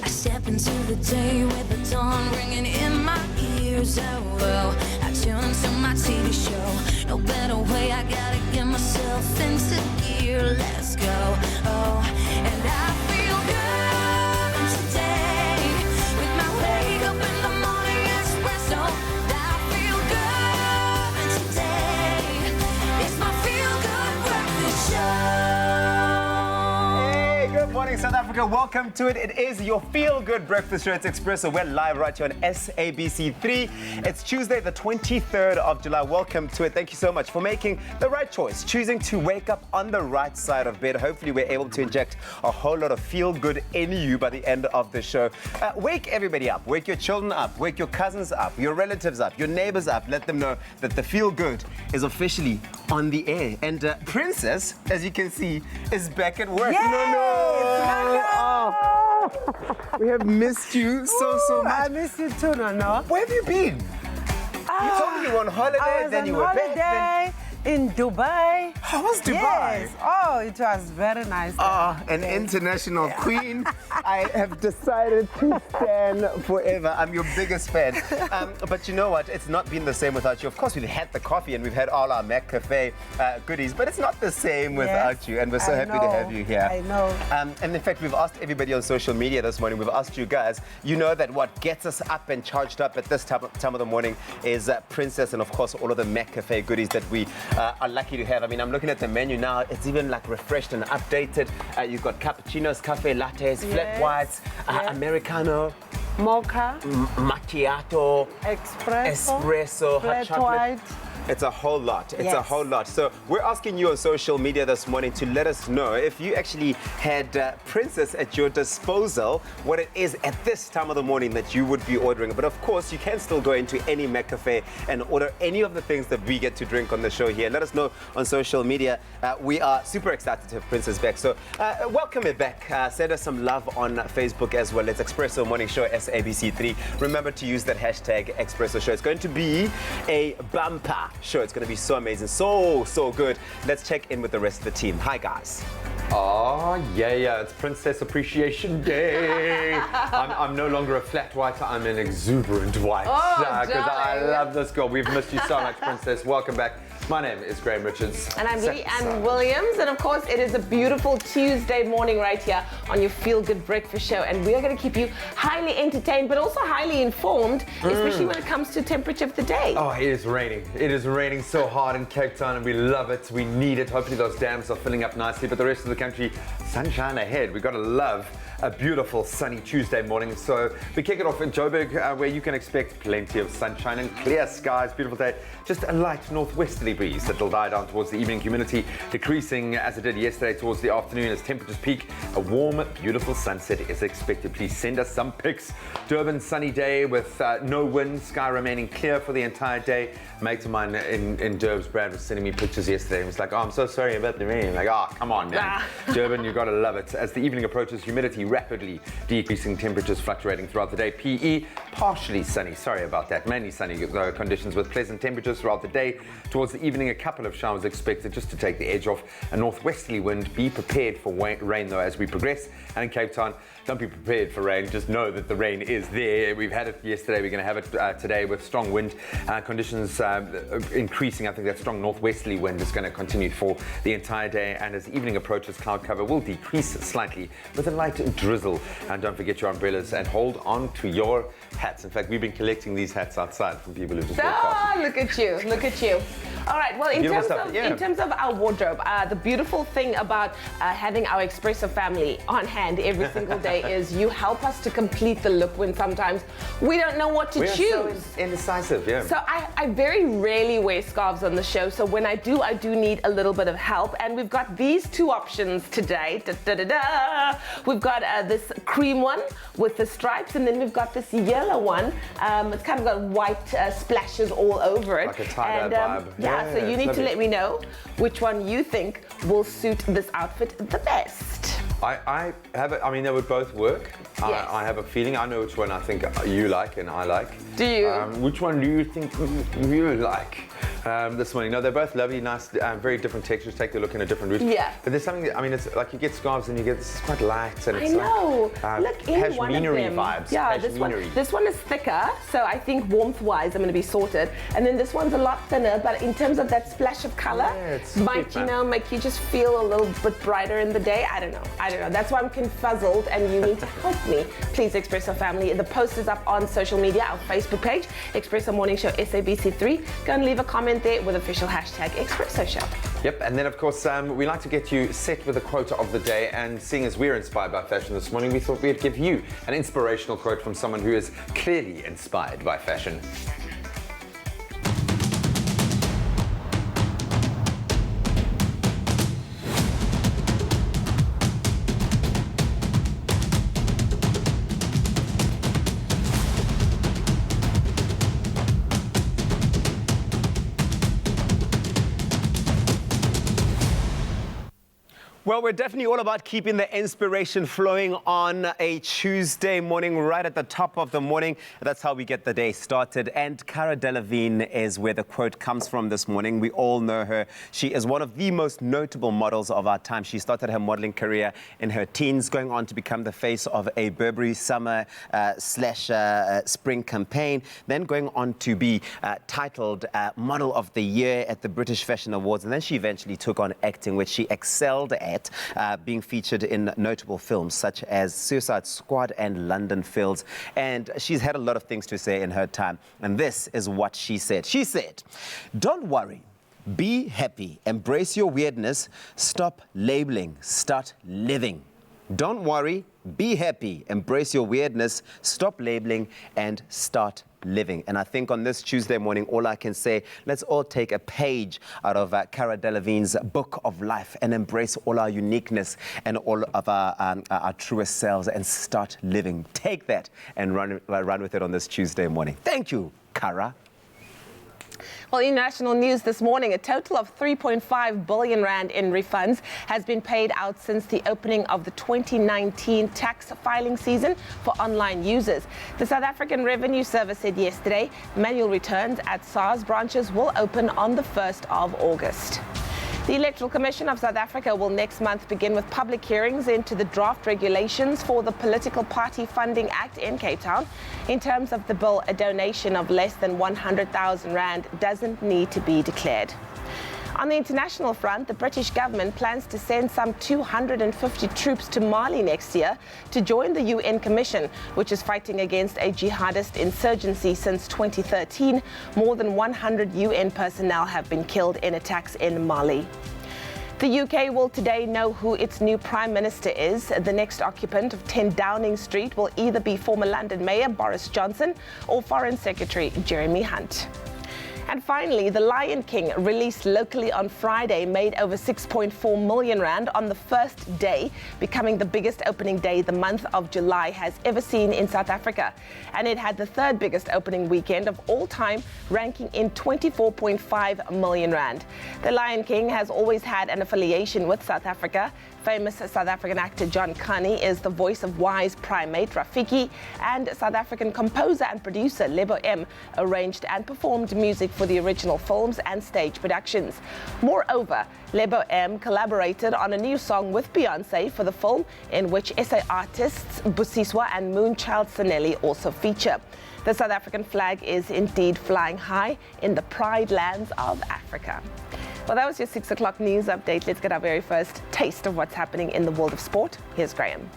I step into the day with the dawn ringing in my ears. Oh, well, I tune to my TV show. No better way, I gotta get myself into gear. Let's go. Oh, and I feel good today with my wake up in the morning espresso. I feel good today. It's my feel good breakfast show. Hey, good morning, South Africa. Welcome to it. It is your feel-good breakfast show. It's Expresso. We're live right here on SABC3. It's Tuesday, the 23rd of July. Welcome to it. Thank you so much for making the right choice, choosing to wake up on the right side of bed. Hopefully, we're able to inject a whole lot of feel-good in you by the end of the show. Wake everybody up. Wake your children up. Wake your cousins up. Your relatives up. Your neighbors up. Let them know that the feel-good is officially on the air. And Princess, as you can see, is back at work. Oh, we have missed you so much. I miss you too, no? Where have you been? You told me you were on holiday, I was then on you were back. holiday in Dubai. How was Dubai? Yes. Oh, it was very nice. An international queen. I have decided to stand forever. I'm your biggest fan. But you know what? It's not been the same without you. Of course, we've had the coffee and we've had all our Mac Cafe goodies, but it's not the same without you. And we're so happy to have you here. I know. And in fact, we've asked everybody on social media this morning, we've asked you guys, you know that what gets us up and charged up at this time of the morning is Princess and, of course, all of the Mac Cafe goodies that we are lucky to have. I mean, I'm looking at the menu now. It's even like refreshed and updated. You've got cappuccinos, cafe lattes, flat whites, Americano, Mocha, macchiato, espresso, hot chocolate. white. It's a whole lot. It's a Yes. whole lot. So we're asking you on social media this morning to let us know if you actually had Princess at your disposal, what it is at this time of the morning that you would be ordering. But of course, you can still go into any Mac Cafe and order any of the things that we get to drink on the show here. Let us know on social media. We are super excited to have Princess back. So welcome her back. Send us some love on Facebook as well. It's Expresso Morning Show, SABC3. Remember to use that hashtag Expresso Show. It's going to be a bumper show. It's going to be so amazing, so good. Let's check in with the rest of the team. Hi, guys. Oh, yeah, it's Princess Appreciation Day. I'm no longer a flat white, I'm an exuberant white. Because I love this girl. We've missed you so much, Princess. Welcome back. My name is Graham Richards. And I'm Leanne Williams. And of course, it is a beautiful Tuesday morning right here on your Feel Good Breakfast Show. And we are going to keep you highly entertained, but also highly informed, especially when it comes to temperature of the day. Oh, it is raining. It is raining so hard in Cape Town, and we love it. We need it. Hopefully those dams are filling up nicely. But the rest of the country, sunshine ahead. We've got to love a beautiful sunny Tuesday morning. So we kick it off in Joburg, where you can expect plenty of sunshine and clear skies. Beautiful day. Just a light northwesterly breeze that will die down towards the evening. Humidity decreasing as it did yesterday towards the afternoon as temperatures peak. A warm, beautiful sunset is expected. Please send us some pics. Durban, sunny day with no wind. Sky remaining clear for the entire day. A mate of mine in Durbs, Brad, was sending me pictures yesterday. He was like, oh, I'm so sorry about the rain. I'm like, oh, come on, man. Durban, you've got to love it. As the evening approaches, humidity rapidly decreasing, temperatures fluctuating throughout the day. PE, partially sunny. Sorry about that. Mainly sunny conditions with pleasant temperatures throughout the day. Towards the evening, a couple of showers expected just to take the edge off. A northwesterly wind. Be prepared for rain, though, as we progress. And in Cape Town, don't be prepared for rain. Just know that the rain is there. We've had it yesterday. We're going to have it today with strong wind conditions increasing. I think that strong northwesterly wind is going to continue for the entire day. And as the evening approaches, cloud cover will decrease slightly with a light drizzle. And don't forget your umbrellas and hold on to your hats. In fact, we've been collecting these hats outside from people who just walk past. Look at you, look at you. All right, well, in terms of our wardrobe, the beautiful thing about having our Expresso family on hand every single day is you help us to complete the look when sometimes we don't know what to choose. We're so indecisive, yeah. So I very rarely wear scarves on the show, so when I do need a little bit of help, and we've got these two options today. We've got this cream one with the stripes, and then we've got this yellow one. It's kind of got white splashes all over it. Like a tie-dye vibe. Yeah, so you need to let me know which one you think will suit this outfit the best. I have it. I mean, they would both work. Yes. I have a feeling. I know which one I think you like and I like. Do you? Which one do you think you like? this morning. No, they're both lovely, nice, very different textures. Take a look in a different route. Yeah. But there's something, I mean, it's like you get scarves and you get, this is quite light. And I it's know. Like, Look, in one of them. vibes. Yeah, this one is thicker, so I think warmth-wise I'm going to be sorted. And then this one's a lot thinner, but in terms of that splash of color, it's might, cute, you man. know, make you just feel a little bit brighter in the day. I don't know. That's why I'm confuzzled, and you need to help me. Please, Expresso family. The post is up on social media, our Facebook page, Expresso Morning Show SABC3. Go and leave a comment there with official hashtag Expresso Show. Yep, and then of course we like to get you set with a quote of the day, and seeing as we're inspired by fashion this morning, we thought we'd give you an inspirational quote from someone who is clearly inspired by fashion. Well, we're definitely all about keeping the inspiration flowing on a Tuesday morning, right at the top of the morning. That's how we get the day started. And Cara Delevingne is where the quote comes from this morning. We all know her. She is one of the most notable models of our time. She started her modeling career in her teens, going on to become the face of a Burberry summer spring campaign, then going on to be titled Model of the Year at the British Fashion Awards. And then she eventually took on acting, which she excelled at. Being featured in notable films such as Suicide Squad and London Fields. And she's had a lot of things to say in her time. And this is what she said. She said, "Don't worry. Be happy. Embrace your weirdness. Stop labeling. Start living. Don't worry. Be happy. Embrace your weirdness. Stop labeling and start living." And I think on this Tuesday morning, all I can say, let's all take a page out of Cara Delevingne's book of life and embrace all our uniqueness and all of our truest selves and start living. Take that and run with it on this Tuesday morning. Thank you, Cara. Well, in national news this morning, a total of 3.5 billion rand in refunds has been paid out since the opening of the 2019 tax filing season for online users. The South African Revenue Service said yesterday manual returns at SARS branches will open on the 1st of August. The Electoral Commission of South Africa will next month begin with public hearings into the draft regulations for the Political Party Funding Act in Cape Town. In terms of the bill, a donation of less than 100,000 rand doesn't need to be declared. On the international front, the British government plans to send some 250 troops to Mali next year to join the UN Commission, which is fighting against a jihadist insurgency since 2013. More than 100 UN personnel have been killed in attacks in Mali. The UK will today know who its new Prime Minister is. The next occupant of 10 Downing Street will either be former London Mayor Boris Johnson or Foreign Secretary Jeremy Hunt. And finally, The Lion King, released locally on Friday, made over 6.4 million rand on the first day, becoming the biggest opening day the month of July has ever seen in South Africa. And it had the third biggest opening weekend of all time, ranking in 24.5 million rand. The Lion King has always had an affiliation with South Africa. Famous South African actor John Carney is the voice of wise primate Rafiki, and South African composer and producer Lebo M arranged and performed music for the original films and stage productions. Moreover, Lebo M collaborated on a new song with Beyonce for the film, in which SA artists Busiswa and Moonchild Sanelli also feature. The South African flag is indeed flying high in the pride lands of Africa. Well, that was your 6 o'clock news update. Let's get our very first taste of what's happening in the world of sport. Here's Graham.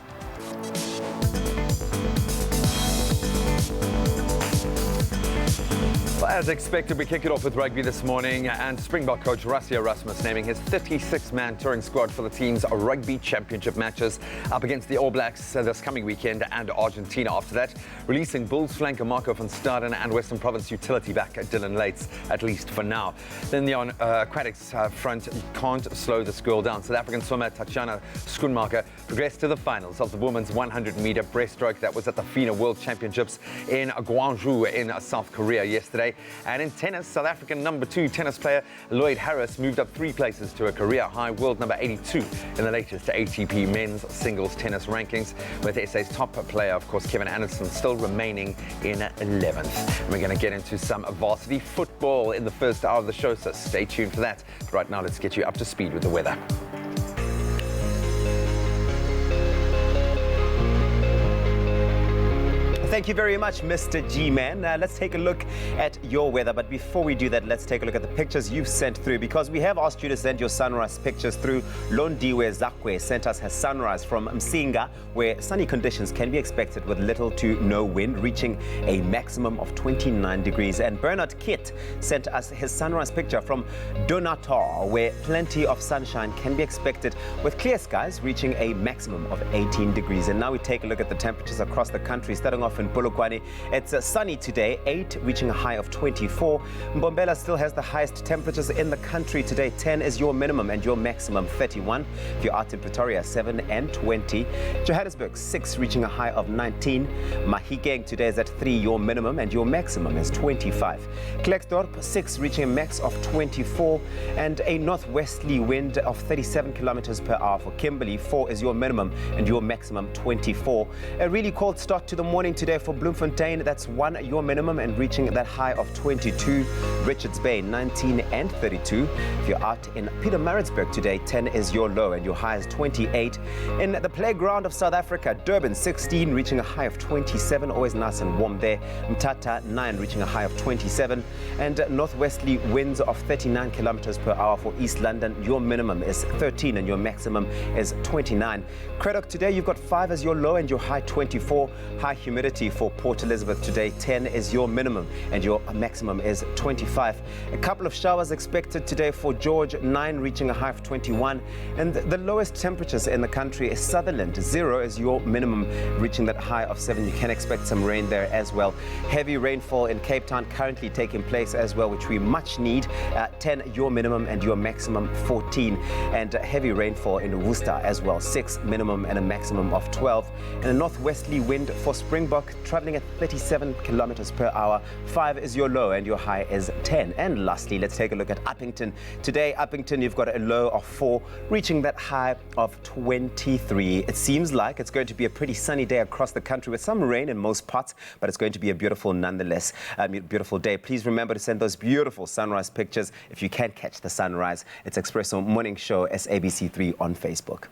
Well, as expected, we kick it off with rugby this morning, and Springbok coach Rassie Erasmus naming his 36-man touring squad for the team's rugby championship matches up against the All Blacks this coming weekend and Argentina after that, releasing Bulls flanker Marco van Staden and Western Province utility back Dylan Lates, at least for now. Then the aquatics front, you can't slow this girl down. South African swimmer Tatjana Schoenmaker progressed to the finals of the women's 100-meter breaststroke that was at the FINA World Championships in Gwangju in South Korea yesterday. And in tennis, South African number 2 tennis player Lloyd Harris moved up 3 places to a career-high world number 82 in the latest ATP men's singles tennis rankings, with SA's top player, of course, Kevin Anderson, still remaining in 11th. And we're going to get into some varsity football in the first hour of the show, so stay tuned for that. Right now, let's get you up to speed with the weather. Thank you very much, Mr. G-Man. Let's take a look at your weather. But before we do that, let's take a look at the pictures you've sent through, because we have asked you to send your sunrise pictures through. Londiwe Zakwe sent us her sunrise from Msinga, where sunny conditions can be expected with little to no wind, reaching a maximum of 29 degrees. And Bernard Kit sent us his sunrise picture from Donator, where plenty of sunshine can be expected with clear skies reaching a maximum of 18 degrees. And now we take a look at the temperatures across the country, starting off in Polokwane. It's sunny today, 8, reaching a high of 24. Mbombela still has the highest temperatures in the country today. 10 is your minimum and your maximum 31. If you're out in Pretoria, 7 and 20. Johannesburg, 6, reaching a high of 19. Mahikeng today is at 3, your minimum and your maximum is 25. Klerksdorp, 6, reaching a max of 24. And a northwesterly wind of 37 kilometers per hour for Kimberley. 4 is your minimum and your maximum 24. A really cold start to the morning today for Bloemfontein. That's 1, your minimum, and reaching that high of 22. Richards Bay, 19 and 32. If you're out in Pietermaritzburg today, 10 is your low and your high is 28. In the playground of South Africa, Durban, 16, reaching a high of 27. Always nice and warm there. Mthatha, 9, reaching a high of 27. And northwesterly winds of 39 kilometers per hour for East London. Your minimum is 13 and your maximum is 29. Craddock today, you've got 5 as your low and your high 24. High humidity for Port Elizabeth today, 10 is your minimum and your maximum is 25. A couple of showers expected today for George, 9, reaching a high of 21. And the lowest temperatures in the country is Sutherland, 0 is your minimum, reaching that high of 7. You can expect some rain there as well. Heavy rainfall in Cape Town currently taking place as well, which we much need. 10 your minimum and your maximum 14. And heavy rainfall in Worcester as well, 6 minimum and a maximum of 12. And a northwesterly wind for Springbok, traveling at 37 kilometers per hour. 5 is your low and your high is 10. And lastly, let's take a look at Uppington. Today, Uppington, you've got a low of 4, reaching that high of 23. It seems like it's going to be a pretty sunny day across the country with some rain in most parts, but it's going to be a beautiful nonetheless. Beautiful day. Please remember to send those beautiful sunrise pictures if you can catch the sunrise. It's Expresso Morning Show, SABC3 on Facebook.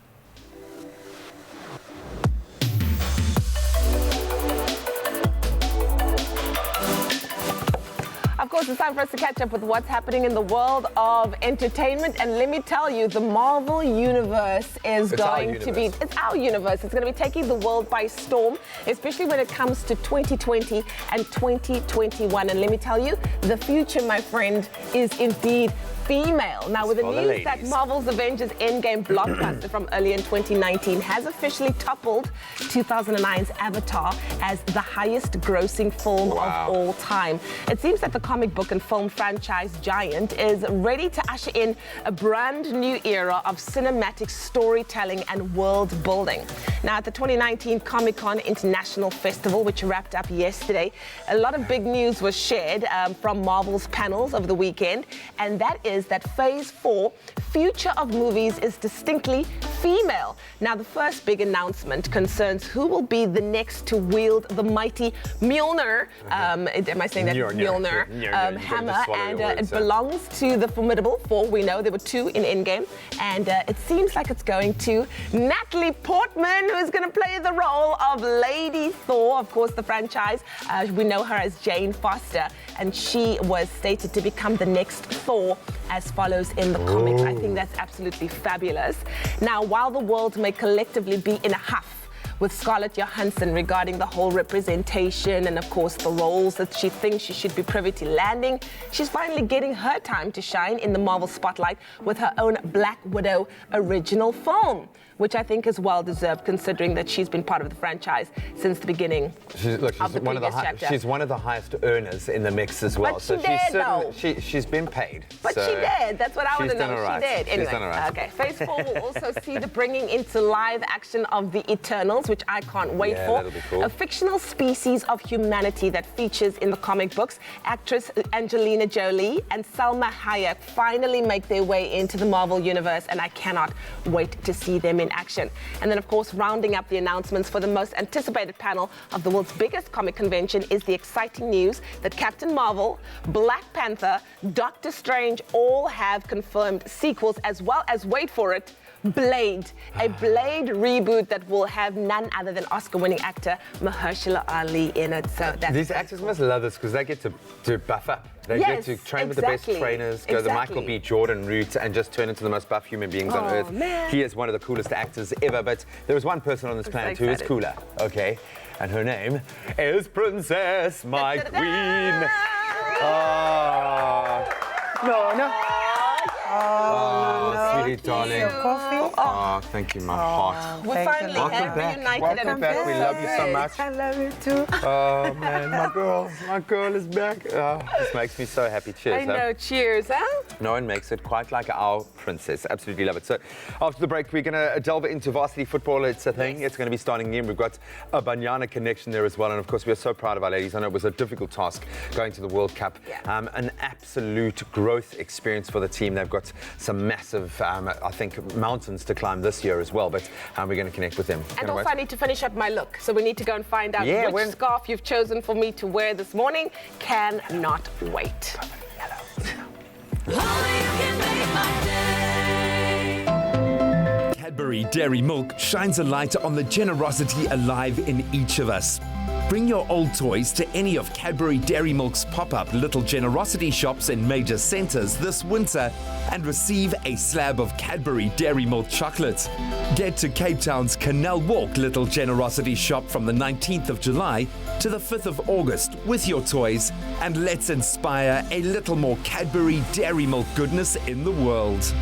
Of course, it's time for us to catch up with what's happening in the world of entertainment. And let me tell you, the Marvel Universe is it's our universe. It's going to be taking the world by storm, especially when it comes to 2020 and 2021. And let me tell you, the future, my friend, is indeed female. Now, with the news that Marvel's Avengers Endgame blockbuster from early in 2019 has officially toppled 2009's Avatar as the highest grossing film of all time. It seems that the comic book and film franchise giant is ready to usher in a brand new era of cinematic storytelling and world building. Now, at the 2019 Comic-Con International Festival, which wrapped up yesterday, a lot of big news was shared from Marvel's panels over the weekend, and that is that Phase 4, Future of Movies, is distinctly female. Now, the first big announcement concerns who will be the next to wield the mighty Mjolnir, am I saying that? Mjolnir hammer, and it belongs to the formidable 4. We know there were 2 in Endgame, and it seems like it's going to Natalie Portman, who's going to play the role of Lady Thor, of course, the franchise. We know her as Jane Foster, and she was stated to become the next Thor, as follows in the comics. I think that's absolutely fabulous. Now, while the world may collectively be in a huff with Scarlett Johansson regarding the whole representation and, of course, the roles that she thinks she should be privy to landing, she's finally getting her time to shine in the Marvel spotlight with her own Black Widow original film. which I think is well deserved considering that she's been part of the franchise since the beginning. She's one of the she's one of the highest earners in the mix as well. But she did, though. She's been paid. But so she did. That's what I want to know. Done all right. She did. Anyway, She's done all right. Okay. Phase 4 will also see the bringing into live action of the Eternals, which I can't wait for. That'll be cool. A fictional species of humanity that features in the comic books. Actress Angelina Jolie and Salma Hayek finally make their way into the Marvel Universe, and I cannot wait to see them in action. And then, of course, rounding up the announcements for the most anticipated panel of the world's biggest comic convention is the exciting news that Captain Marvel, Black Panther, Doctor Strange all have confirmed sequels, as well as, wait for it, Blade, a Blade reboot that will have none other than Oscar-winning actor Mahershala Ali in it. So that's these actors must love this because they get to buff up. They get to train with the best trainers, go the Michael B. Jordan route, and just turn into the most buff human beings on earth. Man. He is one of the coolest actors ever, but there is one person on this planet who is cooler, okay? And her name is Princess, my queen. No. Oh, sweetie darling. Your coffee? Oh, thank you, my heart. We're Thank you, finally Mom. Welcome back. reunited. Welcome and back. We love you so much. I love you too. Oh man, my girl is back. Oh, this makes me so happy. Cheers. I know. Cheers, huh? No one makes it quite like our princess. Absolutely love it. So after the break, we're going to delve into varsity football. It's a thing. It's going to be starting again. We've got a Banyana connection there as well. And of course, we are so proud of our ladies. I know it was a difficult task going to the World Cup. An absolute growth experience for the team. They've got some massive, I think, mountains to climb this year as well. But we're going to connect with them. And also, I need to finish up my look. So we need to go and find out which scarf you've chosen for me to wear this morning. Cannot wait. Cadbury Dairy Milk shines a light on the generosity alive in each of us. Bring your old toys to any of Cadbury Dairy Milk's pop-up Little Generosity shops in major centres this winter and receive a slab of Cadbury Dairy Milk chocolate. Get to Cape Town's Canal Walk Little Generosity shop from the 19th of July to the 5th of August with your toys, and let's inspire a little more Cadbury Dairy Milk goodness in the world.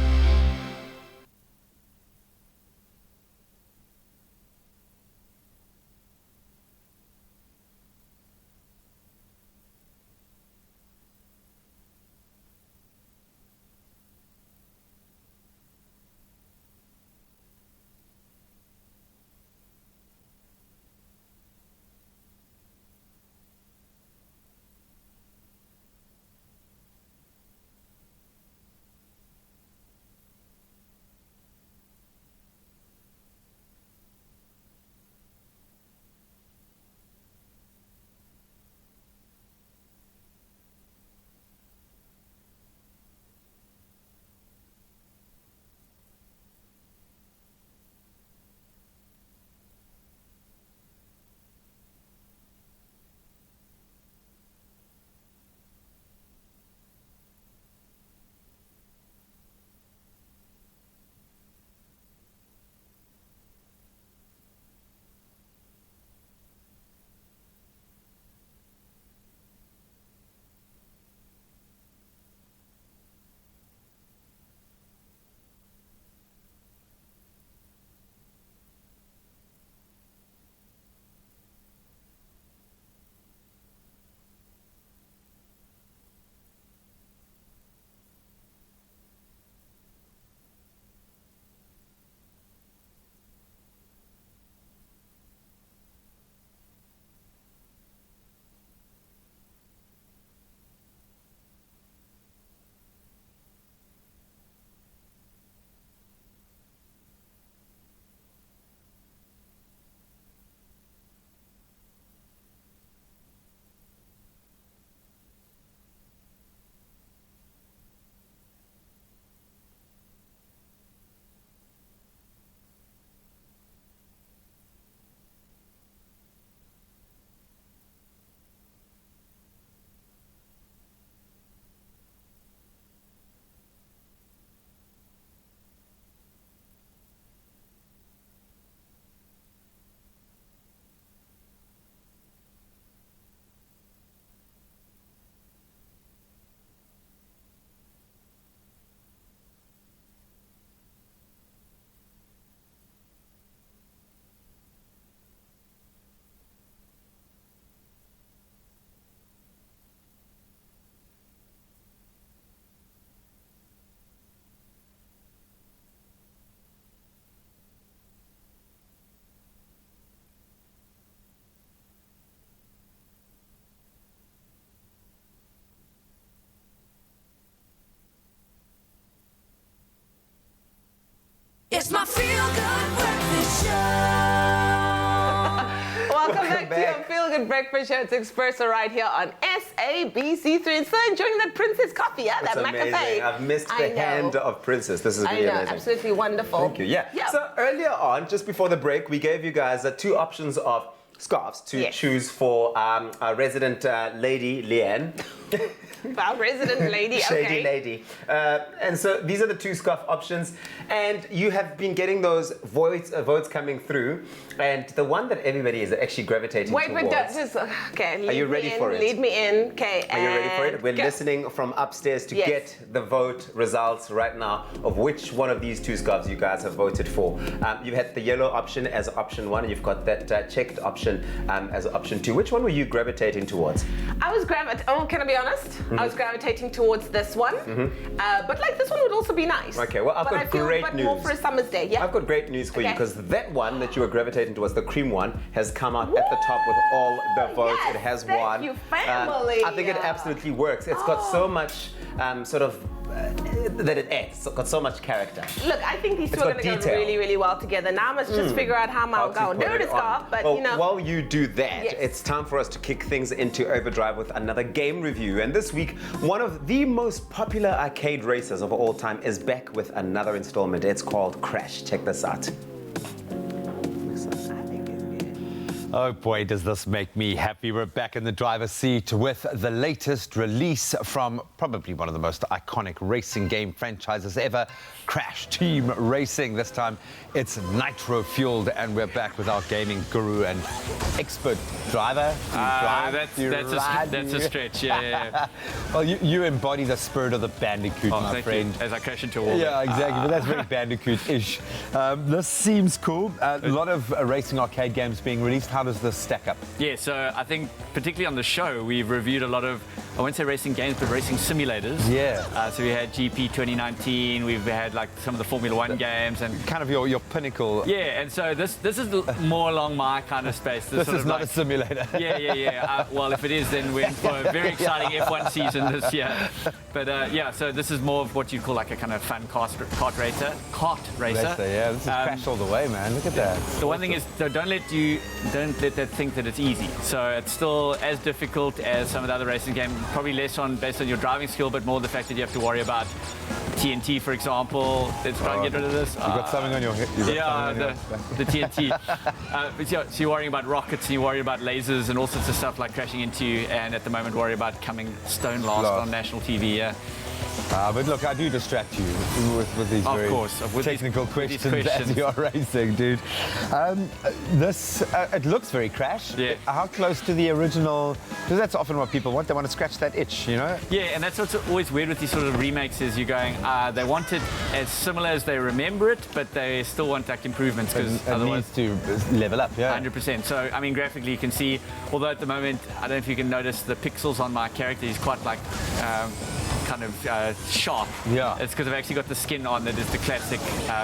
to your Feel Good Breakfast Show. It's Expresso right here on SABC3. And so enjoying that Princess coffee, yeah? That's that amazing. McCafe. I've missed the hand of Princess. This is I really know, amazing. absolutely wonderful. Thank you. Yeah. Yep. So earlier on, just before the break, we gave you guys two options of scarves to choose for our resident lady, Leanne. Our resident lady, Shady okay. lady. And so these are the two scarf options. And you have been getting those votes coming through. And the one that everybody is actually gravitating towards. Wait, just, okay. Are you ready for it? Lead me in, okay. Are you ready for it? We're go. listening from upstairs to get the vote results right now of which one of these two scarves you guys have voted for. You've had the yellow option as option 1, and you've got that checked option as option 2. Which one were you gravitating towards? I was can I be honest? I was gravitating towards this one. But like this one would also be nice. Okay, well, I've got great news. More for a summer's day, yeah? I've got great news for you, Okay. because that one that you were gravitating towards, the cream one, has come out at the top with all the votes. Yes, it has thank won. you, family. I think it absolutely works. It's got so much that it adds. It's got so much character. Look, I think these two It's are got going to go detail. really, really well together. Now I must just figure out how I'm going to do this scarf, but well, you know. While you do that, Yes. it's time for us to kick things into overdrive with another game review. And this week, one of the most popular arcade racers of all time is back with another installment. It's called Crash. Check this out. Oh boy, does this make me happy. We're back in the driver's seat with the latest release from probably one of the most iconic racing game franchises ever, Crash Team Racing. This time it's nitro-fueled, and we're back with our gaming guru and expert driver. That's a stretch, yeah. Well, you embody the spirit of the Bandicoot, my Thank friend. you. As I crash into a wall. Yeah, exactly. But that's very Bandicoot-ish. This seems cool. A lot of racing arcade games being released. How does this stack up? Yeah, so I think particularly on the show, we've reviewed a lot of, I won't say racing games, but racing simulators. Yeah. So we had GP 2019, we've had like some of the Formula One games, and Kind of your pinnacle. yeah, and so this is more along my kind of space. This sort is of not like, a simulator. Yeah. Well, if it is, then we're in for a very exciting F1 season this year. But yeah, so this is more of what you call like a kind of fun kart racer. Yeah, this is Crash all the way, man. Look at that. The one thing is, so don't let that think that it's easy. So it's still as difficult as some of the other racing games. Probably less based on your driving skill, but more the fact that you have to worry about TNT, for example. Let's try and get rid of this. You've got something on your head. The TNT. But yeah, so you're worrying about rockets, and you're worried about lasers and all sorts of stuff like crashing into you, and at the moment worry about coming stone last on national TV. Yeah. But look, I do distract you with these Of very course, with technical these questions as questions. you're racing, dude. It looks very Crash. Yeah. How close to the original? Because that's often what people want. They want to scratch that itch, you know? Yeah, and that's what's always weird with these sort of remakes is you're going, they want it as similar as they remember it, but they still want like improvements because It otherwise. needs to level up, yeah. 100%. So, I mean, graphically you can see, although at the moment, I don't know if you can notice the pixels on my character, he's quite like kind of sharp. Yeah. It's because I've actually got the skin on that is the classic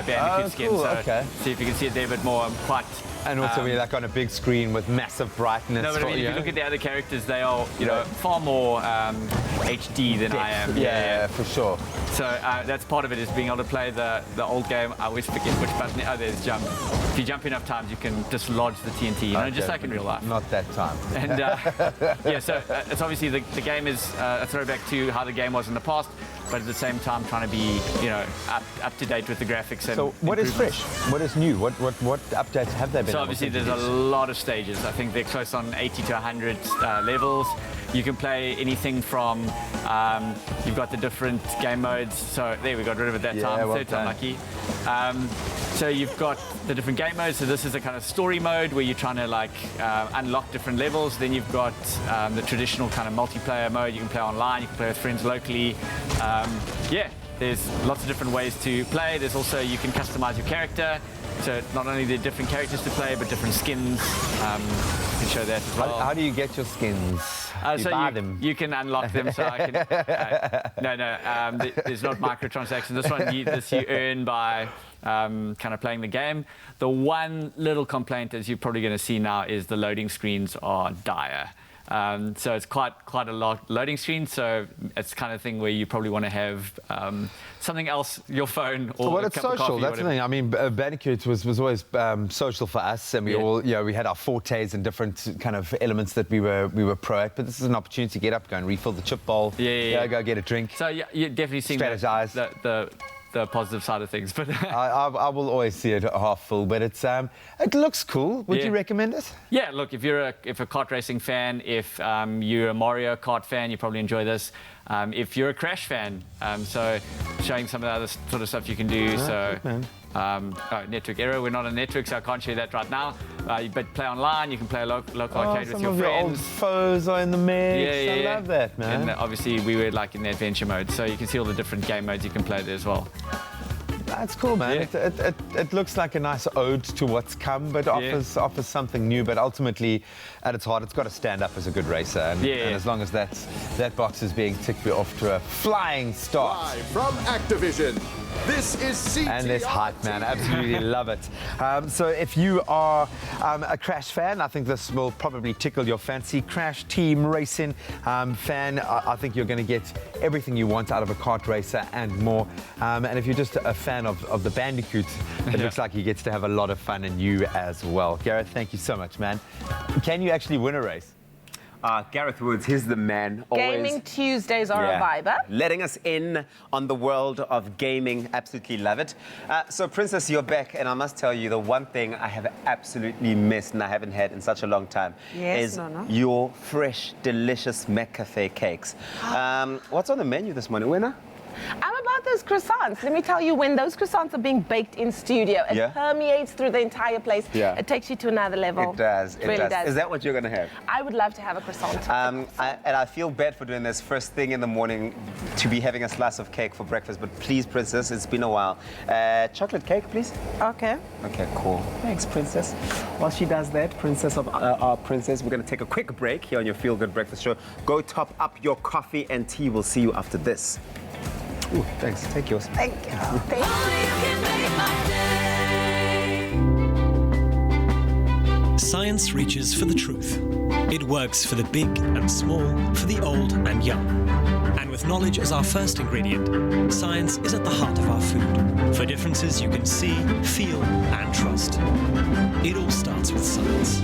Bandicoot skin. cool, So, okay. see if you can see it there a bit more. I'm quite. And also we're like on a big screen with massive brightness. No, but I mean, if you look at the other characters, they are, far more HD than I am. Yeah, for sure. So that's part of it, is being able to play the old game. I always forget which button. Oh, there's jump. If you jump enough times, you can dislodge the TNT, just like in real life. Not that time. And yeah, so it's obviously the game is a throwback to how the game was in the past, but at the same time trying to be, up to date with the graphics. And So what is improvements. fresh? What is new? What updates have they been? So able obviously to there's a introduce? lot of stages. I think they're close on 80 to 100 levels. You can play anything from, you've got the different game modes. So there, we got rid of it that time, well third time done. lucky. So you've got the different game modes. So this is a kind of story mode where you're trying to like unlock different levels. Then you've got the traditional kind of multiplayer mode. You can play online, you can play with friends locally. There's lots of different ways to play. There's also, you can customize your character. So not only the different characters to play, but different skins. You can show that as well. How do you get your skins? You buy them. You can unlock them. So I can. There's not microtransactions. This one, you earn by kind of playing the game. The one little complaint, as you're probably going to see now, is the loading screens are dire. So it's quite a lot loading screen. So it's the kind of thing where you probably want to have something else, your phone or Well, a it's cup of social. coffee, That's the whatever. thing. I mean, Bandicoot was always social for us, and we Yeah. all, we had our fortes and different kind of elements that we were pro at. But this is an opportunity to get up, go and refill the chip bowl. Yeah. Go get a drink. So yeah, you're definitely seeing Strategize. the positive side of things. But I will always see it half full, but it looks cool. Would Yeah. you recommend it? yeah, look, if you're a kart racing fan, if you're a Mario Kart fan, you probably enjoy this. If you're a Crash fan, so showing some of the other sort of stuff you can do. good, man. Network error. We're not on network, so I can't share that right now. But play online. You can play a local arcade with Some your of your old friends. foes are in the mix. Yeah. I love that, man. And obviously, we were like in the adventure mode, so you can see all the different game modes you can play there as well. That's cool, man. Yeah. It looks like a nice ode to what's come, but offers something new. But ultimately, at its heart, it's got to stand up as a good racer. And as long as that box is being ticked, we're off to a flying start. Live from Activision, this is CTRT. And there's hype, man. Absolutely love it. So if you are a Crash fan, I think this will probably tickle your fancy. Crash Team Racing fan, I think you're going to get everything you want out of a kart racer and more. And if you're just a fan of the Bandicoot, it looks like he gets to have a lot of fun, and you as well. Gareth, thank you so much, man. Can you actually win a race? Gareth Woods, he's the man. Always. Gaming Tuesdays are a vibe. Letting us in on the world of gaming. Absolutely love it. So, Princess, you're back, and I must tell you, the one thing I have absolutely missed and I haven't had in such a long time is your fresh, delicious McCafe cakes. What's on the menu this morning, Winner? I'm about those croissants. Let me tell you, when those croissants are being baked in studio, it permeates through the entire place. Yeah. It takes you to another level. It does. It really does. Is that what you're going to have? I would love to have a croissant. And I feel bad for doing this first thing in the morning to be having a slice of cake for breakfast, but please, Princess, it's been a while. Chocolate cake, please. Okay. Okay, cool. Thanks, Princess. While she does that, Princess of our Princess, we're going to take a quick break here on your Feel Good Breakfast Show. Go top up your coffee and tea. We'll see you after this. Ooh, thanks. Take yours. Thank you. Only you can make my day. Science reaches for the truth. It works for the big and small, for the old and young. And with knowledge as our first ingredient, science is at the heart of our food. For differences you can see, feel, and trust. It all starts with science.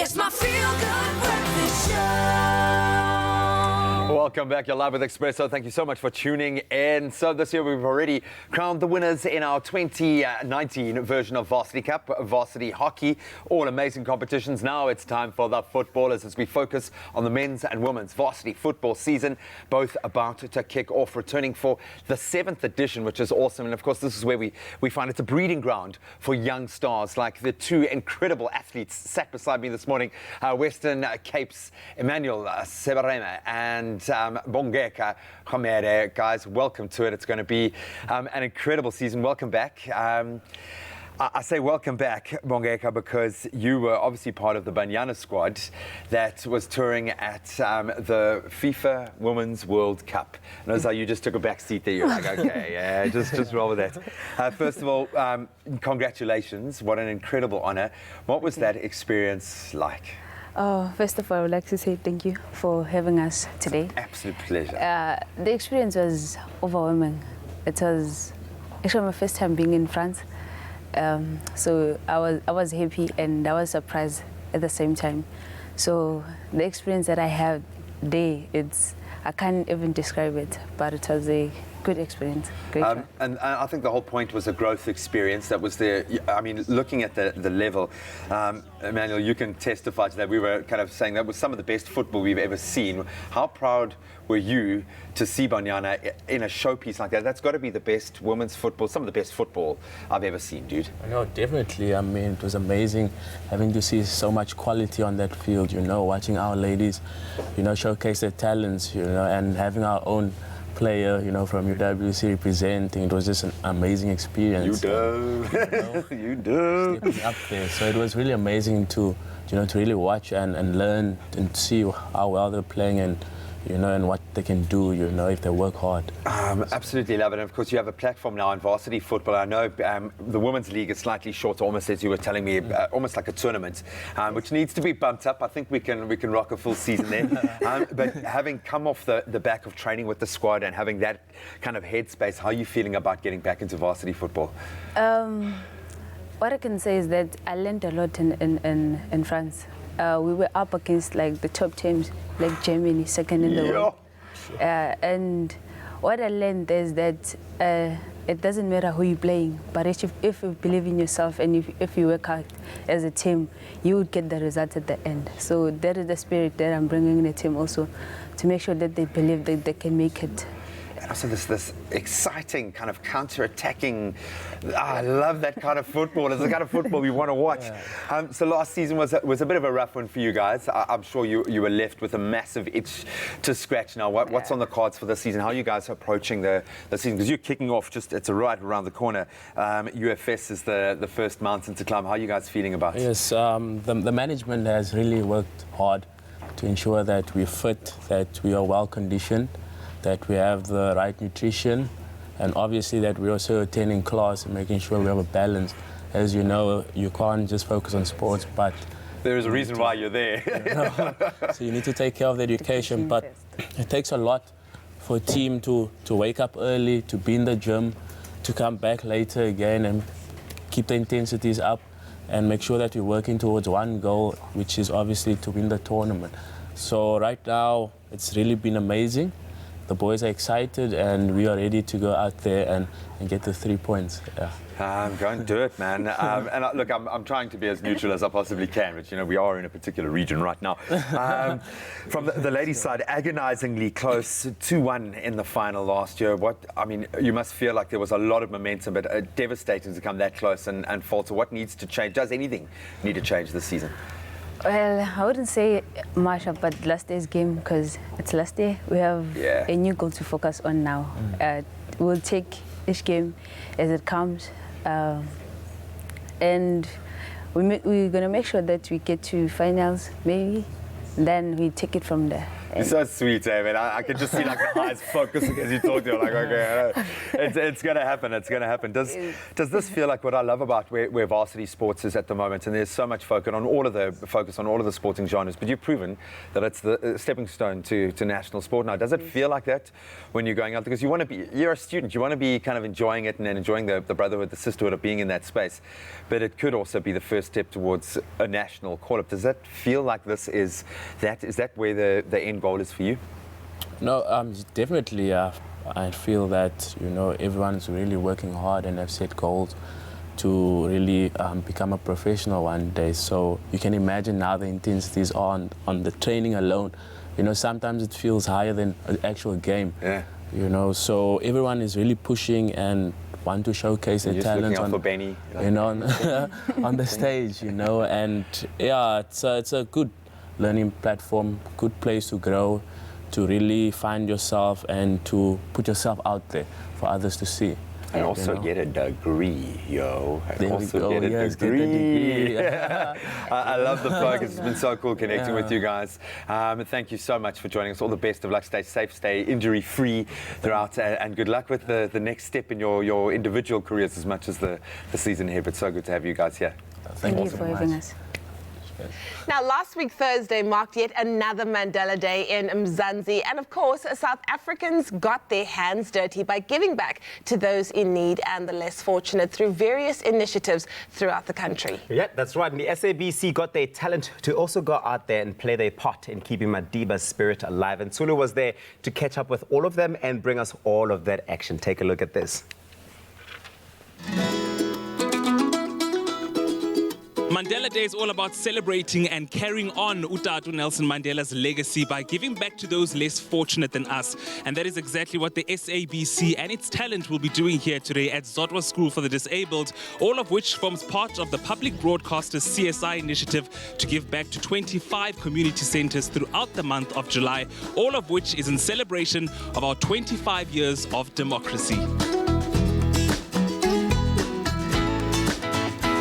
It's my feel-good breakfast show. Welcome back. You're live with Expresso. Thank you so much for tuning in. So this year we've already crowned the winners in our 2019 version of Varsity Cup, Varsity Hockey. All amazing competitions. Now it's time for the footballers as we focus on the men's and women's varsity football season, both about to kick off, returning for the 7th edition, which is awesome. And of course, this is where we find it's a breeding ground for young stars like the two incredible athletes sat beside me this morning, Western Cape's Emmanuel Sebareme and Bongeka Khomere. Guys, welcome to it. It's going to be an incredible season. Welcome back. I say welcome back, Bongeka, because you were obviously part of the Banyana squad that was touring at the FIFA Women's World Cup. And as you just took a back seat there, you're like, okay, yeah, just roll with that. First of all, congratulations. What an incredible honor. What was that experience like? Oh, first of all, I would like to say thank you for having us today. Absolute pleasure. The experience was overwhelming. It was actually my first time being in France. So I was happy and I was surprised at the same time. So the experience that I had there, I can't even describe it, but it was a good experience. Great time. And I think the whole point was a growth experience that was there. I mean, looking at the level, Emmanuel, you can testify to that. We were kind of saying that was some of the best football we've ever seen. How proud were you to see Banyana in a showpiece like that? That's got to be the best women's football, some of the best football I've ever seen, dude. No, definitely. I mean, it was amazing having to see so much quality on that field, you know, watching our ladies, you know, showcase their talents, you know, and having our own player, you know, from UWC representing. It was just an amazing experience. You do. Stepping up there. So it was really amazing to, you know, to really watch and learn and see how well they're playing and, you know, and what they can do, you know, if they work hard. Absolutely love it. And of course, you have a platform now in varsity football. I know the women's league is slightly shorter, almost as you were telling me, almost like a tournament, which needs to be bumped up. I think we can rock a full season there. But having come off the back of training with the squad and having that kind of headspace, how are you feeling about getting back into varsity football? What I can say is that I learned a lot in France. We were up against like the top teams, like Germany, second in the world. And what I learned is that it doesn't matter who you're playing, but if you believe in yourself and if you work hard as a team, you would get the result at the end. So that is the spirit that I'm bringing in the team also, to make sure that they believe that they can make it. And also this exciting kind of counter-attacking, I love that kind of football. It's the kind of football we want to watch. Yeah. So last season was a bit of a rough one for you guys. I'm sure you were left with a massive itch to scratch now. What's on the cards for this season? How are you guys approaching the season? Because you're kicking off, it's right around the corner. UFS is the first mountain to climb. How are you guys feeling about it? Yes, the management has really worked hard to ensure that we're fit, that we are well conditioned, that we have the right nutrition, and obviously that we're also attending class and making sure we have a balance. As you know, you can't just focus on sports, but there is a reason why you're there. You know, so you need to take care of the education, but it takes a lot for a team to wake up early, to be in the gym, to come back later again and keep the intensities up and make sure that we're working towards one goal, which is obviously to win the tournament. So right now, it's really been amazing. The boys are excited and we are ready to go out there and get the 3 points. Yeah. Go and do it, man. And look, I'm trying to be as neutral as I possibly can, but you know, we are in a particular region right now. From the ladies' side, agonizingly close, 2-1 in the final last year. You must feel like there was a lot of momentum, but devastating to come that close and falter. What needs to change? Does anything need to change this season? Well, I wouldn't say much about last day's game because it's last day. We have a new goal to focus on now. We'll take each game as it comes, and we're going to make sure that we get to finals, maybe. Then we take it from there. You're so sweet, man. I can just see like the eyes focusing as you talk to her. Like, okay, it's going to happen. It's going to happen. Does this feel like what I love about where varsity sports is at the moment? And there's so much focus on all of the sporting genres. But you've proven that it's the stepping stone to national sport now. Does it feel like that when you're going out? Because you're a student. You want to be kind of enjoying it and enjoying the brotherhood, the sisterhood of being in that space. But it could also be the first step towards a national call-up. Does that feel like this is that where the end goal is for you? No, definitely. I feel that everyone's really working hard and have set goals to really become a professional one day. So you can imagine now the intensities on the training alone. Sometimes it feels higher than an actual game. Yeah. So everyone is really pushing and want to showcase their talents on the stage. And yeah, it's a good learning platform, good place to grow, to really find yourself and to put yourself out there for others to see. And also get a degree, yo. Get a degree. I love the focus. It's been so cool connecting with you guys. Thank you so much for joining us. All the best of luck. Stay safe, stay injury-free throughout, and good luck with the next step in your individual careers as much as the season ahead. But so good to have you guys here. Thank you for having us. Now, last week, Thursday, marked yet another Mandela Day in Mzansi. And of course, South Africans got their hands dirty by giving back to those in need and the less fortunate through various initiatives throughout the country. Yeah, that's right. And the SABC got their talent to also go out there and play their part in keeping Madiba's spirit alive. And Sulu was there to catch up with all of them and bring us all of that action. Take a look at this. Mandela Day is all about celebrating and carrying on Utatu Nelson Mandela's legacy by giving back to those less fortunate than us. And that is exactly what the SABC and its talent will be doing here today at Zodwa School for the Disabled, all of which forms part of the Public Broadcasters CSI initiative to give back to 25 community centers throughout the month of July, all of which is in celebration of our 25 years of democracy.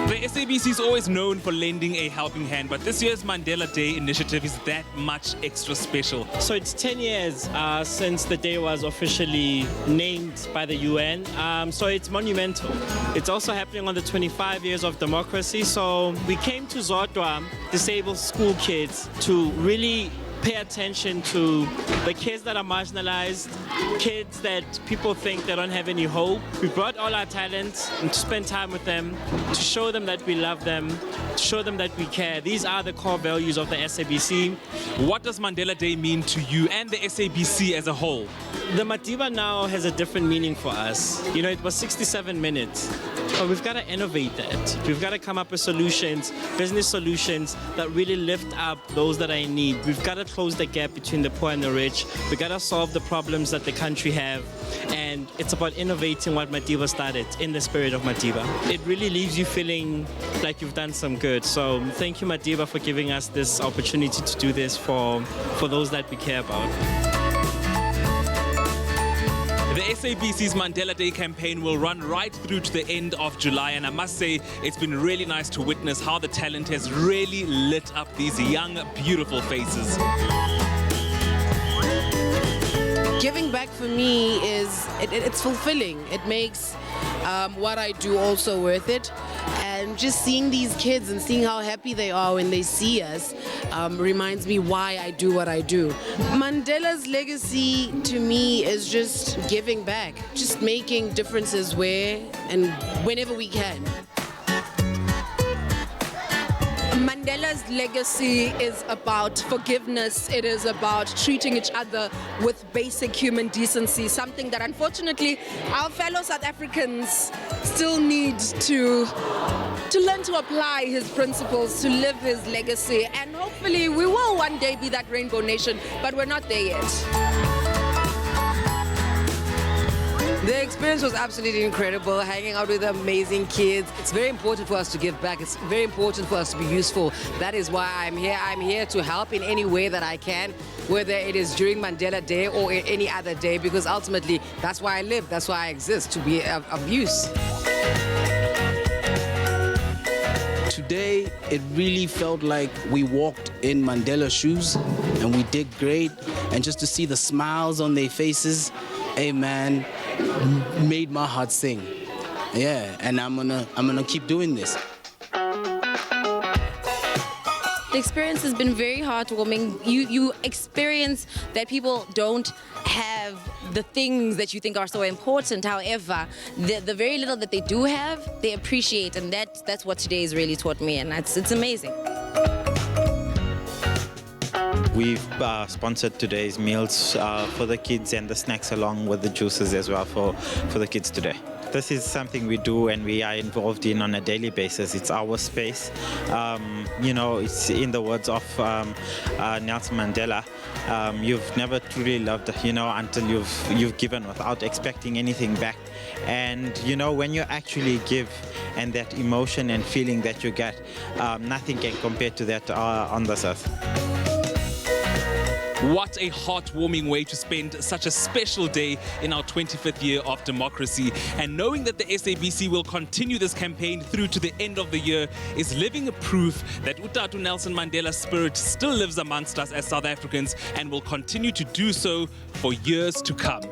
The SABC is always known for lending a helping hand, but this year's Mandela Day initiative is that much extra special. So it's 10 years since the day was officially named by the UN, so it's monumental. It's also happening on the 25 years of democracy, so we came to Zodwa, disabled school kids, to really pay attention to the kids that are marginalized, kids that people think they don't have any hope. We brought all our talents and to spend time with them, to show them that we love them, to show them that we care. These are the core values of the SABC. What does Mandela Day mean to you and the SABC as a whole? The Madiba now has a different meaning for us. It was 67 minutes. But we've got to innovate that. We've got to come up with solutions, business solutions that really lift up those that are in need. We've got to close the gap between the poor and the rich. We've got to solve the problems that the country have. And it's about innovating what Madiba started in the spirit of Madiba. It really leaves you feeling like you've done some good. So thank you, Madiba, for giving us this opportunity to do this for those that we care about. The SABC's Mandela Day campaign will run right through to the end of July, and I must say it's been really nice to witness how the talent has really lit up these young, beautiful faces. Giving back for me it's fulfilling. It makes what I do also worth it. And just seeing these kids and seeing how happy they are when they see us reminds me why I do what I do. Mandela's legacy to me is just giving back, just making differences where and whenever we can. Mandela's legacy is about forgiveness. It is about treating each other with basic human decency, something that unfortunately our fellow South Africans still need to learn to apply his principles, to live his legacy, and hopefully we will one day be that rainbow nation, but we're not there yet. The experience was absolutely incredible, hanging out with amazing kids. It's very important for us to give back. It's very important for us to be useful. That is why I'm here. I'm here to help in any way that I can, whether it is during Mandela Day or any other day, because ultimately that's why I live, that's why I exist, to be of use. today, it really felt like we walked in Mandela's shoes and we did great. And just to see the smiles on their faces, hey man, made my heart sing. Yeah, and I'm gonna keep doing this. The experience has been very heartwarming. You experience that people don't have the things that you think are so important. However, the very little that they do have, they appreciate, and that's what today has really taught me, and it's amazing. We've sponsored today's meals for the kids and the snacks along with the juices as well for the kids today. This is something we do and we are involved in on a daily basis. It's our space. It's in the words of Nelson Mandela, you've never truly loved, until you've given without expecting anything back. And, when you actually give and that emotion and feeling that you get, nothing can compare to that on this earth. What a heartwarming way to spend such a special day in our 25th year of democracy. And knowing that the SABC will continue this campaign through to the end of the year is living a proof that Utatu Nelson Mandela's spirit still lives amongst us as South Africans and will continue to do so for years to come.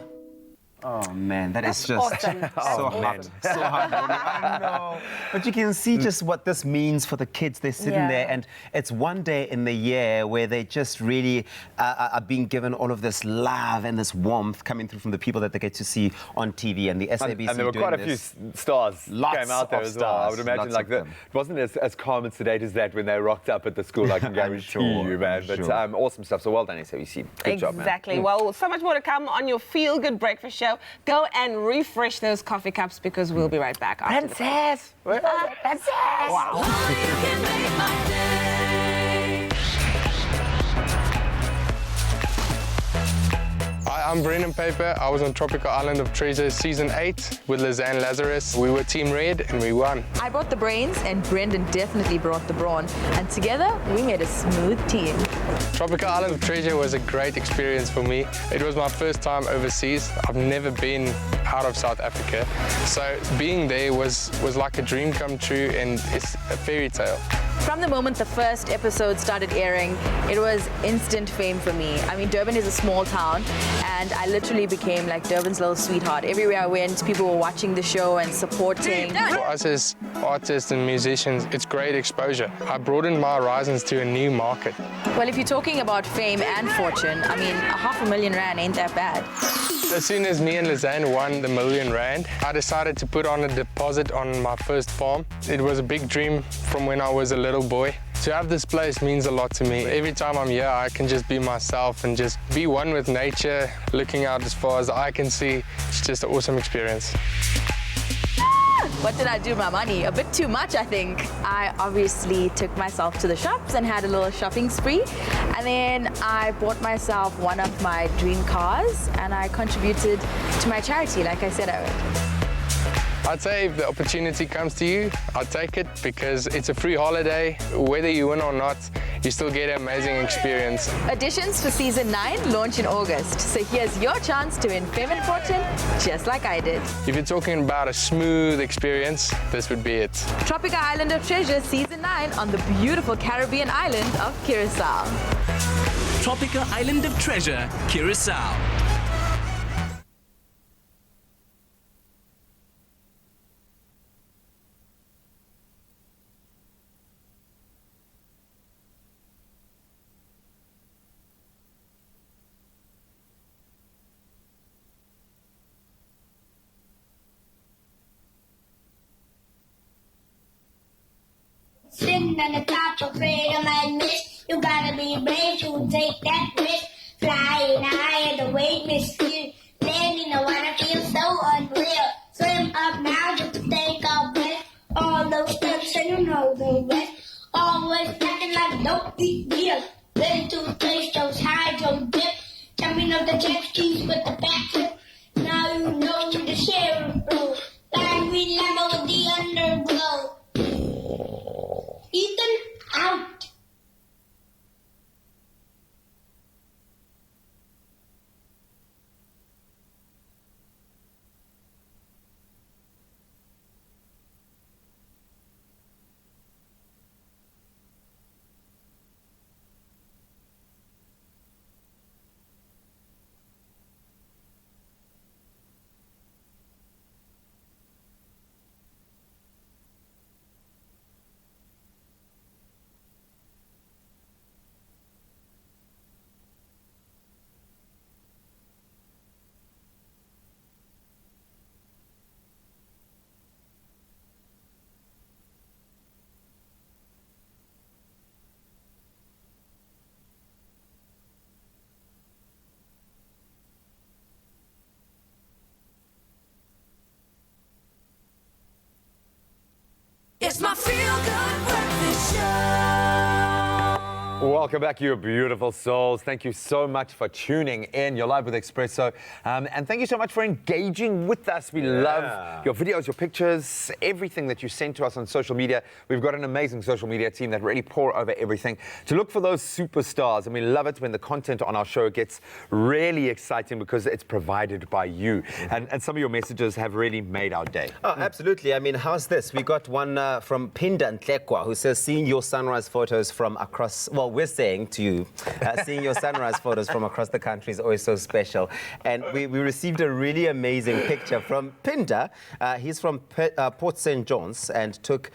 Oh man, that's just awesome. so hard. So hard. I know. But you can see just what this means for the kids. They're sitting there and it's one day in the year where they just really are being given all of this love and this warmth coming through from the people that they get to see on TV and the SABC. And there were quite a few stars came out there as well. I would imagine it wasn't as calm and sedate as that when they rocked up at the school, I can guarantee you, man. But awesome stuff. So well done, SABC. Good job, man. Exactly. Well, so much more to come on your Feel Good Breakfast Show. Go and refresh those coffee cups because we'll be right back after Princess! Princess! Wow. Hi, I'm Brendan Paper. I was on Tropical Island of Treasure Season 8 with Lizanne Lazarus. We were Team Red and we won. I brought the brains and Brendan definitely brought the brawn. And together, we made a smooth team. Tropical Island of Treasure was a great experience for me. It was my first time overseas. I've never been out of South Africa. So being there was like a dream come true and it's a fairy tale. From the moment the first episode started airing, it was instant fame for me. I mean, Durban is a small town, and I literally became like Durban's little sweetheart. Everywhere I went, people were watching the show and supporting. For us as artists and musicians, it's great exposure. I broadened my horizons to a new market. Well, if you're talking about fame and fortune, I mean, R500,000 ain't that bad. As soon as me and Lizanne won the R1,000,000, I decided to put on a deposit on my first farm. It was a big dream from when I was a little boy. To have this place means a lot to me. Every time I'm here, I can just be myself and just be one with nature, looking out as far as I can see. It's just an awesome experience. What did I do with my money? A bit too much, I think. I obviously took myself to the shops and had a little shopping spree. And then I bought myself one of my dream cars and I contributed to my charity, like I said I would. I'd say if the opportunity comes to you, I'll take it because it's a free holiday. Whether you win or not, you still get an amazing experience. Auditions for Season 9 launch in August. So here's your chance to win fame and fortune, just like I did. If you're talking about a smooth experience, this would be it. Tropical Island of Treasure Season 9 on the beautiful Caribbean island of Curacao. Tropical Island of Treasure, Curacao. Sitting on the top of freedom and miss. You gotta be brave to take that risk. Flying high and the weight miss you. Landing the water feels so unreal. Swim up now just to take a breath. All those steps and you know the rest. Always acting like no big deal. Ready to taste those highs on dip. Jumping up the jet skis with the backflip. Now you know the sheriff rule. Like we level with the underglow. Ethan, out. Welcome back, you beautiful souls. Thank you so much for tuning in. You're live with Expresso. And thank you so much for engaging with us. We love your videos, your pictures, everything that you send to us on social media. We've got an amazing social media team that really pour over everything to look for those superstars. And we love it when the content on our show gets really exciting because it's provided by you. And some of your messages have really made our day. Oh, absolutely. I mean, how's this? We got one from Pinda Ntlekwa who says, seeing your sunrise photos from across, well, we're saying to you, seeing your sunrise photos from across the country is always so special. And we received a really amazing picture from Pinda. He's from Port St. John's and took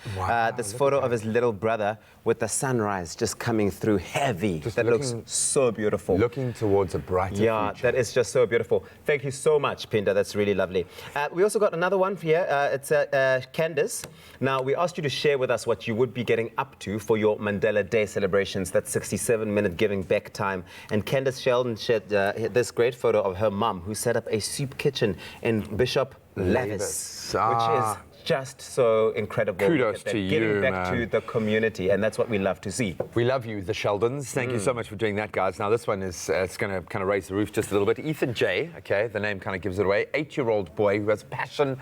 this photo of his little brother with the sunrise just coming through heavy. That looks so beautiful. Looking towards a brighter future. That is just so beautiful. Thank you so much, Pinda. That's really lovely. We also got another one here. It's Candace. Now, we asked you to share with us what you would be getting up to for your Mandela Day celebrations. That's 67-minute giving back time. And Candace Sheldon shared this great photo of her mum who set up a soup kitchen in Bishop Lavis, which is just so incredible. Kudos to you, giving back to the community, and that's what we love to see. We love you, the Sheldons. Thank you so much for doing that, guys. Now, this one is it's going to kind of raise the roof just a little bit. Ethan J, okay, the name kind of gives it away. 8-year-old boy who has passion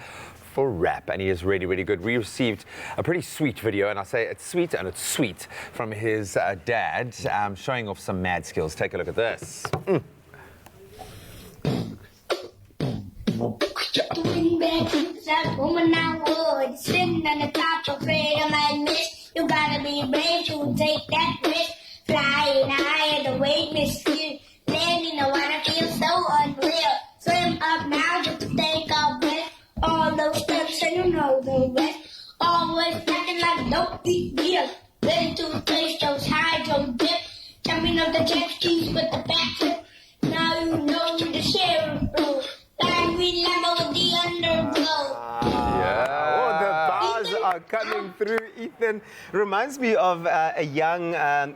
for rap, and he is really, really good. We received a pretty sweet video, and I say it's sweet and it's sweet, from his dad showing off some mad skills. Take a look at this. Doing back to that woman I would. Sitting on the top of afraid I might miss. You gotta be brave to take that risk. Flying high the weight miss you. Landing the water feels so unreal. Swim up now just to take a breath. All those steps and you know the rest. Always acting like no big deal. Ready to taste those high jump dip. Jumping up the jet skis with the backflip. Now you know the sheriff rule. Like we level the underglow. Oh, the bars are coming through, Ethan. Reminds me of a young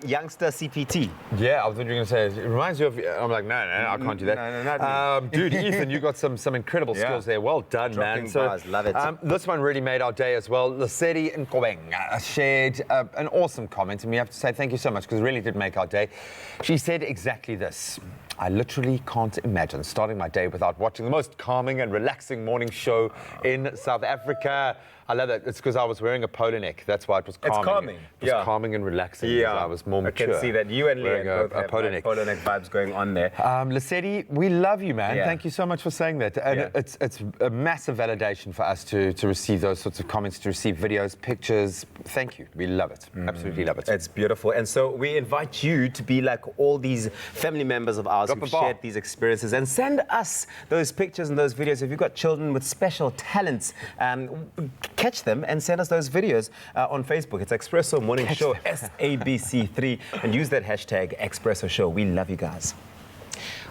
youngster CPT. Yeah, I was going to say, it reminds you of, I'm like, no, I can't do that. No, not me. Dude, Ethan, you got some incredible skills there. Well done, Dropping man. bars, love it. This one really made our day as well. Lesedi Nkobeng shared an awesome comment, and we have to say thank you so much because it really did make our day. She said exactly this. I literally can't imagine starting my day without watching the most calming and relaxing morning show in South Africa. I love that. It's because I was wearing a polo neck. That's why it was calming. It's calming. It was calming and relaxing. Yeah. I was more mature. I can see that. You and Leanne both have polo neck vibes going on there. Lesedi, we love you, man. Thank you so much for saying that. And it's a massive validation for us to receive those sorts of comments, to receive videos, pictures. Thank you. We love it. Absolutely love it. It's beautiful. And so we invite you to be like all these family members of ours who've shared these experiences and send us those pictures and those videos. If you've got children with special talents, catch them and send us those videos on Facebook. It's Expresso Morning Show, SABC3, and use that hashtag Expresso Show. We love you guys.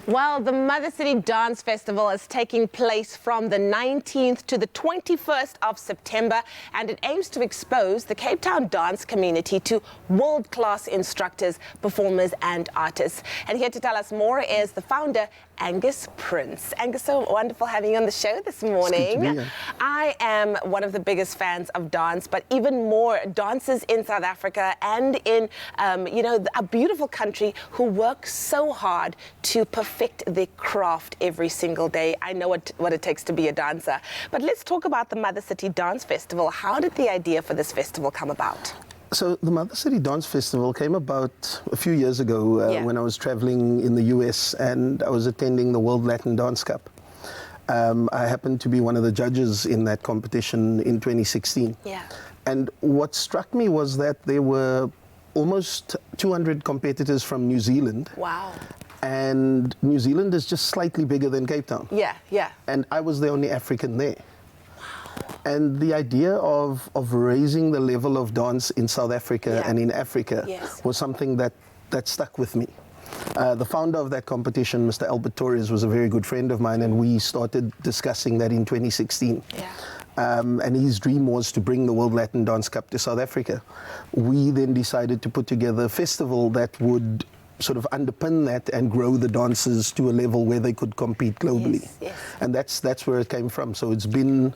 Well, the Mother City Dance Festival is taking place from the 19th to the 21st of September, and it aims to expose the Cape Town dance community to world-class instructors, performers, and artists. And here to tell us more is the founder, Angus Prince. Angus, so wonderful having you on the show this morning. It's good to be here. I am one of the biggest fans of dance, but even more dancers in South Africa and in, a beautiful country who work so hard to perfect their craft every single day. I know what it takes to be a dancer. But let's talk about the Mother City Dance Festival. How did the idea for this festival come about? So the Mother City Dance Festival came about a few years ago when I was traveling in the US and I was attending the World Latin Dance Cup. I happened to be one of the judges in that competition in 2016. Yeah. And what struck me was that there were almost 200 competitors from New Zealand. Wow. And New Zealand is just slightly bigger than Cape Town. Yeah, yeah. And I was the only African there. And the idea of raising the level of dance in South Africa and in Africa was something that stuck with me. The founder of that competition, Mr. Albert Torres, was a very good friend of mine, and we started discussing that in 2016. And his dream was to bring the World Latin Dance Cup to South Africa. We then decided to put together a festival that would sort of underpin that and grow the dancers to a level where they could compete globally. And that's where it came from. So it's been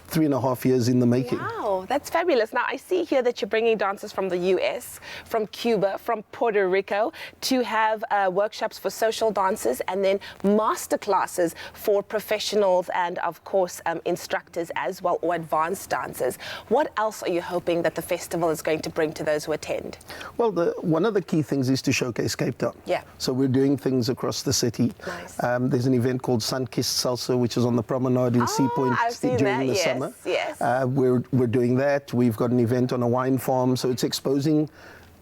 3.5 years in the making. Wow, that's fabulous. Now, I see here that you're bringing dancers from the US, from Cuba, from Puerto Rico to have workshops for social dancers and then master classes for professionals and, of course, instructors as well, or advanced dancers. What else are you hoping that the festival is going to bring to those who attend? Well, one of the key things is to showcase Cape Town. Yeah. So we're doing things across the city. Nice. There's an event called Sun-Kissed Salsa, which is on the promenade in Sea Point during the summer. Yes. We're doing that. We've got an event on a wine farm. So it's exposing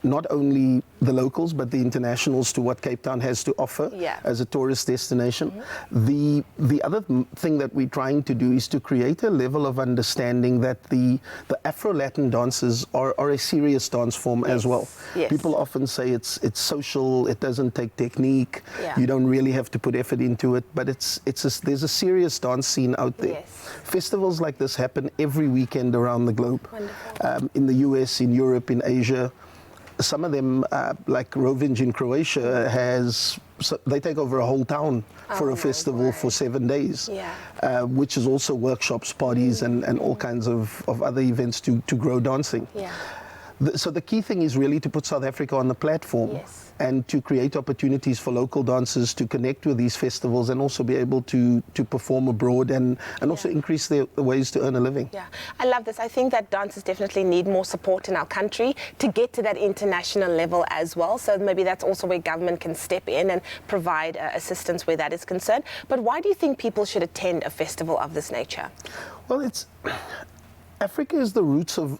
not only the locals, but the internationals to what Cape Town has to offer as a tourist destination. The other thing that we're trying to do is to create a level of understanding that the Afro-Latin dances are a serious dance form as well. Yes. People often say it's social, it doesn't take technique, you don't really have to put effort into it, but there's a serious dance scene out there. Festivals like this happen every weekend around the globe. In the US, in Europe, in Asia. Some of them, like Rovinj in Croatia, they take over a whole town for a festival for 7 days, which is also workshops, parties, and all kinds of other events to grow dancing. So the key thing is really to put South Africa on the platform and to create opportunities for local dancers to connect with these festivals and also be able to perform abroad and also increase their ways to earn a living. Yeah, I love this. I think that dancers definitely need more support in our country to get to that international level as well. So maybe that's also where government can step in and provide assistance where that is concerned. But why do you think people should attend a festival of this nature? Well, Africa is the roots of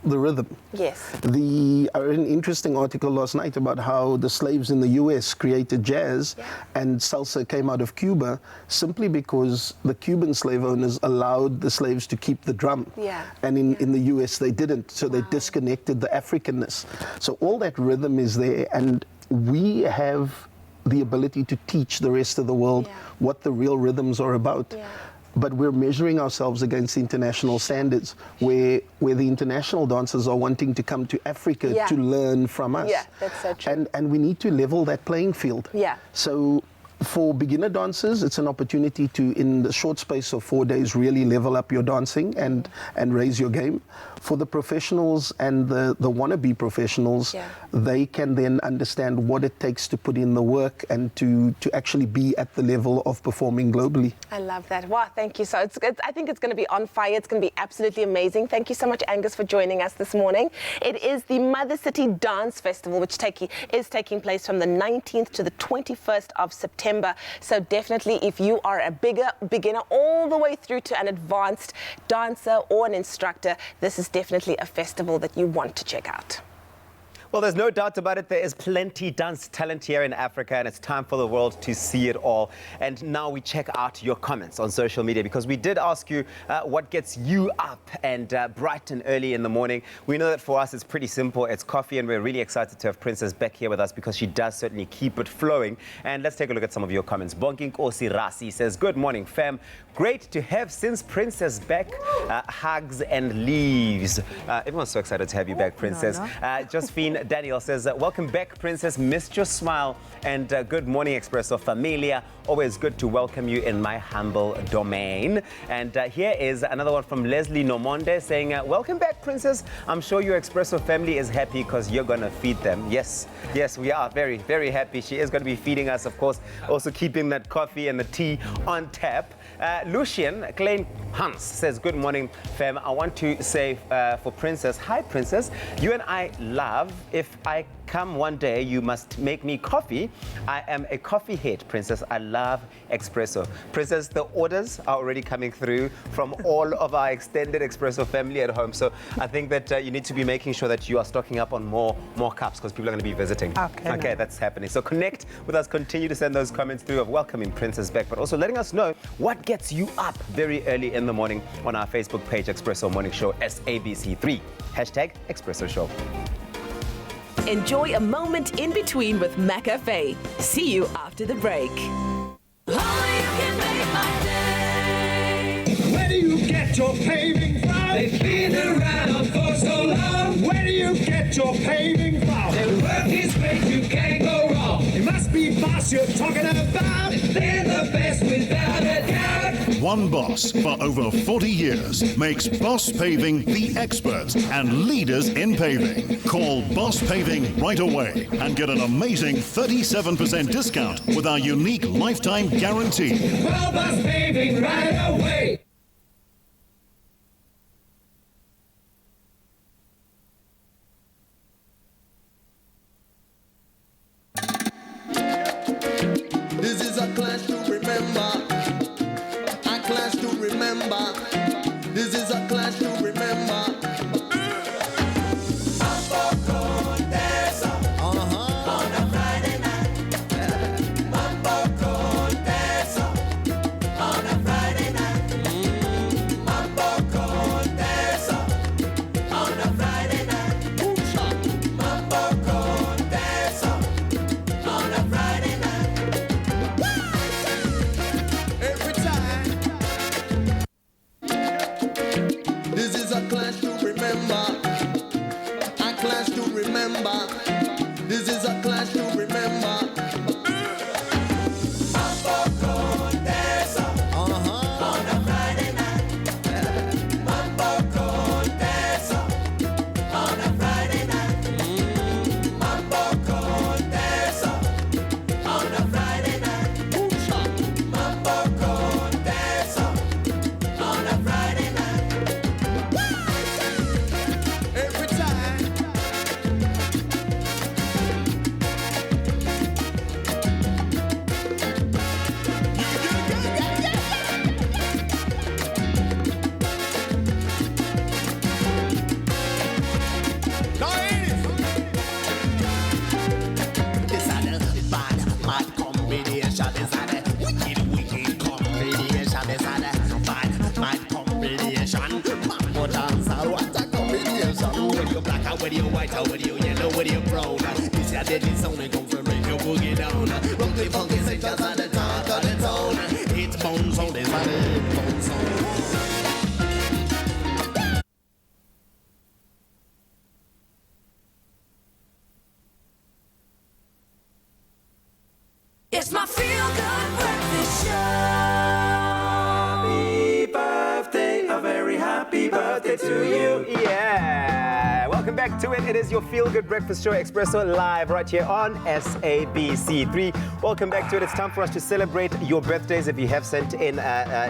the rhythm. Yes. I read an interesting article last night about how the slaves in the US created jazz and salsa came out of Cuba simply because the Cuban slave owners allowed the slaves to keep the drum. And in the US they didn't, so they disconnected the Africanness. So all that rhythm is there, and we have the ability to teach the rest of the world what the real rhythms are about. But we're measuring ourselves against international standards where the international dancers are wanting to come to Africa to learn from us. Yeah, that's so true. And we need to level that playing field. Yeah. So for beginner dancers, it's an opportunity to, in the short space of 4 days, really level up your dancing and raise your game. For the professionals and the wannabe professionals, they can then understand what it takes to put in the work and to actually be at the level of performing globally. I love that. Wow, thank you. So I think it's going to be on fire. It's going to be absolutely amazing. Thank you so much, Angus, for joining us this morning. It is the Mother City Dance Festival, which is taking place from the 19th to the 21st of September. So definitely, if you are a beginner all the way through to an advanced dancer or an instructor, this is definitely a festival that you want to check out. Well, there's no doubt about it. There is plenty dance talent here in Africa, and it's time for the world to see it all. And now we check out your comments on social media, because we did ask you what gets you up and bright and early in the morning. We know that for us it's pretty simple. It's coffee, and we're really excited to have Princess Beck here with us because she does certainly keep it flowing. And let's take a look at some of your comments. Bonking Kosi Rasi says, good morning, fam. Great to have since Princess Beck. Hugs and leaves. Everyone's so excited to have you back, Princess. Josephine Daniel says, welcome back, Princess. Missed your smile. And good morning, Expresso Familia. Always good to welcome you in my humble domain. And here is another one from Leslie Nomonde saying, welcome back, Princess. I'm sure your Expresso family is happy because you're going to feed them. Yes, we are very, very happy. She is going to be feeding us, of course, also keeping that coffee and the tea on tap. Lucian Klein Hans says, good morning, fam. I want to say for Princess, hi, Princess. You and I love, if I come one day, you must make me coffee. I am a coffee head, Princess. I love Expresso. Princess, the orders are already coming through from all of our extended Expresso family at home. So I think that you need to be making sure that you are stocking up on more cups, because people are going to be visiting. Okay, that's happening. So connect with us. Continue to send those comments through of welcoming Princess Beck, but also letting us know what gets you up very early in the morning on our Facebook page, Expresso Morning Show, SABC3. Hashtag Expresso Show. Enjoy a moment in between with McCafe. See you after the break. Where do you get your paving from? They've been around for so long. Where do you get your paving from? Their work is great, you can't go wrong. It must be Boss you're talking about. They're the best without a doubt. one boss for over 40 years makes Boss Paving the experts and leaders in paving. Call Boss Paving right away and get an amazing 37% discount with our unique lifetime guarantee. Call Boss Paving right away. This is a clash to remember. A clash to remember. This is a clash to remember. On a Friday night. Mambo Conteso. On a Friday night. Mambo Conteso. On a Friday night. Mambo Conteso. On a Friday night. Every time. This is a clash to remember. A clash to remember. This is a clash to remember. Mambo Conteso. On a Friday night. Mambo Conteso. On a Friday night. Mambo Conteso. On a Friday night. Mambo Conteso. On a Friday night. Every time. This are the bad, mad combination. This are the wicked, wicked combination. This are the bad, mad combination. Mambo dancer, what a combination. Whether you black or whether you white or whether you yellow, whether you brown. This is deadly sound and come from break your boogie down. Funky, funky sections are the talk of the town. It's bone sound, this are the bone sound. It's my feel-good breakfast show. Happy birthday, a very happy birthday to you. Yeah. Welcome back to it. It is your feel-good breakfast show, Expresso, live right here on SABC3. Welcome back to it. It's time for us to celebrate your birthdays. If you have sent in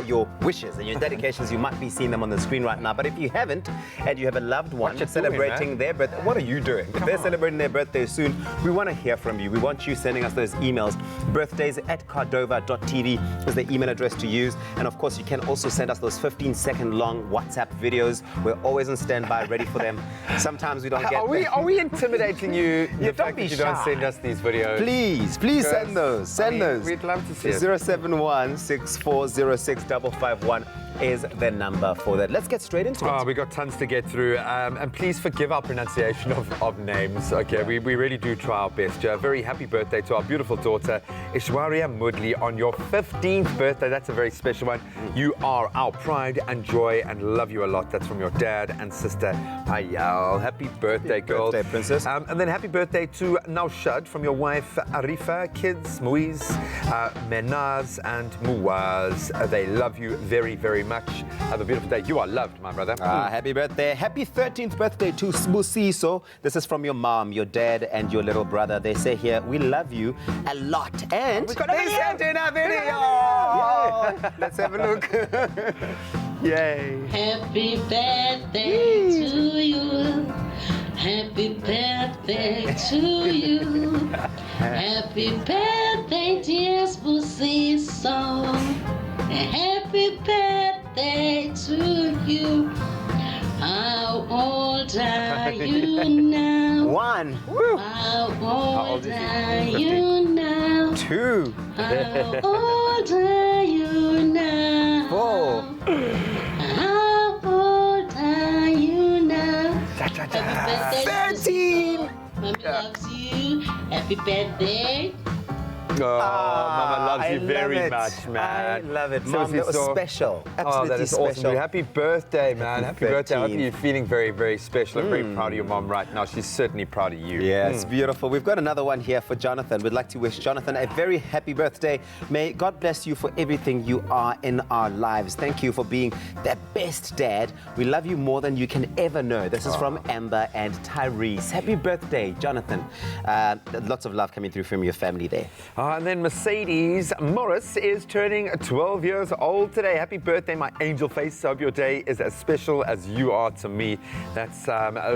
your wishes and your dedications, you might be seeing them on the screen right now. But if you haven't, and you have a loved one celebrating their birthday, what are you doing? If they're celebrating their birthday soon, we want to hear from you. We want you sending us those emails. birthdays@cardova.tv is the email address to use. And of course, you can also send us those 15-second long WhatsApp videos. We're always on standby, ready for them. Sometimes we don't get Are we intimidating you? Yeah, The fact that you don't send us these videos. Please send those. Send those. We'd love to see it. 071-6406551 is the number for that. Let's get straight into it. We got tons to get through, and please forgive our pronunciation of names. Okay, we really do try our best. A very happy birthday to our beautiful daughter, Ishwarya Mudli, on your 15th birthday. That's a very special one. You are our pride and joy, and love you a lot. That's from your dad and sister, Ayal. Happy birthday, girl. Birthday, princess. And then happy birthday to Naushad from your wife, Arifa, kids, Muiz, Menaz, and Muaz. They love you very, very much. Have a beautiful day. You are loved, my brother. Happy birthday. Happy 13th birthday to Sbusiso. This is from your mom, your dad, and your little brother. They say here, we love you a lot. And We've got a they video. sent in a video. Yay. Let's have a look. Yay. Happy birthday to you. Happy birthday to you. Happy birthday, dear Sbusiso. Happy birthday to you. How old are you now? One. How old are you now? Two. How old are you now? 4. How old are you now? Happy birthday, 13. Mommy loves you. Happy birthday. Mama loves I you very love it. much, man. I love it. So Mom, that was special. Absolutely that is awesome. special. Happy birthday, man. Happy birthday. I hope 13. you're feeling very, very special. I'm very proud of your mom right now. She's certainly proud of you. Yeah, it's beautiful. We've got another one here for Jonathan. We'd like to wish Jonathan a very happy birthday. May God bless you for everything you are in our lives. Thank you for being the best dad. We love you more than you can ever know. This is from Amber and Tyrese. Happy birthday, Jonathan. Lots of love coming through from your family there. And then Mercedes Morris is turning 12 years old today. Happy birthday, my angel face. I hope your day is as special as you are to me. That's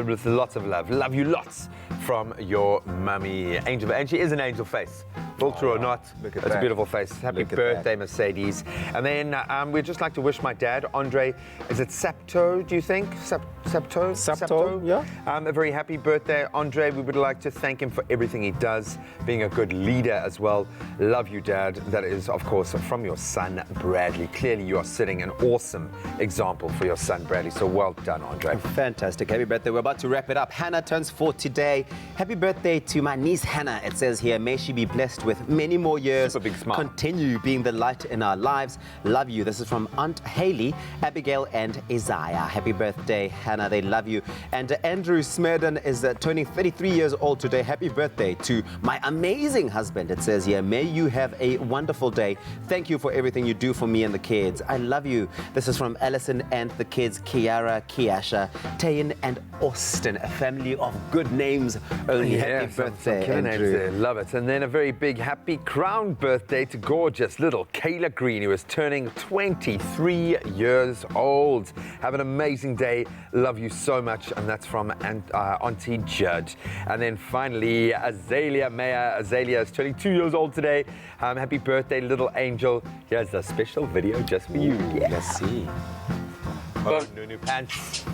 with lots of love. Love you lots from your mummy, Angel. And she is an angel face. Full true or not, Look at it's that. a beautiful face. Happy Look at birthday, Mercedes. And then we'd just like to wish my dad, Andre, is it Sapto, do you think? Sapto, yeah. A very happy birthday, Andre. We would like to thank him for everything he does, being a good leader as well. Love you, Dad. That is, of course, from your son, Bradley. Clearly, you are setting an awesome example for your son, Bradley. So well done, Andre. Fantastic. Happy birthday. We're about to wrap it up. Hannah turns 4 today. Happy birthday to my niece, Hannah. It says here, may she be blessed with many more years. Super big smile. Continue being the light in our lives. Love you. This is from Aunt Haley, Abigail, and Isaiah. Happy birthday, Hannah. They love you. And Andrew Smerdon is turning 33 years old today. Happy birthday to my amazing husband. It says here, may you have a wonderful day. Thank you for everything you do for me and the kids. I love you. This is from Allison and the kids, Kiara, Kiasha, Tayin, and Austin. A family of good names only. Happy birthday, some names Andrew. there. Love it. And then a very big happy crown birthday to gorgeous little Kayla Green, who is turning 23 years old. Have an amazing day. Love you so much. And that's from Auntie Judd. And then finally, Azalea Mayer. Azalea is turning 2 years old today. Happy birthday, little angel. Here's a special video just for you. Yeah. Let's see. Oh, new pants.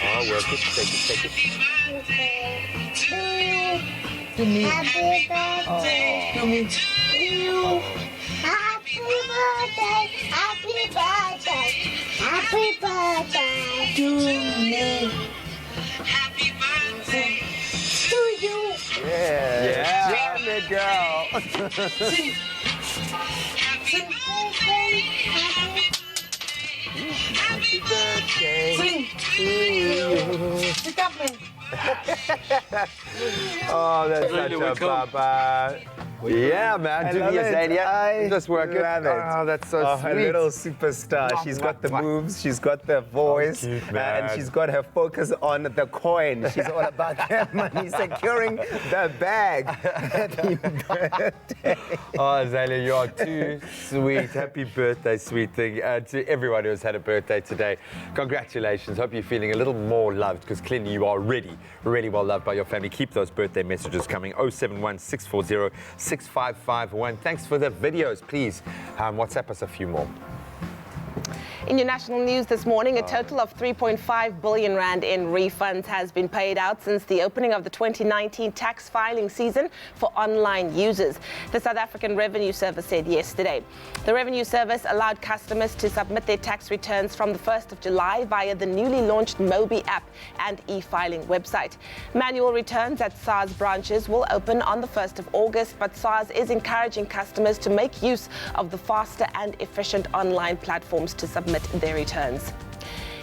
Oh, work it. Take it. To me. Happy birthday to me. You. Happy birthday. Happy birthday. Happy birthday to me. Happy birthday to you. Yeah. Jam it, girl. Sing. Happy birthday. Happy birthday. Sing. To you. Pick up me. Oh, that's such a papa. Yeah, man. I love it. I Just work it. love it. Oh, that's so Her sweet. little superstar. She's got the moves, she's got the voice, cute, man. and she's got her focus on the coin. She's all about that money, securing the bag. Happy birthday. Oh, Azalea, you are too sweet. Happy birthday, sweet thing. To everyone who has had a birthday today, congratulations. Hope you're feeling a little more loved, because clearly you are really well loved by your family. Keep those birthday messages coming. 071 640 6551. Thanks for the videos. Please WhatsApp us a few more. In your national news this morning, a total of 3.5 billion rand in refunds has been paid out since the opening of the 2019 tax filing season for online users. The South African Revenue Service said yesterday. The Revenue Service allowed customers to submit their tax returns from the 1st of July via the newly launched Mobi app and e-filing website. Manual returns at SARS branches will open on the 1st of August, but SARS is encouraging customers to make use of the faster and efficient online platforms to submit their returns.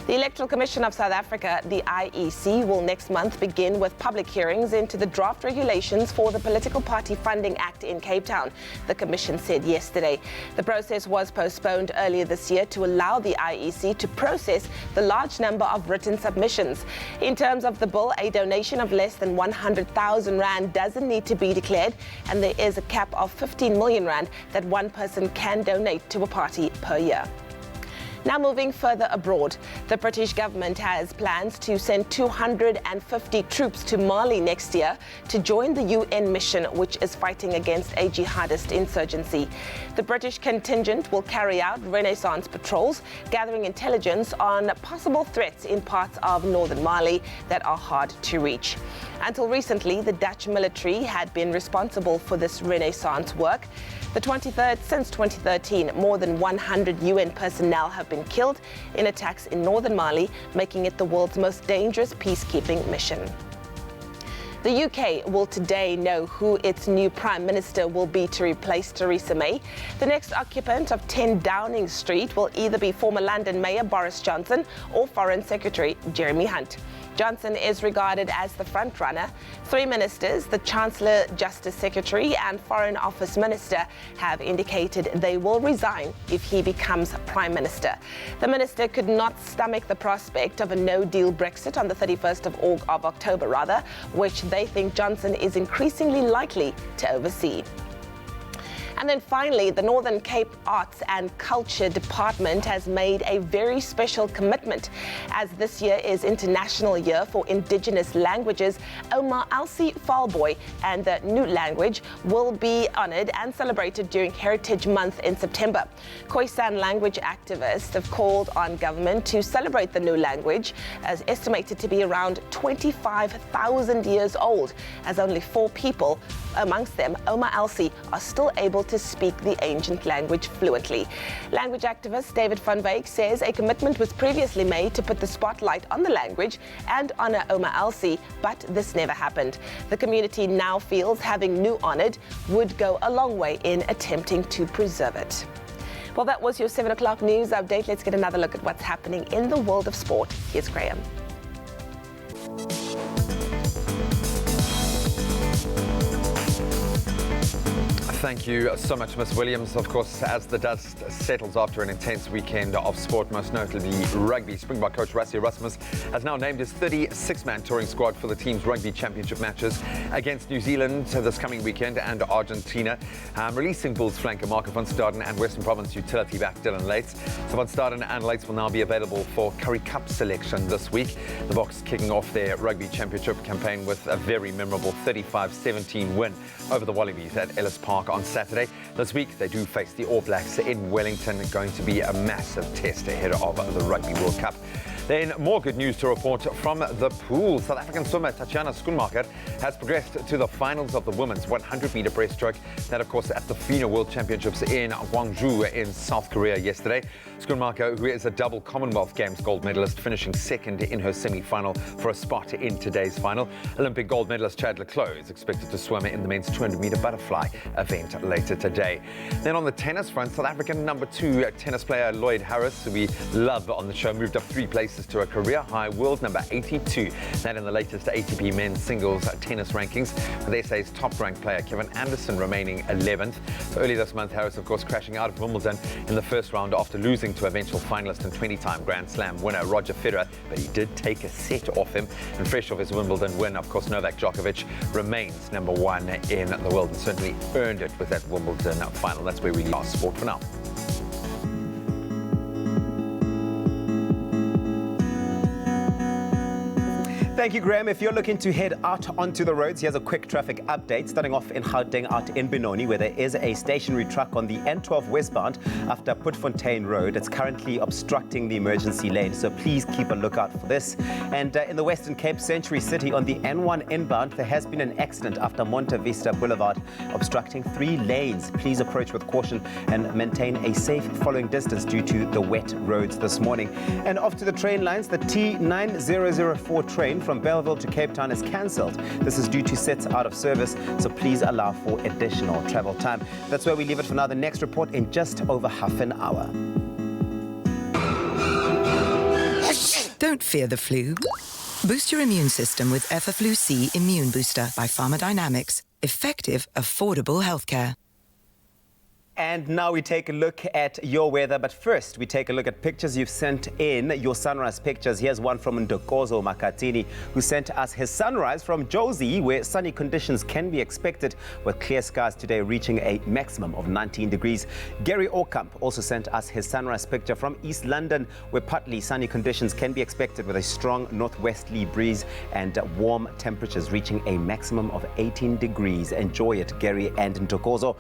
The Electoral Commission of South Africa, the IEC, will next month begin with public hearings into the draft regulations for the Political Party Funding Act in Cape Town, the Commission said yesterday. The process was postponed earlier this year to allow the IEC to process the large number of written submissions. In terms of the bill, a donation of less than 100,000 rand doesn't need to be declared, and there is a cap of 15 million rand that one person can donate to a party per year. Now moving further abroad, the British government has plans to send 250 troops to Mali next year to join the UN mission, which is fighting against a jihadist insurgency. The British contingent will carry out reconnaissance patrols, gathering intelligence on possible threats in parts of northern Mali that are hard to reach. Until recently, the Dutch military had been responsible for this reconnaissance work. Since 2013, more than 100 UN personnel have been killed in attacks in northern Mali, making it the world's most dangerous peacekeeping mission. The UK will today know who its new Prime Minister will be to replace Theresa May. The next occupant of 10 Downing Street will either be former London Mayor Boris Johnson or Foreign Secretary Jeremy Hunt. Johnson is regarded as the front-runner. 3 ministers, the Chancellor, Justice Secretary and Foreign Office Minister, have indicated they will resign if he becomes Prime Minister. The minister could not stomach the prospect of a no-deal Brexit on the 31st of October, which they think Johnson is increasingly likely to oversee. And then finally, the Northern Cape Arts and Culture Department has made a very special commitment. As this year is International Year for Indigenous Languages, Omar Alsi Falboy and the New Language will be honoured and celebrated during Heritage Month in September. Khoisan language activists have called on government to celebrate the New Language, as estimated to be around 25,000 years old, as only 4 people, amongst them Omar Alsi, are still able to speak the ancient language fluently. Language activist David van Wyk says a commitment was previously made to put the spotlight on the language and honour Omar Alsi, but this never happened. The community now feels having New honoured would go a long way in attempting to preserve it. Well, that was your 7 o'clock news update. Let's get another look at what's happening in the world of sport. Here's Graham. Thank you so much, Miss Williams. Of course, as the dust settles after an intense weekend of sport, most notably rugby, Springbok coach Rassie Erasmus has now named his 36-man touring squad for the team's rugby championship matches against New Zealand this coming weekend and Argentina, releasing Bulls flanker Marco van Staden and Western Province utility back Dylan Lates. So van Staden and Lates will now be available for Currie Cup selection this week. The Boks kicking off their rugby championship campaign with a very memorable 35-17 win over the Wallabies at Ellis Park on Saturday. This week, they do face the All Blacks in Wellington, going to be a massive test ahead of the Rugby World Cup. Then more good news to report from the pool. South African swimmer Tatjana Schoenmaker has progressed to the finals of the women's 100-meter breaststroke. That, of course, at the FINA World Championships in Gwangju in South Korea yesterday. Schoenmaker, who is a double Commonwealth Games gold medalist, finishing second in her semi-final for a spot in today's final. Olympic gold medalist Chad Leclos is expected to swim in the men's 200-meter butterfly event later today. Then on the tennis front, South African number 2 tennis player Lloyd Harris, who we love on the show, moved up 3 places to a career-high world number 82. That in the latest ATP men's singles tennis rankings, with SA's top-ranked player Kevin Anderson remaining 11th. So early this month, Harris, of course, crashing out of Wimbledon in the first round after losing to eventual finalist and 20-time Grand Slam winner Roger Federer, but he did take a set off him. And fresh off his Wimbledon win, of course, Novak Djokovic remains number 1 in the world and certainly earned it with that Wimbledon final. That's where we leave our sport for now. Thank you, Graham. If you're looking to head out onto the roads, here's a quick traffic update. Starting off in Gauteng, out in Benoni, where there is a stationary truck on the N12 westbound after Putfontein Road. It's currently obstructing the emergency lane, so please keep a lookout for this. And in the Western Cape, Century City on the N1 inbound, there has been an accident after Monte Vista Boulevard, obstructing 3 lanes. Please approach with caution and maintain a safe following distance due to the wet roads this morning. And off to the train lines, the T9004 train from Belleville to Cape Town is cancelled. This is due to sets out of service, so please allow for additional travel time. That's where we leave it for now. The next report in just over half an hour. Don't fear the flu. Boost your immune system with Effaflu C Immune Booster by Pharmadynamics. Effective, affordable healthcare. And now we take a look at your weather, but first we take a look at pictures you've sent in, your sunrise pictures. Here's one from Ndokozo Makatini, who sent us his sunrise from Jozi, where sunny conditions can be expected with clear skies today reaching a maximum of 19 degrees. Gary Orkamp also sent us his sunrise picture from East London, where partly sunny conditions can be expected with a strong northwesterly breeze and warm temperatures reaching a maximum of 18 degrees. Enjoy it, Gary and Ndokozo.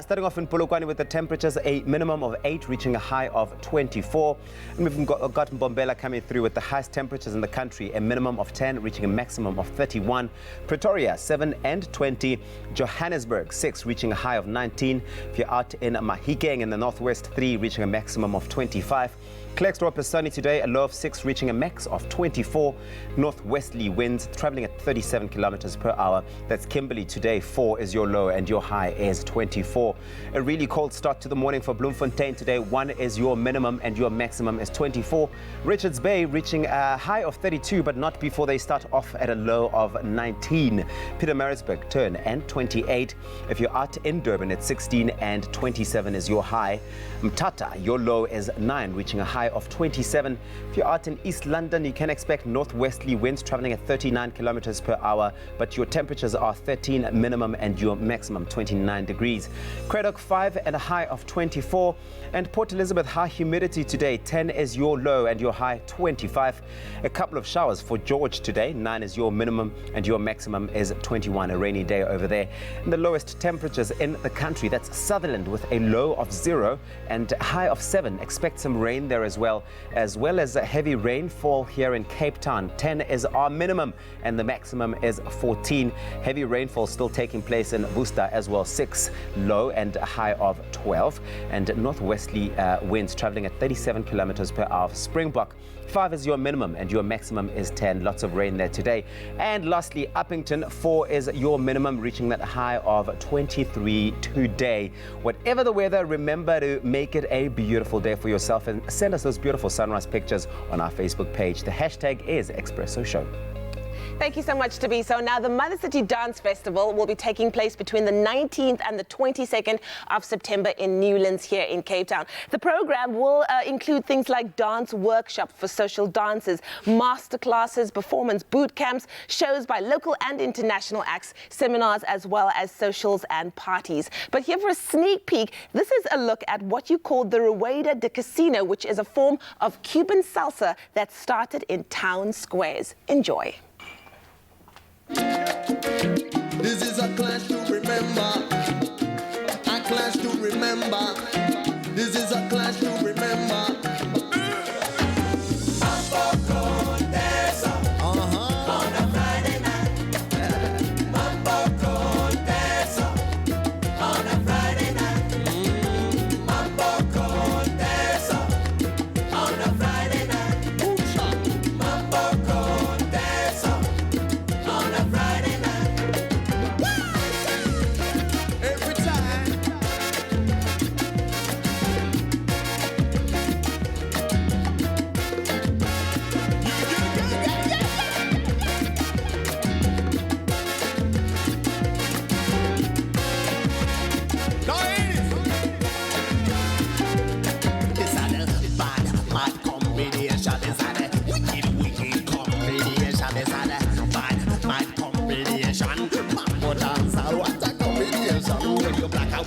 Starting off in Polokwane with the temperatures, a minimum of 8 reaching a high of 24. And we've got Mandela coming through with the highest temperatures in the country, a minimum of 10 reaching a maximum of 31. Pretoria 7 and 20. Johannesburg 6 reaching a high of 19. If you're out in Mahikeng in the northwest, 3 reaching a maximum of 25. Klerksdorp is sunny today, a low of 6, reaching a max of 24. Northwesterly winds traveling at 37 kilometers per hour. That's Kimberley today, 4 is your low and your high is 24. A really cold start to the morning for Bloemfontein today. 1 is your minimum and your maximum is 24. Richards Bay reaching a high of 32, but not before they start off at a low of 19. Pietermaritzburg turn and 28. If you're out in Durban, it's 16 and 27 is your high. Mthatha, your low is 9, reaching a high of 27. If you're out in East London, you can expect northwesterly winds traveling at 39 kilometers per hour, but your temperatures are 13 minimum and your maximum 29 degrees. Craddock 5 and a high of 24. And Port Elizabeth, high humidity today, 10 is your low and your high 25. A couple of showers for George today, 9 is your minimum and your maximum is 21. A rainy day over there. And the lowest temperatures in the country, that's Sutherland with a low of 0 and a high of 7. Expect some rain there as well as a heavy rainfall here in Cape Town. 10 is our minimum and the maximum is 14. Heavy rainfall still taking place in Worcester as well, 6 low and a high of 12. And northwesterly winds traveling at 37 kilometers per hour. Springbok, 5 is your minimum and your maximum is 10. Lots of rain there today. And lastly, Uppington, 4 is your minimum, reaching that high of 23 today. Whatever the weather, remember to make it a beautiful day for yourself and send us those beautiful sunrise pictures on our Facebook page. The hashtag is Expresso Show. Thank you so much, Tabiso. Now, the Mother City Dance Festival will be taking place between the 19th and the 22nd of September in Newlands here in Cape Town. The program will include things like dance workshops for social dancers, masterclasses, performance boot camps, shows by local and international acts, seminars, as well as socials and parties. But here for a sneak peek, this is a look at what you call the Rueda de Casino, which is a form of Cuban salsa that started in town squares. Enjoy. This is a clash to remember. A clash to remember. This is a clash to remember.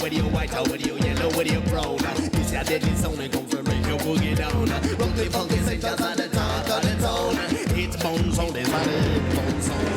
Whether you white or whether you yellow, whether you brown, this your deadly sound and come from make your boogie down. Rock the funky sections at the top of the town. It's bone sound, it's a bone sound.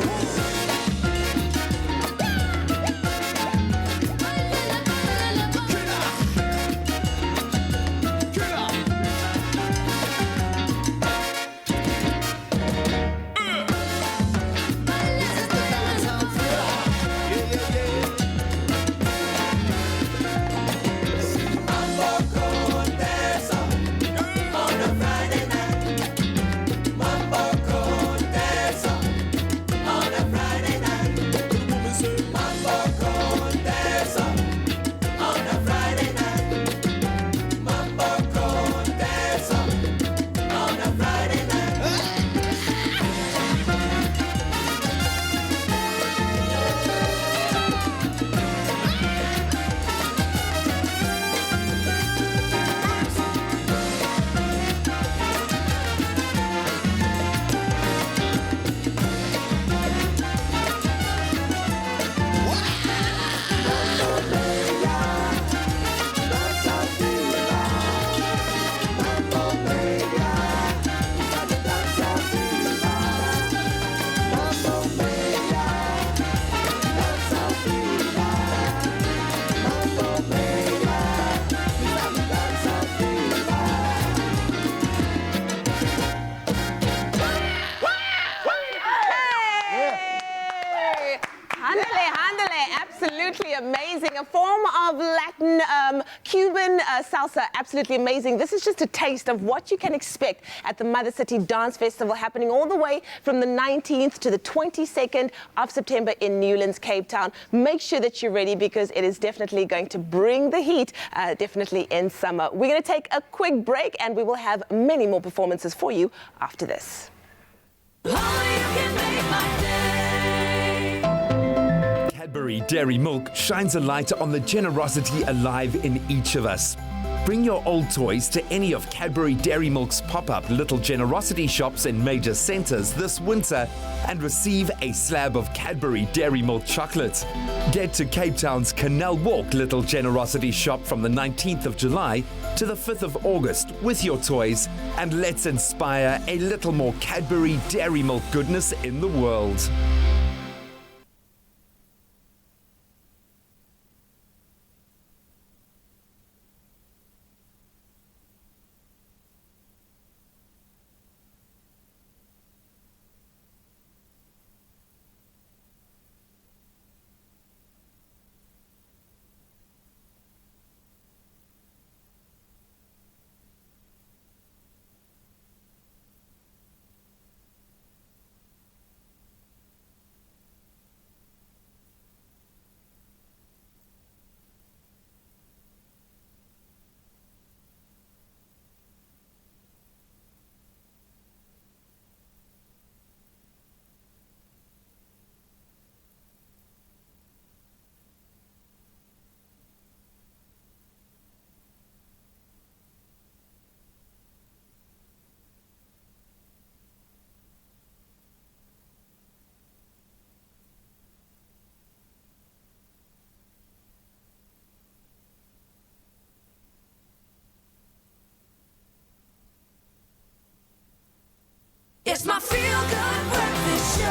Absolutely amazing. A form of Latin Cuban salsa. Absolutely amazing. This is just a taste of what you can expect at the Mother City Dance Festival, happening all the way from the 19th to the 22nd of September in Newlands, Cape Town. Make sure that you're ready, because it is definitely going to bring the heat, definitely in summer. We're going to take a quick break, and we will have many more performances for you after this. Cadbury Dairy Milk shines a light on the generosity alive in each of us. Bring your old toys to any of Cadbury Dairy Milk's pop-up Little Generosity shops in major centres this winter and receive a slab of Cadbury Dairy Milk chocolate. Get to Cape Town's Canal Walk Little Generosity shop from the 19th of July to the 5th of August with your toys, and let's inspire a little more Cadbury Dairy Milk goodness in the world. It's my feel-good breakfast show.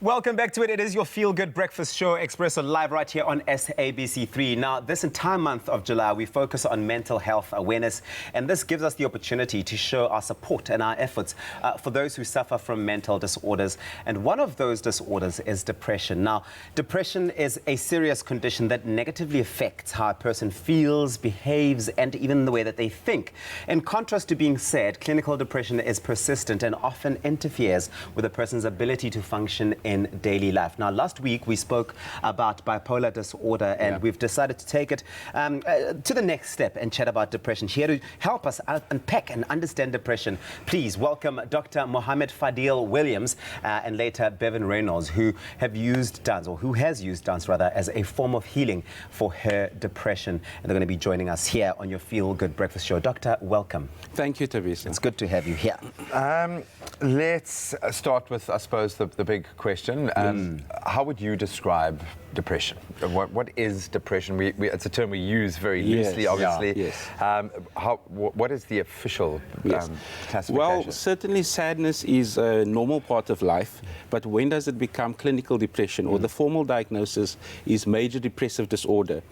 Welcome back to it. It is your feel-good breakfast show, Expresso, live right here on SABC3. Now, this entire month of July, we focus on mental health awareness, and this gives us the opportunity to show our support and our efforts for those who suffer from mental disorders. And one of those disorders is depression. Now, depression is a serious condition that negatively affects how a person feels, behaves, and even the way that they think. In contrast to being sad, clinical depression is persistent and often interferes with a person's ability to function in daily life. Now, last week we spoke about bipolar disorder, and we've decided to take it to the next step and chat about depression. Here to help us unpack and understand depression, please welcome Dr. Mohammed Fadil Williams and later Bevan Reynolds, who have used dance, or who has used dance rather, as a form of healing for her depression. And they're going to be joining us here on your Feel Good Breakfast Show. Doctor, welcome. Thank you, Tabisa. It's good to have you here. Let's start with, I suppose, the big question. How would you describe depression? What is depression? It's a term we use very loosely, obviously. What is the official classification? Well, certainly sadness is a normal part of life, but when does it become clinical depression, or the formal diagnosis is major depressive disorder?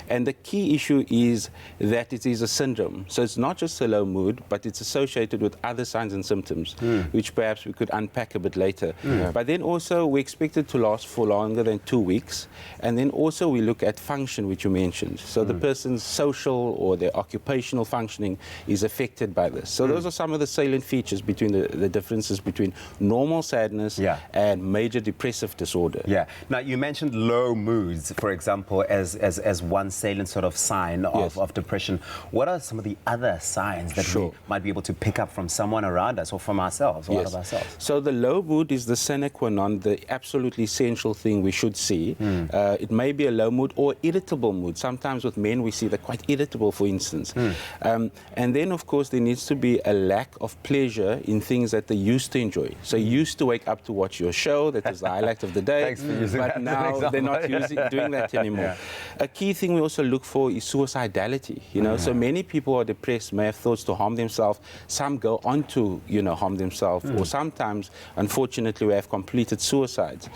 And the key issue is that it is a syndrome. So it's not just a low mood, but it's associated with other signs and symptoms, which perhaps we could unpack a bit later. But then also we expect it to last for longer than 2 weeks. And then also we look at function, which you mentioned. So the person's social or their occupational functioning is affected by this. So those are some of the salient features between the differences between normal sadness and major depressive disorder. Now, you mentioned low moods, for example, as one salient sort of sign of depression. What are some of the other signs that we might be able to pick up from someone around us or from ourselves or out of ourselves? So the low mood is the sine qua non, the absolutely essential thing we should see. It may be a low mood or irritable mood. Sometimes with men we see they're quite irritable, for instance. And then, of course, there needs to be a lack of pleasure in things that they used to enjoy. So you used to wake up to watch your show, that is the highlight of the day. Thanks for using that but now they're not doing that anymore. A key thing we also look for is suicidality. You know, so many people who are depressed may have thoughts to harm themselves. Some go on to, harm themselves, or sometimes, unfortunately, we have completed suicides.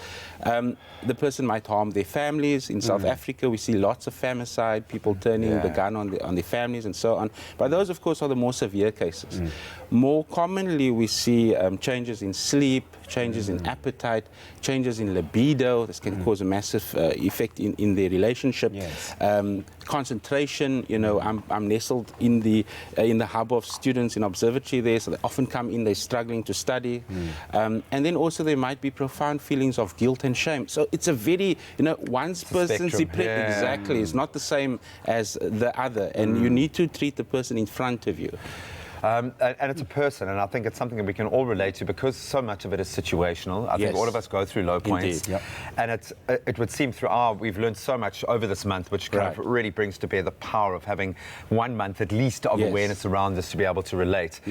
The person might harm their families. In South Africa, we see lots of femicide, people turning the gun on their families and so on. But those, of course, are the more severe cases. More commonly, we see changes in sleep, changes in appetite, changes in libido. This can cause a massive effect in their relationship. Concentration, you know, I'm nestled in the hub of students in observatory there, so they often come in, they're struggling to study. And then also there might be profound feelings of guilt and shame. So it's a very, you know, one person's depression, exactly, is not the same as the other, and you need to treat the person in front of you. And it's a person, and I think it's something that we can all relate to because so much of it is situational. I think all of us go through low points. And it would seem we've learned so much over this month, which kind of really brings to bear the power of having 1 month at least of awareness around this to be able to relate.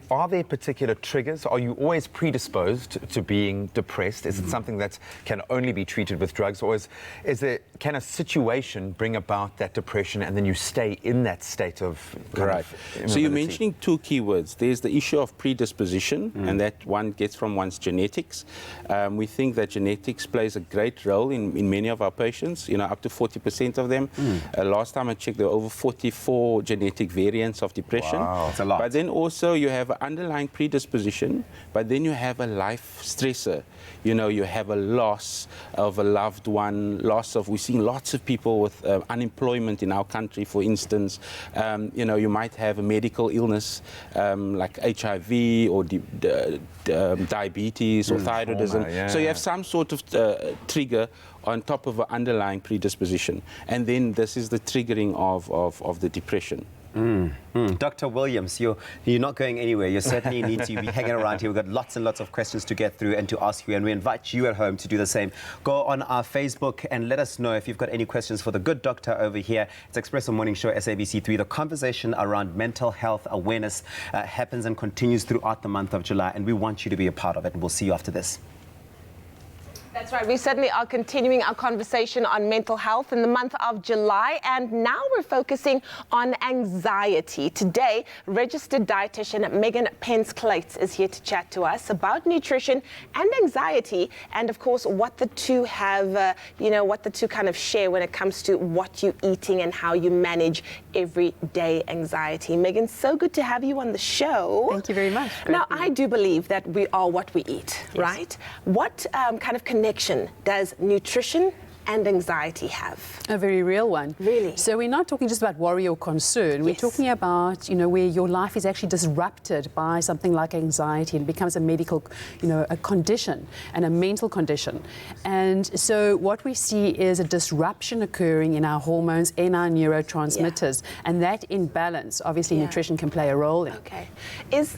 Are there particular triggers? Are you always predisposed to being depressed? Is it something that can only be treated with drugs, or can a situation bring about that depression and then you stay in that state of So you're mentioning two key words. There's the issue of predisposition, and that one gets from one's genetics. We think that genetics plays a great role in many of our patients, you know, up to 40% of them. Last time I checked, there were over 44 genetic variants of depression. Wow, that's a lot. But then also you have an underlying predisposition, but then you have a life stressor. You know, you have a loss of a loved one, we're seeing lots of people with unemployment in our country, for instance. You know, you might have a medical illness like HIV or diabetes or thyroidism. So you have some sort of trigger on top of an underlying predisposition. And then this is the triggering of the depression. Dr. Williams, you're not going anywhere. You certainly need to be hanging around here. We've got lots and lots of questions to get through and to ask you, and we invite you at home to do the same. Go on our Facebook and let us know if you've got any questions for the good doctor over here. It's Expresso Morning Show, SABC3. The conversation around mental health awareness happens and continues throughout the month of July, and we want you to be a part of it, and we'll see you after this. That's right. We certainly are continuing our conversation on mental health in the month of July, and now we're focusing on anxiety. Today, registered dietitian Megan Pence-Clates is here to chat to us about nutrition and anxiety, and of course, what the two have, what the two kind of share when it comes to what you're eating and how you manage everyday anxiety. Megan, so good to have you on the show. Thank you very much. Now, I do believe that we are what we eat, right? What kind of connection does nutrition and anxiety have? A very real one. Really? So we're not talking just about worry or concern. We're talking about, where your life is actually disrupted by something like anxiety and becomes a medical, a condition and a mental condition. And so what we see is a disruption occurring in our hormones and our neurotransmitters. And that imbalance, obviously nutrition can play a role in. Okay.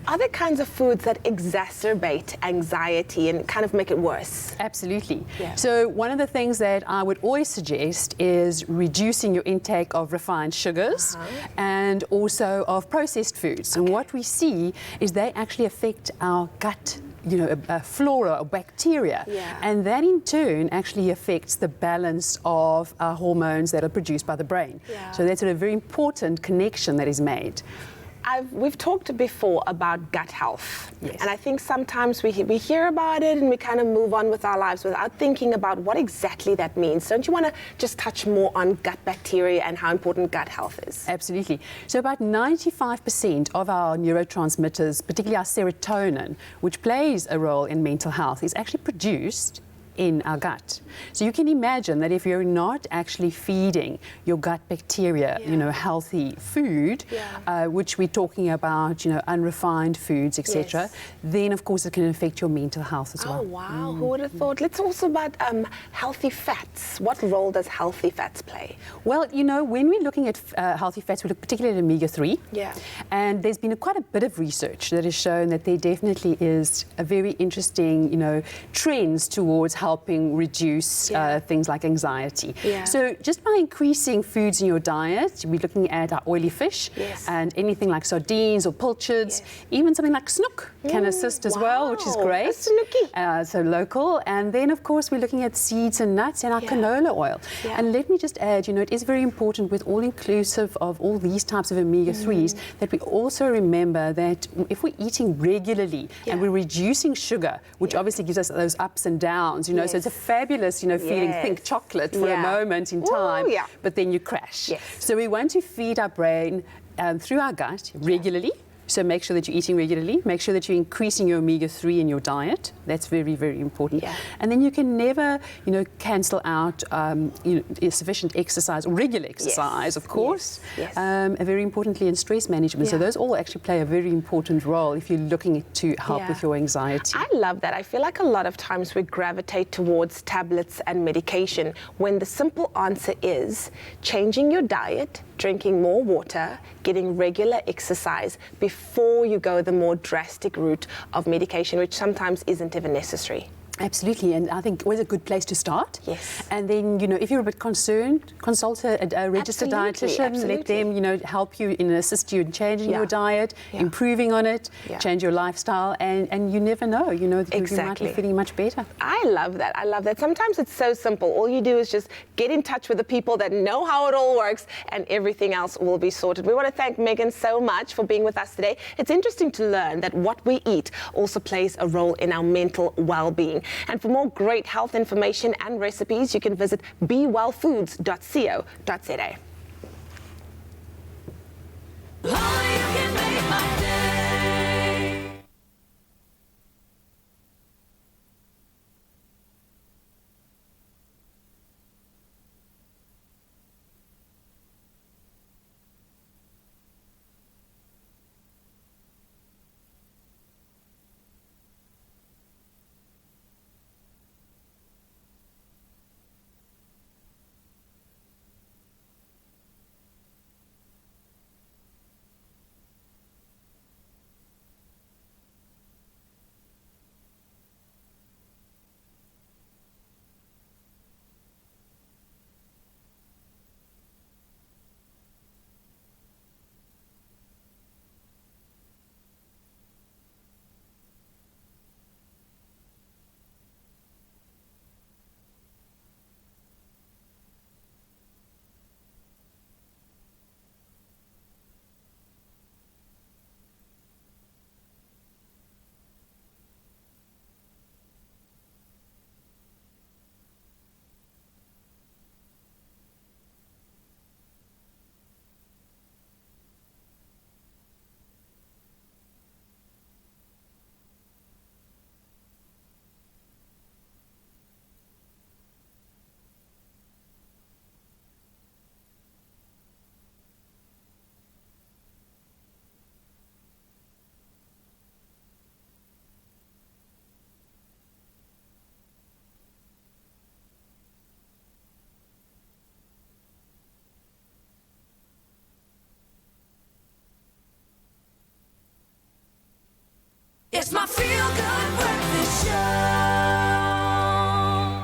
Are there kinds of foods that exacerbate anxiety and kind of make it worse? Absolutely. So one of the things that I would always suggest is reducing your intake of refined sugars and also of processed foods. And what we see is they actually affect our gut, flora or bacteria. And that in turn actually affects the balance of our hormones that are produced by the brain. So that's a very important connection that is made. We've talked before about gut health, and I think sometimes we hear about it and we kind of move on with our lives without thinking about what exactly that means. Don't you want to just touch more on gut bacteria and how important gut health is? Absolutely. So about 95% of our neurotransmitters, particularly our serotonin, which plays a role in mental health, is actually produced in our gut. So you can imagine that if you're not actually feeding your gut bacteria, healthy food, which we're talking about, unrefined foods, etc., then of course it can affect your mental health as well. Oh wow, who would have thought? Let's also about healthy fats. What role does healthy fats play? Well, when we're looking at healthy fats, we look particularly at omega-3. And there's been quite a bit of research that has shown that there definitely is a very interesting, trends towards helping reduce things like anxiety. So just by increasing foods in your diet, we're looking at our oily fish and anything like sardines or pilchards, even something like snook can assist as well, which is great. So local. And then of course we're looking at seeds and nuts and our canola oil. And let me just add, it is very important with all inclusive of all these types of omega-3s that we also remember that if we're eating regularly and we're reducing sugar, which obviously gives us those ups and downs, so it's a fabulous, feeling pink chocolate for a moment in time, but then you crash. So we want to feed our brain through our gut regularly, So make sure that you're eating regularly. Make sure that you're increasing your omega-3 in your diet. That's very, very important. And then you can never, cancel out, sufficient exercise or regular exercise, of course. Very importantly, in stress management. So those all actually play a very important role if you're looking to help with your anxiety. I love that. I feel like a lot of times we gravitate towards tablets and medication when the simple answer is changing your diet, drinking more water, getting regular exercise before you go the more drastic route of medication, which sometimes isn't even necessary. Absolutely, and I think always a good place to start. And then, if you're a bit concerned, consult a registered dietitian. Let them, help you and assist you in changing your diet, improving on it, change your lifestyle, and you never know, you might be feeling much better. I love that. I love that. Sometimes it's so simple. All you do is just get in touch with the people that know how it all works, and everything else will be sorted. We want to thank Megan so much for being with us today. It's interesting to learn that what we eat also plays a role in our mental well-being. And for more great health information and recipes, you can visit bewellfoods.co.za. It's my feel-good breakfast show.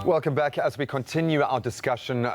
Welcome back as we continue our discussion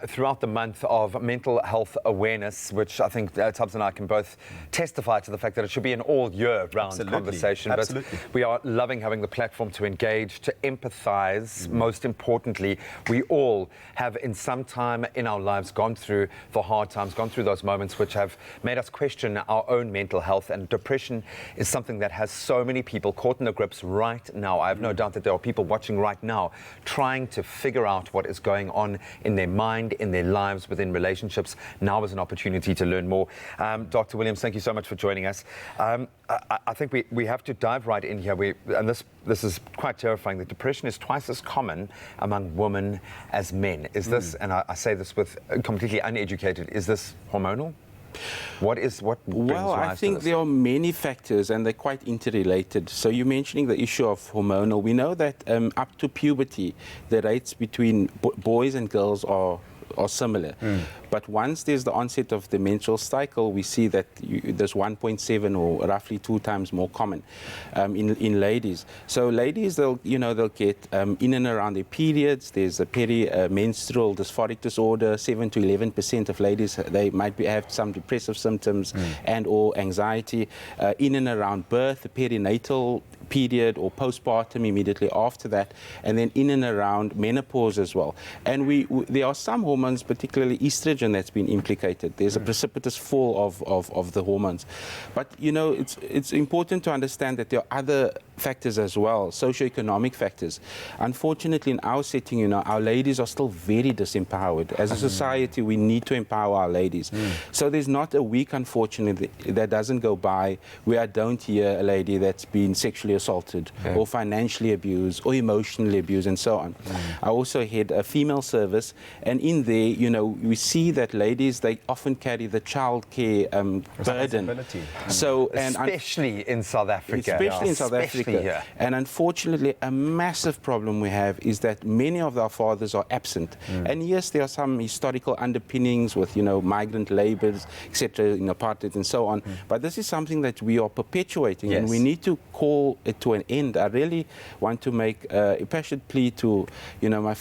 throughout the month of mental health awareness, which I think Tubbs and I can both testify to the fact that it should be an all-year-round conversation. Absolutely. But we are loving having the platform to engage, to empathize. Most importantly, we all have in some time in our lives gone through the hard times, gone through those moments which have made us question our own mental health. And depression is something that has so many people caught in the grips right now. I have no doubt that there are people watching right now trying to figure out what is going on in their mind, in their lives, within relationships. Now is an opportunity to learn more. Dr. Williams, thank you so much for joining us. I think we have to dive right in here. And this is quite terrifying, that depression is twice as common among women as men. Is this, and I say this with completely uneducated, is this hormonal? What brings Well, I rise to think this? there are many factors and they're quite interrelated. So you're mentioning the issue of hormonal. We know that up to puberty, the rates between boys and girls are similar. But once there's the onset of the menstrual cycle, we see that there's 1.7 or roughly 2 times more common in ladies. So ladies, they'll get in and around their periods. There's a perimenstrual dysphoric disorder. 7 to 11% of ladies, they might have some depressive symptoms and or anxiety. In and around birth, the perinatal period or postpartum immediately after that, and then in and around menopause as well. And there are some hormones, particularly estrogen, that's been implicated. There's a precipitous fall of the hormones. But it's important to understand that there are other factors as well, socioeconomic factors. Unfortunately, in our setting, you know, our ladies are still very disempowered. As a society, we need to empower our ladies. So there's not a week, unfortunately, that doesn't go by where I don't hear a lady that's been sexually assaulted or financially abused or emotionally abused and so on. I also head a female service, and in there, you know, we see that ladies, they often carry the child care burden. So, and especially in South Africa. Especially in South Africa. Here. And unfortunately, a massive problem we have is that many of our fathers are absent. And yes, there are some historical underpinnings with, you know, migrant labours, etc., in apartheid and so on. But this is something that we are perpetuating, and we need to call it to an end. I really want to make a passionate plea to, you know, my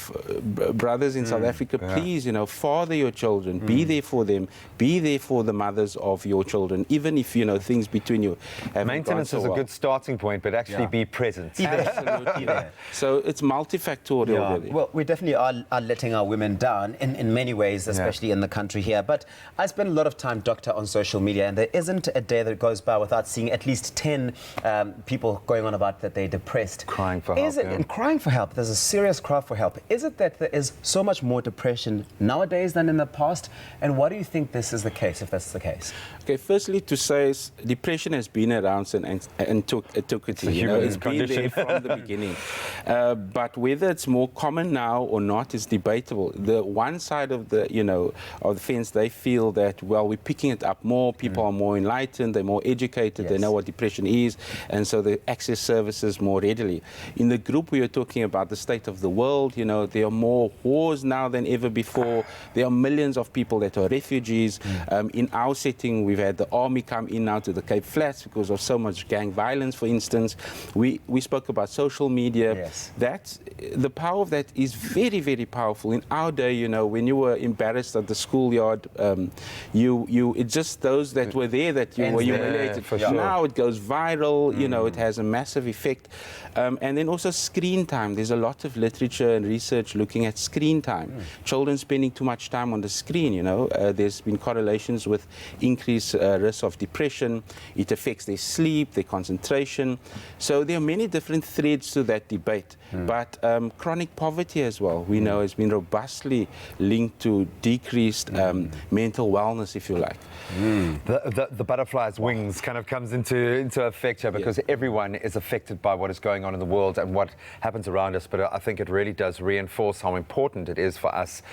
brothers in South Africa. Please, you know, father your children, be there for them, be there for the mothers of your children, even if, you know, things between you haven't Maintenance gone so is a well. good starting point, but actually be present. Absolutely. So it's multifactorial, really. Well, we definitely are letting our women down in many ways, especially in the country here. But I spend a lot of time, Doctor, on social media, and there isn't a day that goes by without seeing at least 10 people going on about that they're depressed. Crying for help. And crying for help. There's a serious cry for help. Is it that there is so much more depression nowadays than in the past? And why do you think this is the case, if that's the case? Okay, firstly, to say depression has been around and took it. You know, it's been there from the beginning. But whether it's more common now or not is debatable. The one side of the, you know, of the fence, they feel that, well, we're picking it up more. People are more enlightened. They're more educated. They know what depression is, and so they access services more readily. In the group we are talking about the state of the world, you know, there are more wars now than ever before. There are millions of people that are refugees. In our setting, we've had the army come in now to the Cape Flats because of so much gang violence, for instance. We spoke about social media. That's, the power of that is very, very powerful. In our day, you know, when you were embarrassed at the schoolyard, it's just those that were there that you were humiliated. Now it goes viral, you know, it has a massive effect. And then also screen time. There's a lot of literature and research looking at screen time. Children spending too much time on the screen, you know. There's been correlations with increased risk of depression. It affects their sleep, their concentration. So there are many different threads to that debate. But chronic poverty as well, we know, has been robustly linked to decreased mental wellness, if you like. The butterfly's wings kind of comes into effect here because everyone is affected by what is going on in the world and what happens around us. But I think it really does reinforce how important it is for us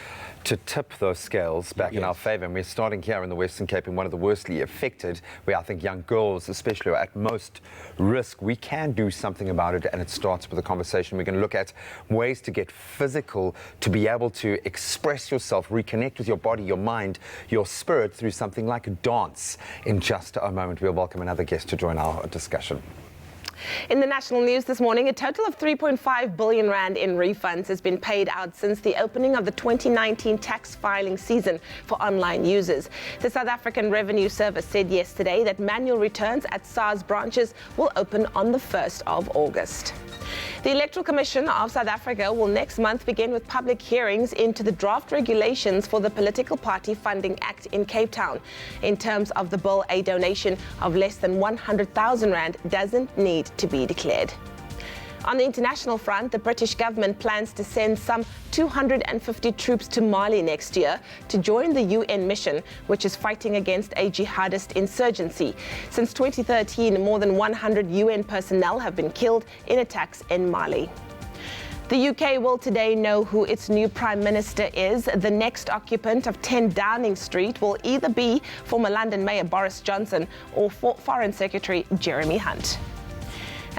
to tip those scales back in our favour. And we're starting here in the Western Cape in one of the worstly affected, where I think young girls especially are at most risk. We can do something about it, and it starts with a conversation. We're going to look at ways to get physical, to be able to express yourself, reconnect with your body, your mind, your spirit through something like dance. In just a moment, we'll welcome another guest to join our discussion. In the national news this morning, a total of 3.5 billion rand in refunds has been paid out since the opening of the 2019 tax filing season for online users. The South African Revenue Service said yesterday that manual returns at SARS branches will open on the 1st of August. The Electoral Commission of South Africa will next month begin with public hearings into the draft regulations for the Political Party Funding Act in Cape Town. In terms of the bill, a donation of less than 100,000 rand doesn't need to be declared. On the international front, the British government plans to send some 250 troops to Mali next year to join the UN mission, which is fighting against a jihadist insurgency. Since 2013, more than 100 UN personnel have been killed in attacks in Mali. The UK will today know who its new Prime Minister is. The next occupant of 10 Downing Street will either be former London Mayor Boris Johnson or Foreign Secretary Jeremy Hunt.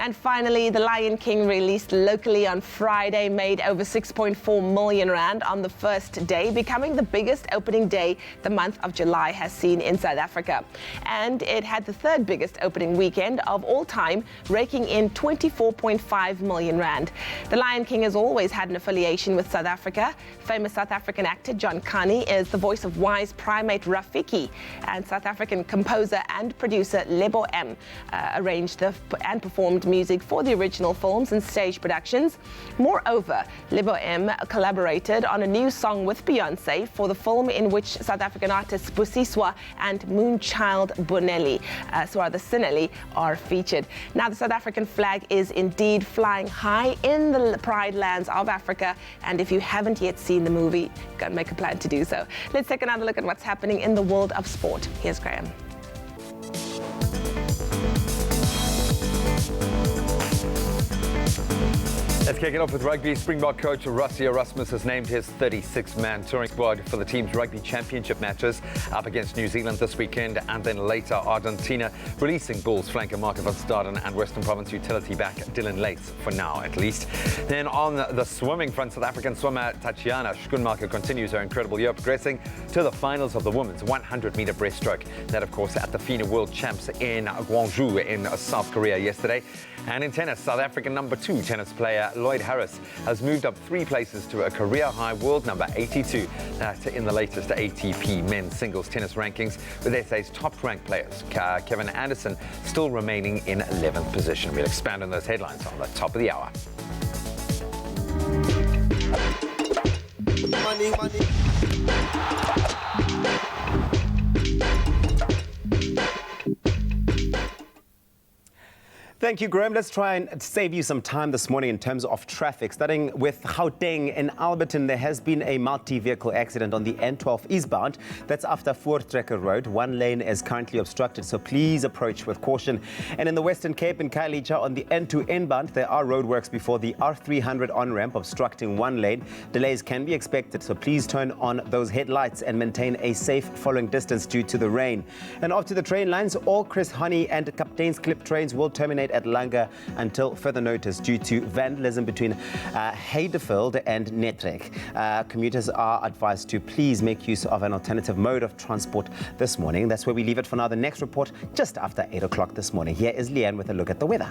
And finally, The Lion King, released locally on Friday, made over 6.4 million rand on the first day, becoming the biggest opening day the month of July has seen in South Africa. And it had the third biggest opening weekend of all time, raking in 24.5 million rand. The Lion King has always had an affiliation with South Africa. Famous South African actor John Kani is the voice of wise primate Rafiki, and South African composer and producer Lebo M arranged and performed music for the original films and stage productions. Moreover, Lebo M collaborated on a new song with Beyonce for the film in which South African artists Busiswa and Moonchild Sinelli are featured. Now, the South African flag is indeed flying high in the Pride lands of Africa, and if you haven't yet seen the movie, go and make a plan to do so. Let's take another look at what's happening in the world of sport. Here's Graham. Let's kick it off with rugby. Springbok coach Rassie Erasmus has named his 36-man touring squad for the team's rugby championship matches up against New Zealand this weekend, and then later Argentina, releasing Bulls flanker Marco van Staden and Western Province utility back Dylan Lates, for now at least. Then on the swimming front, South African swimmer Tatiana Schoenmaker continues her incredible year, progressing to the finals of the women's 100-meter breaststroke. That, of course, at the FINA World Champs in Gwangju in South Korea yesterday. And in tennis, South African number 2 tennis player Lloyd Harris has moved up 3 places to a career-high world number 82. That's in the latest ATP men's singles tennis rankings, with SA's top-ranked players, Kevin Anderson, still remaining in 11th position. We'll expand on those headlines on the top of the hour. Money. Thank you, Graham. Let's try and save you some time this morning in terms of traffic. Starting with Gauteng in Alberton, there has been a multi-vehicle accident on the N12 eastbound. That's after Voortrekker Road. One lane is currently obstructed, so please approach with caution. And in the Western Cape in Khayelitsha on the N2 inbound, there are roadworks before the R300 on-ramp obstructing one lane. Delays can be expected, so please turn on those headlights and maintain a safe following distance due to the rain. And off to the train lines, all Chris Honey and Captain's Clip trains will terminate at Langa until further notice due to vandalism between Heideveld and Netrek. Commuters are advised to please make use of an alternative mode of transport this morning. That's where we leave it for now. The next report just after 8 o'clock this morning. Here is Leanne with a look at the weather.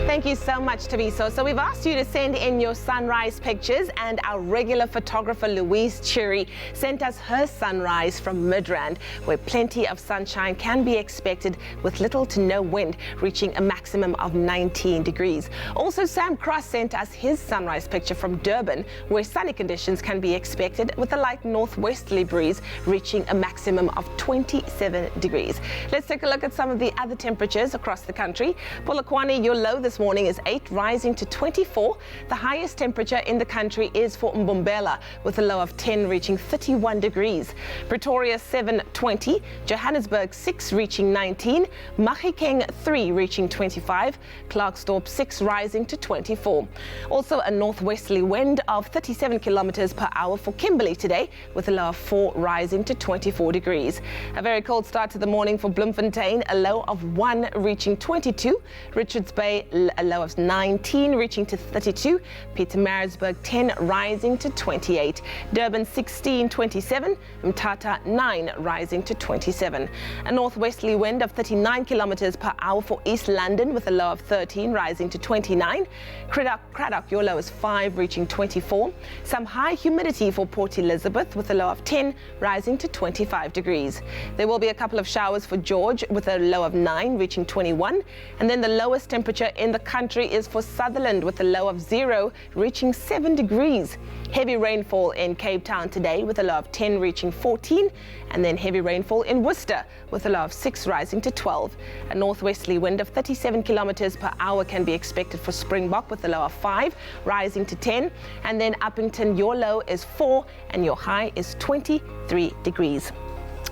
Thank you so much, Taviso. So we've asked you to send in your sunrise pictures, and our regular photographer Louise Cherry sent us her sunrise from Midrand, where plenty of sunshine can be expected with little to no wind, reaching a maximum of 19 degrees. Also, Sam Cross sent us his sunrise picture from Durban, where sunny conditions can be expected with a light northwesterly breeze, reaching a maximum of 27 degrees. Let's take a look at some of the other temperatures across the country. Polokwane, your low this morning is 8, rising to 24. The highest temperature in the country is for Mbombela, with a low of 10, reaching 31 degrees. Pretoria 7, 20. Johannesburg 6, reaching 19. Mahikeng 3, reaching 25. Klerksdorp 6, rising to 24. Also a northwesterly wind of 37 kilometers per hour for Kimberley today, with a low of 4, rising to 24 degrees. A very cold start to the morning for Bloemfontein, a low of 1, reaching 22. Richards Bay, a low of 19, reaching to 32. Pietermaritzburg 10, rising to 28. Durban 16, 27. Mthatha 9, rising to 27. A northwesterly wind of 39 kilometers per hour for East London, with a low of 13, rising to 29. Cradock, your low is 5, reaching 24. Some high humidity for Port Elizabeth, with a low of 10, rising to 25 degrees. There will be a couple of showers for George, with a low of 9, reaching 21. And then the lowest temperature in the country is for Sutherland, with a low of 0, reaching 7 degrees. Heavy rainfall in Cape Town today, with a low of 10, reaching 14. And then heavy rainfall in Worcester, with a low of 6, rising to 12. A northwesterly wind of 37 kilometers per hour can be expected for Springbok, with a low of 5, rising to 10. And then Uppington, your low is 4, and your high is 23 degrees.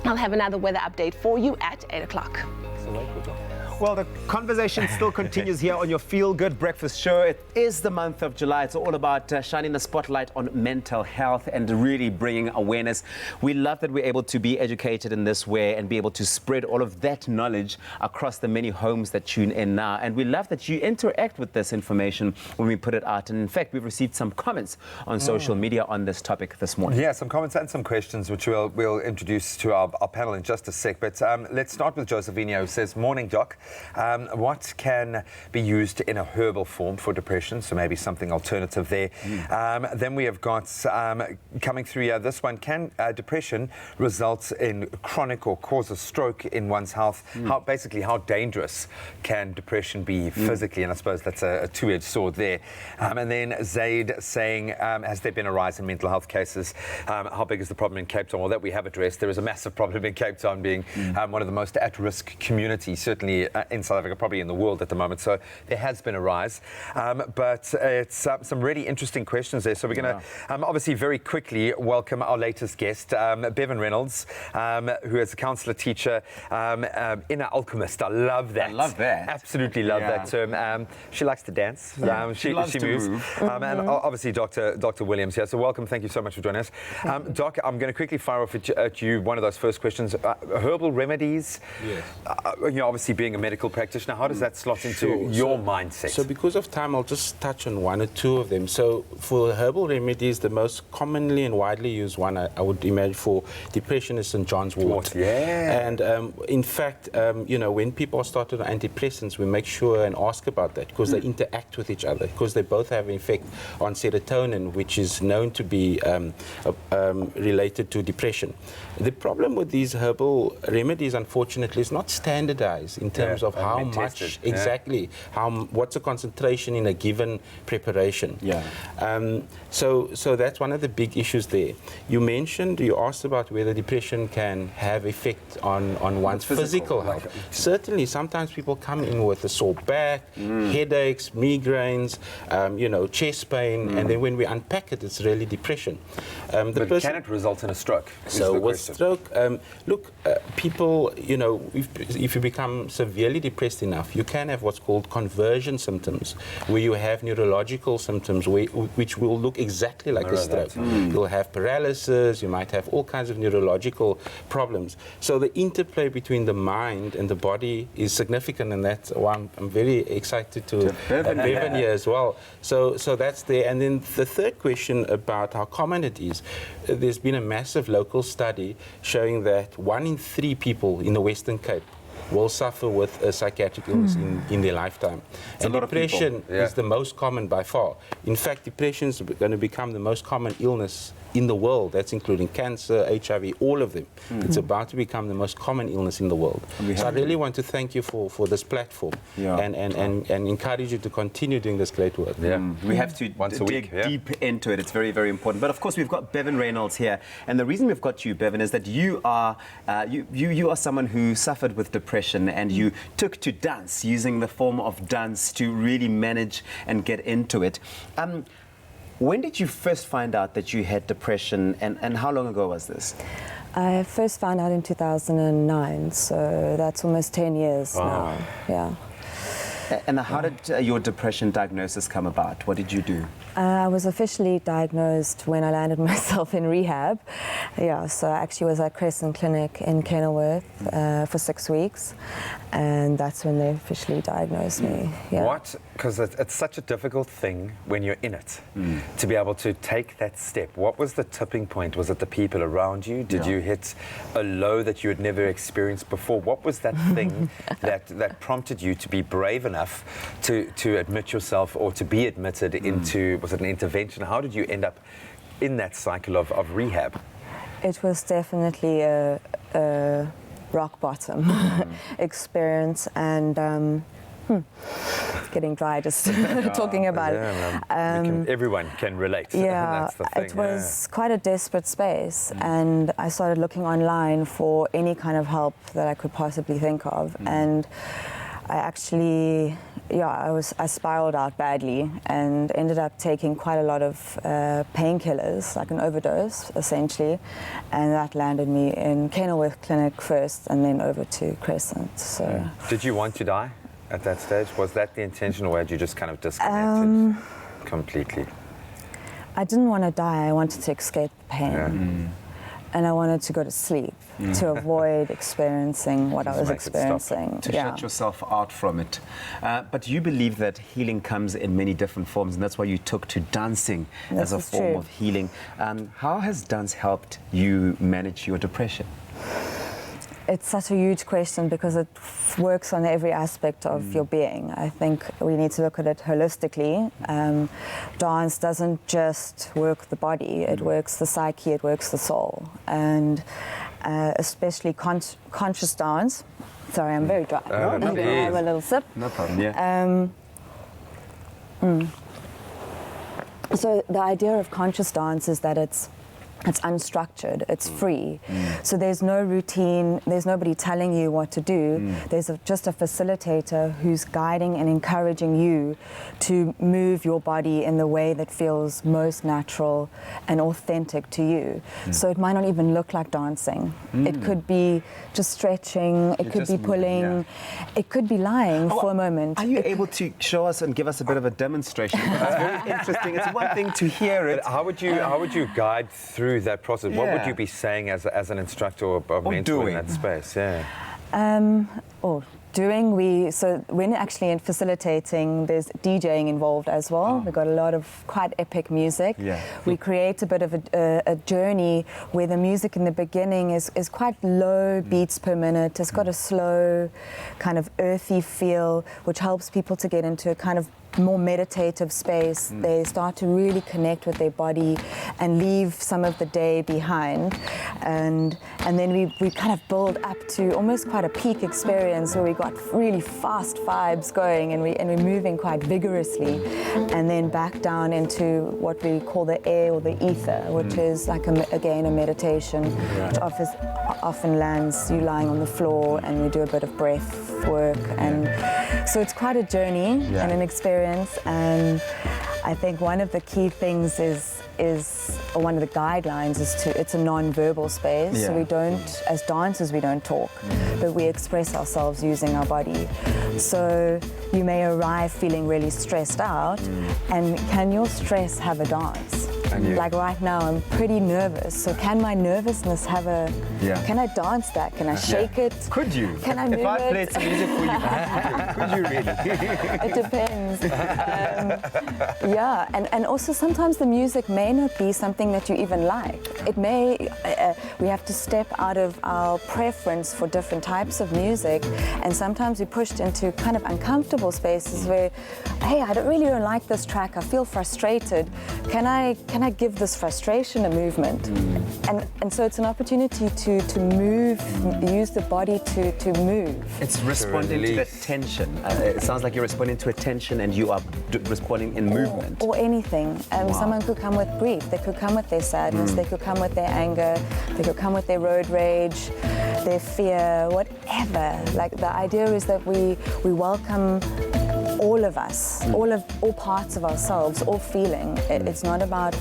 I'll have another weather update for you at 8 o'clock. Well, the conversation still continues here on your Feel Good Breakfast Show. It is the month of July. It's all about shining the spotlight on mental health and really bringing awareness. We love that we're able to be educated in this way and be able to spread all of that knowledge across the many homes that tune in now. And we love that you interact with this information when we put it out. And in fact, we've received some comments on social media on this topic this morning. Yeah, some comments and some questions, which we'll introduce to our panel in just a sec. But let's start with Josephine, who says, "Morning, Doc. What can be used in a herbal form for depression? So maybe something alternative there. Then we have got coming through here. This one: can depression result in chronic or cause a stroke in one's health? How dangerous can depression be physically? And I suppose that's a two-edged sword there. And then Zaid saying, has there been a rise in mental health cases? How big is the problem in Cape Town? Well, that we have addressed. There is a massive problem in Cape Town, being one of the most at-risk communities, certainly in South Africa, probably in the world at the moment. So there has been a rise. But it's some really interesting questions there. So we're going to obviously very quickly welcome our latest guest, Bevan Reynolds, who is a counsellor teacher, inner alchemist. I love that. I love that. Absolutely love that term. She likes to dance. She loves to moves. move. And obviously Dr. Williams here. So welcome. Thank you so much for joining us. Doc, I'm going to quickly fire off at you one of those first questions. Herbal remedies. Yes. Obviously being a medical practitioner, how does that slot into your mindset? So because of time, I'll just touch on one or two of them. So for herbal remedies, the most commonly and widely used one, I would imagine, for depression is St. John's wort. Yeah. And in fact, when people are started on antidepressants, we make sure and ask about that because they interact with each other, because they both have an effect on serotonin, which is known to be related to depression. The problem with these herbal remedies, unfortunately, is not standardized in terms of how much exactly, what's the concentration in a given preparation. So that's one of the big issues there. You asked about whether depression can have effect on one's physical health. Certainly, sometimes people come in with a sore back, headaches, migraines, chest pain, and then when we unpack it, it's really depression. But can it result in a stroke? So with stroke, people, if you become severely depressed enough, you can have what's called conversion symptoms, where you have neurological symptoms which will look exactly like a stroke. You'll have paralysis, you might have all kinds of neurological problems. So the interplay between the mind and the body is significant, and that's why I'm very excited to have Bevan here as well. So that's there. And then the third question about how common it is, there's been a massive local study showing that 1 in 3 people in the Western Cape will suffer with a psychiatric illness in their lifetime. And depression is the most common by far. In fact, depression is going to become the most common illness in the world. That's including cancer, HIV, all of them. It's about to become the most common illness in the world. So I really want to thank you for this platform and encourage you to continue doing this great work. We have to dig deep into it. It's very, very important. But of course, we've got Bevan Reynolds here. And the reason we've got you, Bevan, is that you are someone who suffered with depression, and you took to dance, using the form of dance to really manage and get into it. When did you first find out that you had depression, and how long ago was this? I first found out in 2009, so that's almost 10 years now. Yeah. And how did your depression diagnosis come about? What did you do? I was officially diagnosed when I landed myself in rehab. So I actually was at Crescent Clinic in Kenilworth for 6 weeks, and that's when they officially diagnosed me. What? Because it's such a difficult thing when you're in it, to be able to take that step. What was the tipping point? Was it the people around you? Did you hit a low that you had never experienced before? What was that thing that prompted you to be brave enough to admit yourself, or to be admitted into, was it an intervention? How did you end up in that cycle of rehab? It was definitely a rock bottom experience, and getting dry just talking about it. Everyone can relate. That's the thing. It was quite a desperate space, and I started looking online for any kind of help that I could possibly think of, and I actually, I spiraled out badly and ended up taking quite a lot of painkillers, like an overdose, essentially, and that landed me in Kenilworth Clinic first, and then over to Crescent. So, did you want to die at that stage? Was that the intention, or had you just kind of disconnected completely? I didn't want to die. I wanted to escape the pain. And I wanted to go to sleep to avoid experiencing what I was experiencing. To shut yourself out from it. But you believe that healing comes in many different forms, and that's why you took to dancing as a form of healing. How has dance helped you manage your depression? It's such a huge question because it works on every aspect of your being. I think we need to look at it holistically. Dance doesn't just work the body, it works the psyche, it works the soul. And especially conscious dance. Sorry, I'm very dry. I'm going to have a little sip. No problem, yeah. So the idea of conscious dance is that it's unstructured, it's free. So there's no routine, there's nobody telling you what to do. There's just a facilitator who's guiding and encouraging you to move your body in the way that feels most natural and authentic to you. So it might not even look like dancing. It could be just stretching, it could be pulling, it could be lying for a moment. Are you able to show us and give us a bit of a demonstration? It's very interesting. It's one thing to hear it. But how would you guide through that process? What would you be saying as an instructor or mentor in that space? Yeah. So when actually in facilitating, there's DJing involved as well. We've got a lot of quite epic music. We create a bit of a journey where the music in the beginning is quite low beats per minute. It's got a slow kind of earthy feel, which helps people to get into a kind of more meditative space. They start to really connect with their body and leave some of the day behind, and then we kind of build up to almost quite a peak experience where we got really fast vibes going and we're moving quite vigorously, and then back down into what we call the air or the ether, which is like again a meditation, which often lands you lying on the floor, and we do a bit of breath work, and so it's quite a journey and an experience. And I think one of the key things or one of the guidelines is it's a non-verbal space. So we don't, as dancers, we don't talk, but we express ourselves using our body. So you may arrive feeling really stressed out, and can your stress have a dance? Like right now, I'm pretty nervous. So can my nervousness have a? Can I dance that? Can I shake it? Could you? Can I move if I played some music for you, could you really? It depends. And also sometimes the music may not be something that you even like. It may. We have to step out of our preference for different types of music, and sometimes we're pushed into kind of uncomfortable spaces where, hey, I don't like this track. I feel frustrated. Can I give this frustration a movement? And so it's an opportunity to move, use the body to move. It's responding to the tension. It sounds like you're responding to a tension, and you are responding in movement. Or anything. Someone could come with grief. They could come with their sadness. They could come with their anger. They could come with their road rage, their fear, whatever. Like the idea is that we welcome all of us, all parts of ourselves, all feeling. It's not about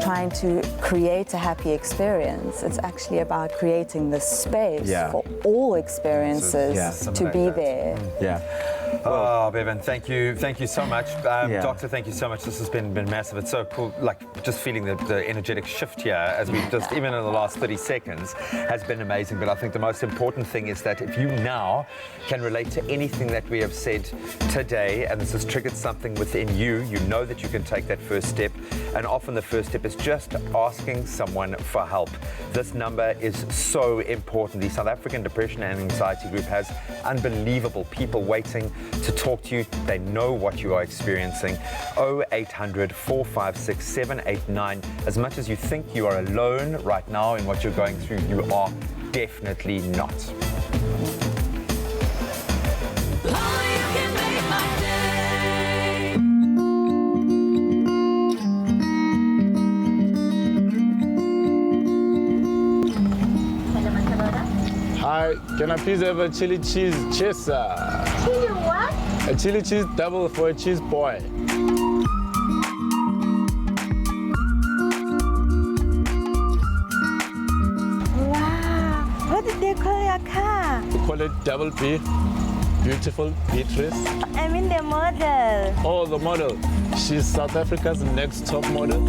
trying to create a happy experience. It's actually about creating the space for all experiences to be there. Oh, Bevan, thank you so much. Doctor, thank you so much. This has been massive. It's so cool, like just feeling the energetic shift here as we just, even in the last 30 seconds, has been amazing. But I think the most important thing is that if you now can relate to anything that we have said today, and this has triggered something within you, you know that you can take that first step. And often the first step is just asking someone for help. This number is so important. The South African Depression and Anxiety Group has unbelievable people waiting to talk to you. They know what you are experiencing. 0800 456 789. As much as you think you are alone right now in what you're going through, you are definitely not. Hi, can I please have a chili cheese chaser? Chili what? A chili cheese double for a cheese boy. Wow, what did they call your car? We call it Double B. Beautiful Beatrice. I mean the model. Oh, the model. She's South Africa's next top model.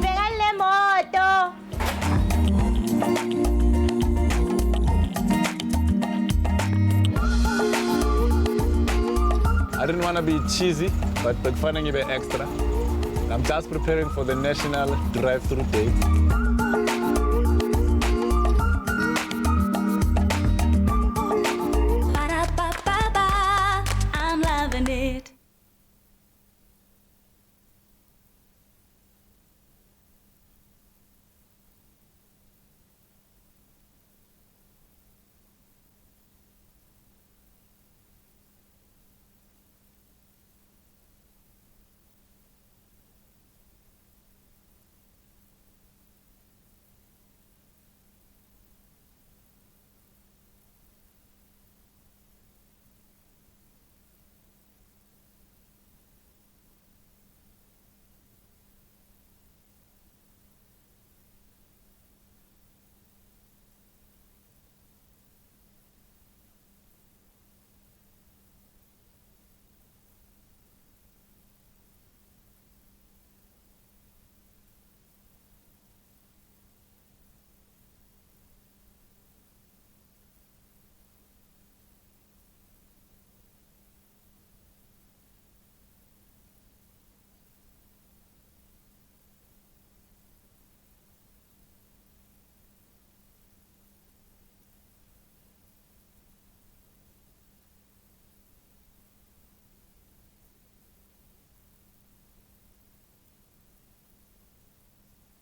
Pégale moto. I didn't want to be cheesy, but finding a bit extra. I'm just preparing for the national drive-through date. Ba-da-ba-ba-ba, I'm loving it.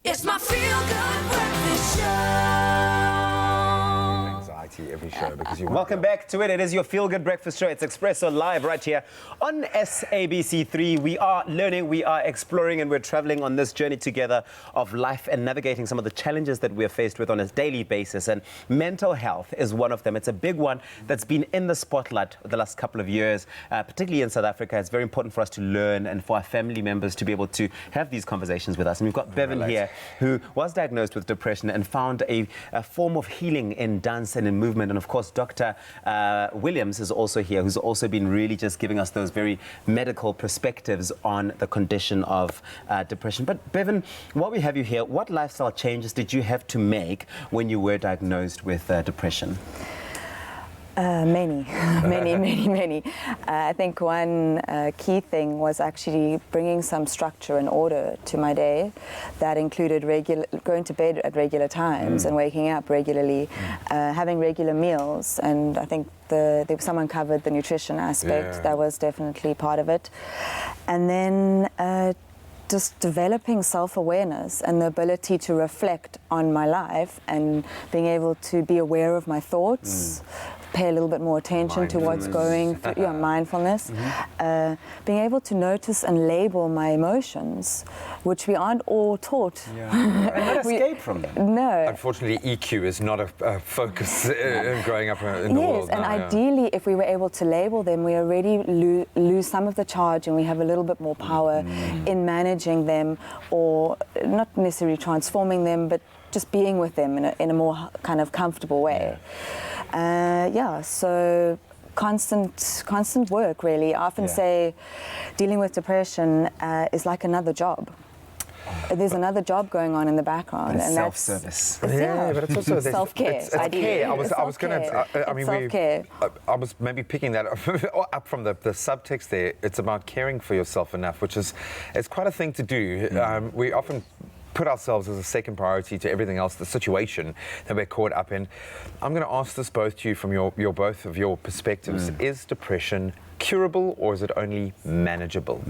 It's my feel-good breakfast show. Anxiety every show because you. Welcome back to it. It is your feel-good breakfast show. It's Expresso live right here on SABC3. We are learning, we are exploring, and we're traveling on this journey together of life and navigating some of the challenges that we're faced with on a daily basis. And mental health is one of them. It's a big one that's been in the spotlight the last couple of years, particularly in South Africa. It's very important for us to learn and for our family members to be able to have these conversations with us. And we've got Bevan here, who was diagnosed with depression and found a form of healing in dance and in movement. And of course, Dr. Williams is also here, who's also been really just giving us those very medical perspectives on the condition of depression. But Bevan, while we have you here, what lifestyle changes did you have to make when you were diagnosed with depression? Many. I think one key thing was actually bringing some structure and order to my day. That included going to bed at regular times and waking up regularly, having regular meals, and I think someone covered the nutrition aspect. That was definitely part of it. And then just developing self-awareness and the ability to reflect on my life and being able to be aware of my thoughts, pay a little bit more attention to what's going through, mindfulness, being able to notice and label my emotions, which we aren't all taught. And not escape from them. No. Unfortunately, EQ is not a focus growing up in the world. Yes, and ideally, if we were able to label them, we already lose some of the charge and we have a little bit more power in managing them, or not necessarily transforming them, but just being with them in a more kind of comfortable way. So constant work, really. I often say dealing with depression is like another job. There's another job going on in the background, and that's self-service. But it's also self-care. It's care. I was going to. I was maybe picking that up from the subtext there. It's about caring for yourself enough, which is it's quite a thing to do. We often put ourselves as a second priority to everything else, the situation that we're caught up in. I'm going to ask this both to you from your both of your perspectives. Is depression curable, or is it only manageable?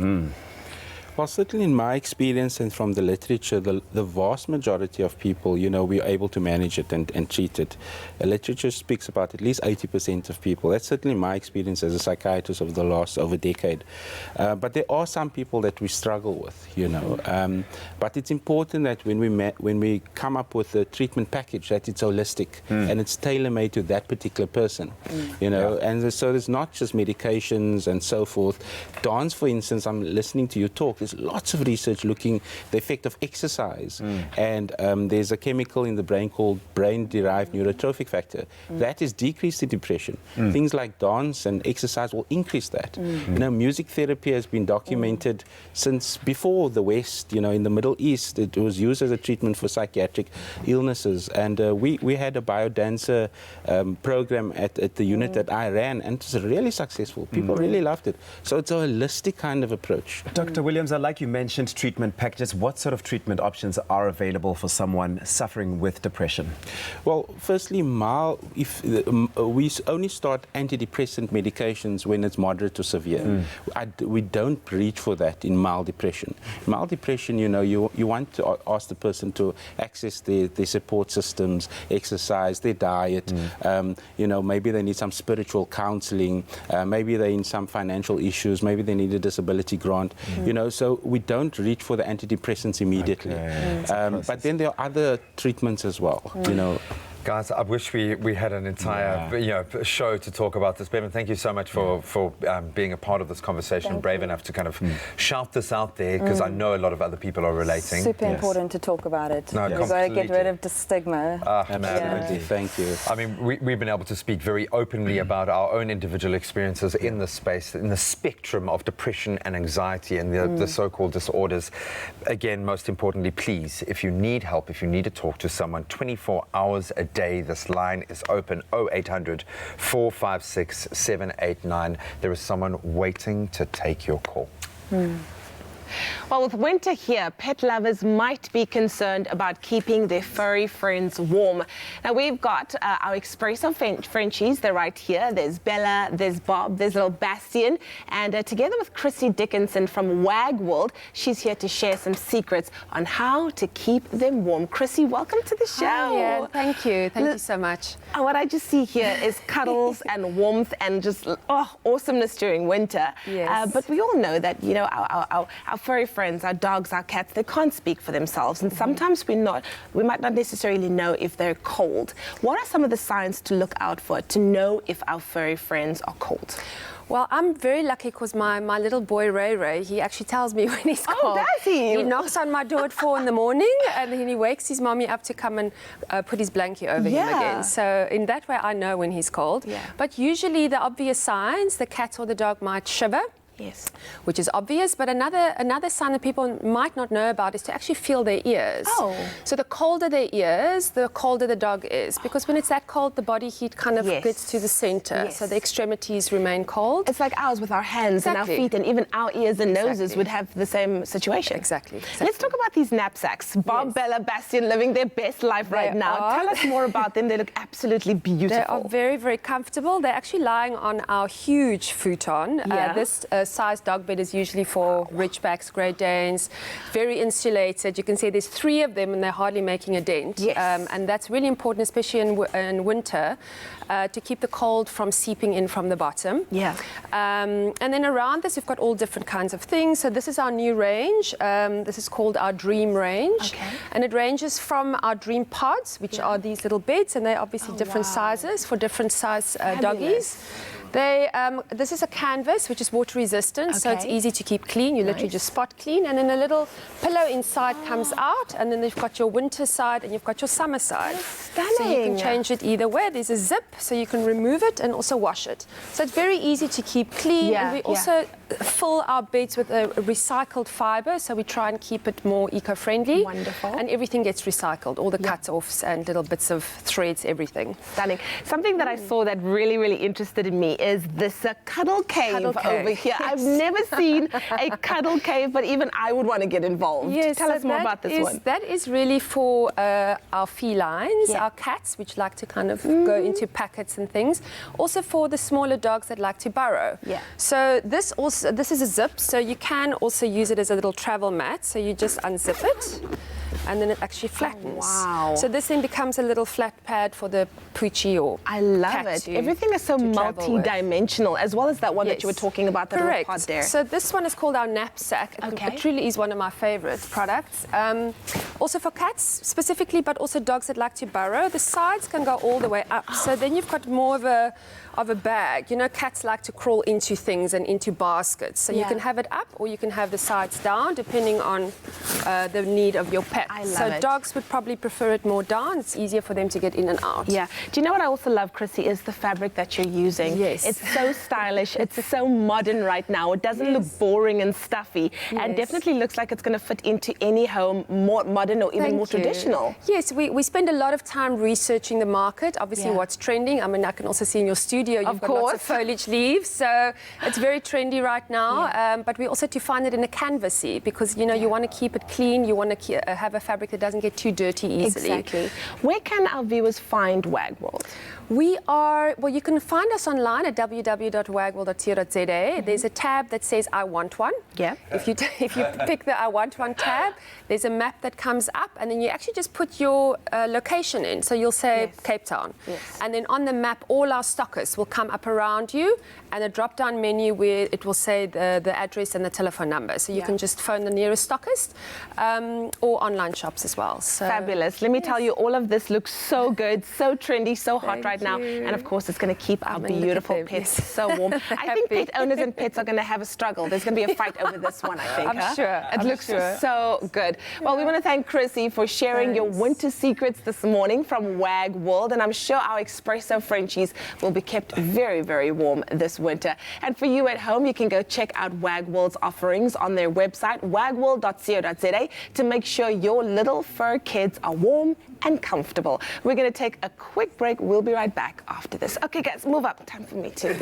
Well, certainly in my experience and from the literature, the vast majority of people, we are able to manage it and treat it. The literature speaks about at least 80% of people. That's certainly my experience as a psychiatrist over the last over a decade. But there are some people that we struggle with, But it's important that when we come up with a treatment package, that it's holistic and it's tailor-made to that particular person, And so there's not just medications and so forth. Dance, for instance, I'm listening to you talk. There's lots of research looking the effect of exercise, and there's a chemical in the brain called brain-derived neurotrophic factor that is decreased in depression. Things like dance and exercise will increase that. Music therapy has been documented since before the West. In the Middle East, it was used as a treatment for psychiatric illnesses, and we had a biodancer program at the unit that I ran, and it was really successful. People really loved it. So it's a holistic kind of approach. Dr. Williams, Gonza, like you mentioned, treatment packages. What sort of treatment options are available for someone suffering with depression? Well, firstly, we only start antidepressant medications when it's moderate to severe. We don't reach for that in mild depression. Mild depression, you want to ask the person to access their support systems, exercise, their diet. Maybe they need some spiritual counseling. Maybe they're in some financial issues. Maybe they need a disability grant. So we don't reach for the antidepressants immediately. But then there are other treatments as well. Guys, I wish we had an entire show to talk about this. Bevan, thank you so much for being a part of this conversation, brave enough to kind of shout this out there, because I know a lot of other people are relating. Super important to talk about it. No, We've got to get rid of the stigma. Absolutely, thank you. I mean, we've been able to speak very openly about our own individual experiences in this space, in the spectrum of depression and anxiety and the so-called disorders. Again, most importantly, please, if you need help, if you need to talk to someone 24 hours a day, this line is open, 0800 456 789. There is someone waiting to take your call. Well, with winter here, pet lovers might be concerned about keeping their furry friends warm. Now, we've got our Expresso Frenchies. They're right here. There's Bella, there's Bob, there's little Bastian. And together with Chrissy Dickinson from Wag World, she's here to share some secrets on how to keep them warm. Chrissy, welcome to the show. Hi, yeah, thank you. Thank you so much. What I just see here is cuddles and warmth and just awesomeness during winter. Yes. But we all know that, our furry friends, our dogs, our cats, they can't speak for themselves. And sometimes we might not necessarily know if they're cold. What are some of the signs to look out for to know if our furry friends are cold? Well, I'm very lucky because my little boy, Ray, he actually tells me when he's cold. Oh, does he? He knocks on my door at 4 in the morning and then he wakes his mommy up to come and put his blanket over him again. So in that way, I know when he's cold. Yeah. But usually the obvious signs, the cat or the dog might shiver. Yes. Which is obvious, but another sign that people might not know about is to actually feel their ears. Oh. So the colder their ears, the colder the dog is, because when it's that cold, the body heat kind of gets to the center, so the extremities remain cold. It's like ours with our hands and our feet, and even our ears and noses would have the same situation. Exactly. Let's talk about these knapsacks. Bob, Bella, Bastian living their best life right now. Tell us more about them. They look absolutely beautiful. They are very, very comfortable. They're actually lying on our huge futon. This size dog bed is usually for Ridgebacks, Great Danes, very insulated. You can see there's 3 of them and they're hardly making a dent. Yes. And that's really important, especially in winter, to keep the cold from seeping in from the bottom. Yeah. And then around this, we've got all different kinds of things. So this is our new range. This is called our Dream range. Okay. And it ranges from our Dream Pods, which are these little beds, and they're obviously different sizes for different size doggies. This is a canvas which is water resistant, so it's easy to keep clean. You literally just spot clean, and then a little pillow inside comes out, and then you've got your winter side and you've got your summer side. Stunning. So you can change it either way. There's a zip, so you can remove it and also wash it. So it's very easy to keep clean, and we also fill our beds with a recycled fiber, so we try and keep it more eco-friendly. Wonderful. And everything gets recycled, all the cut-offs and little bits of threads, everything. Stunning. Something that I saw that really, really interested in me is this cuddle cave over here. I've never seen a cuddle cave, but even I would want to get involved. Yes, Tell us more about this one. That is really for our felines, our cats, which like to kind of go into packets and things. Also for the smaller dogs that like to burrow. Yeah. So this is a zip, so you can also use it as a little travel mat. So you just unzip it, and then it actually flattens. Wow. So this then becomes a little flat pad for the poochie or I love it. Everything is so multi-dimensional, as well as that one that you were talking about, the little pod there. So this one is called our knapsack. It truly is one of my favorite products. Also for cats specifically, but also dogs that like to burrow. The sides can go all the way up. So then you've got more of a bag. You know, cats like to crawl into things and into baskets. So you can have it up or you can have the sides down, depending on the need of your pet. I love so it. dogs would probably prefer it more down. It's easier for them to get in and out. Yeah. Do you know what I also love, Chrissy, is the fabric that you're using. Yes. It's so stylish. It's so modern right now. It doesn't look boring and stuffy, and definitely looks like it's going to fit into any home, more modern or even more traditional. Yes, we spend a lot of time researching the market, obviously what's trending. I mean, I can also see in your studio you've got lots of foliage leaves, so it's very trendy right now. But we also have to find it in a canvasy because, you know, you want to keep it clean, you want to have a fabric that doesn't get too dirty easily. Exactly. Where can our viewers find Wag World? We are, well, you can find us online at www.wagworld.co.za. There's a tab that says I want one. Yeah. If you pick the I want one tab, there's a map that comes up, and then you actually just put your location in. So you'll say Cape Town. Yes. And then on the map, all our stockers will come up around you, and a drop-down menu where it will say the address and the telephone number. So you can just phone the nearest stockist or online shops as well. So Fabulous. Let me tell you, all of this looks so good, so trendy, so hot right now. And of course, it's going to keep our beautiful pets so warm. I think pet owners and pets are going to have a struggle. There's going to be a fight over this one, I think. I'm sure. It looks so good. Well, we want to thank Chrissy for sharing your winter secrets this morning from Wag World. And I'm sure our Expresso Frenchies will be kept very, very warm this winter. And for you at home, you can go check out Wag World's offerings on their website, wagworld.co.za, to make sure your little fur kids are warm and comfortable. We're going to take a quick break. We'll be right back after this. Okay, guys, move up. Time for me to.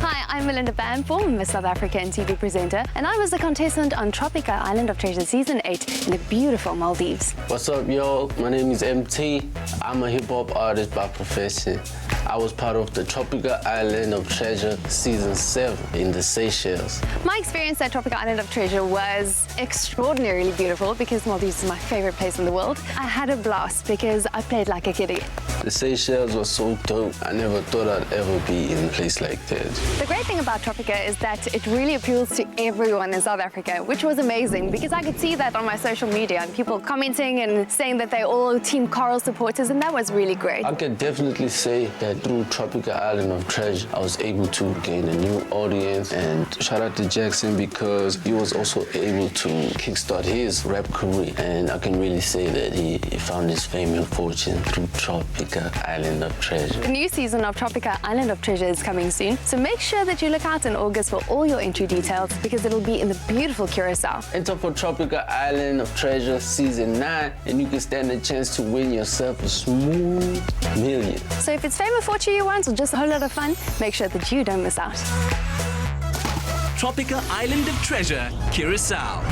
Hi, I'm Melinda Bamform, I'm a South African TV presenter, and I was a contestant on Tropica Island of Treasure Season 8 in the beautiful Maldives. What's up, y'all? My name is MT. I'm a hip-hop artist by profession. I was part of the Tropica Island of Treasure Season 7 in the Seychelles. My experience at Tropica Island of Treasure was extraordinarily beautiful because Maldives is my favorite place in the world. I had a blast because I played like a kiddie. The Seychelles was so dope. I never thought I'd ever be in a place like that. The great thing about Tropica is that it really appeals to everyone in South Africa, which was amazing because I could see that on my social media and people commenting and saying that they're all Team Coral supporters, and that was really great. I can definitely say that through Tropica Island of Treasure, I was able to gain a new audience, and shout out to Jackson because he was also able to kickstart his rap career, and I can really say that he found his fame and fortune through Tropica Island of Treasure. The new season of Tropica Island of Treasure is coming soon, so make sure that you look out in August for all your entry details because it'll be in the beautiful Curacao. Enter for Tropica Island of Treasure Season 9 and you can stand a chance to win yourself a smooth million. So if it's fame or fortune you want or just a whole lot of fun, make sure that you don't miss out. Tropica Island of Treasure, Curacao.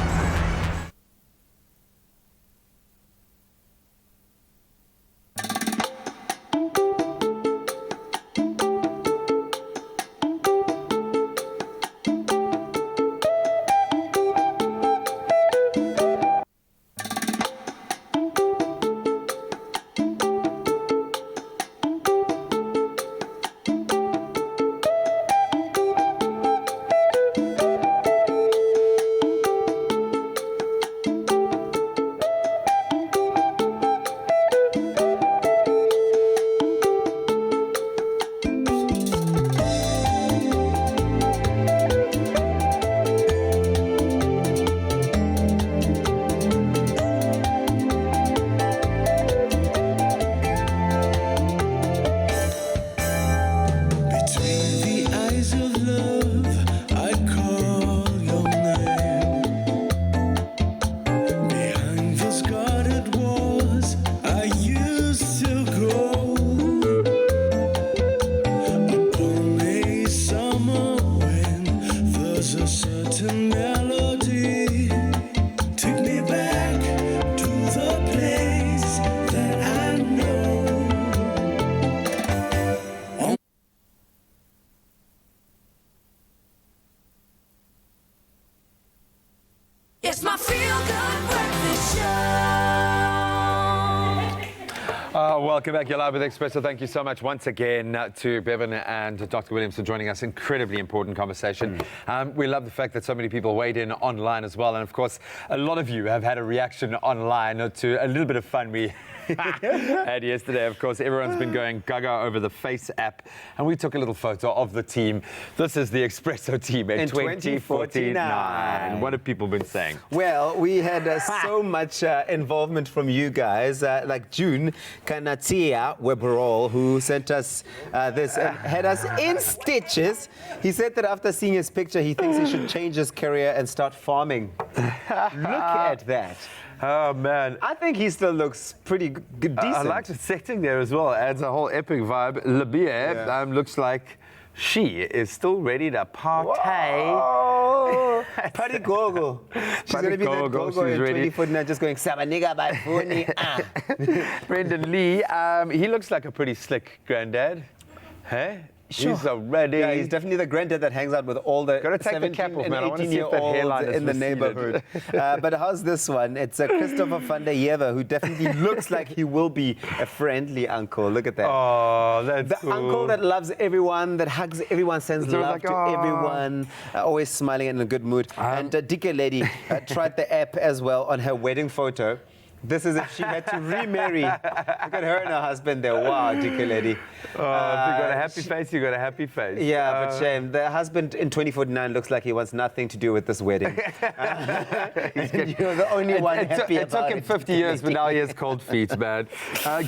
welcome back. You're live with Expresso. Thank you so much once again to Bevan and Dr. Williams for joining us. Incredibly important conversation. We love the fact that so many people weighed in online as well. And of course, a lot of you have had a reaction online to a little bit of fun we had yesterday. Of course, everyone's been going gaga over the Face app. And we took a little photo of the team. This is the Expresso team in 2049. What have people been saying? Well, we had so much involvement from you guys, like June Kanatia Weberall, who sent us this and had us in stitches. He said that after seeing his picture, he thinks he should change his career and start farming. Look at that. Oh, man. I think he still looks pretty good, decent. I like the setting there as well. Adds a whole epic vibe. Labia looks like she is still ready to partay. Party gogo. She's going to be that gogo in 2049, just going, Sabaniga by Funi. Brendan Lee, he looks like a pretty slick granddad. Hey? Sure. He's already. Yeah, he's definitely the granddad that hangs out with all the 17 and 18-year-olds in the neighborhood. But how's this one? It's Christopher van der Jewe, who definitely looks like he will be a friendly uncle. Look at that. Oh, that's cool. Uncle that loves everyone, that hugs everyone, sends love to everyone, always smiling and in a good mood. And Dike Lady tried the app as well on her wedding photo. This is if she had to remarry. Look at her and her husband there. Wow, Dike Lady. Oh, if you got a happy face, you got a happy face. Yeah, but shame. The husband in 2049 looks like he wants nothing to do with this wedding. You're the only one happy about it. It took him 50 years, but now he has cold feet, man.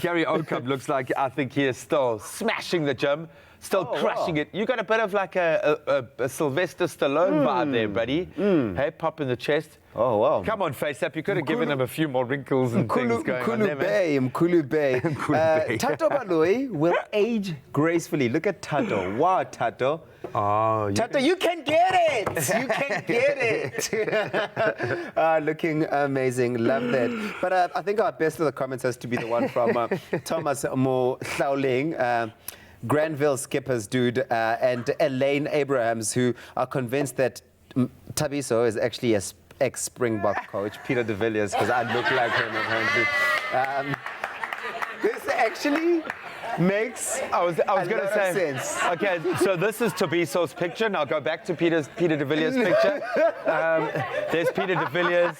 Gary Oakham looks like, I think he is still smashing the gym. Still crushing it. You got a bit of like a Sylvester Stallone vibe there, buddy. Hey, pop in the chest. Oh, wow. Come on, Face Up. You could have given him a few more wrinkles and things going on there, man. Mkulu Bay. Tato Baloi will age gracefully. Look at Tato. Wow, Tato. Oh, Tato, you can get it. You can get it. Looking amazing. Love that. But I think our best of the comments has to be the one from Thomas Mo Tlauling. Granville Skippers dude and Elaine Abrahams, who are convinced that Tabiso is actually a ex-Springbok coach, Peter de Villiers, because I look like him apparently. This actually makes I was going to say sense. Okay, so this is Tabiso's picture. Now go back to Peter de Villiers' picture. There's Peter de Villiers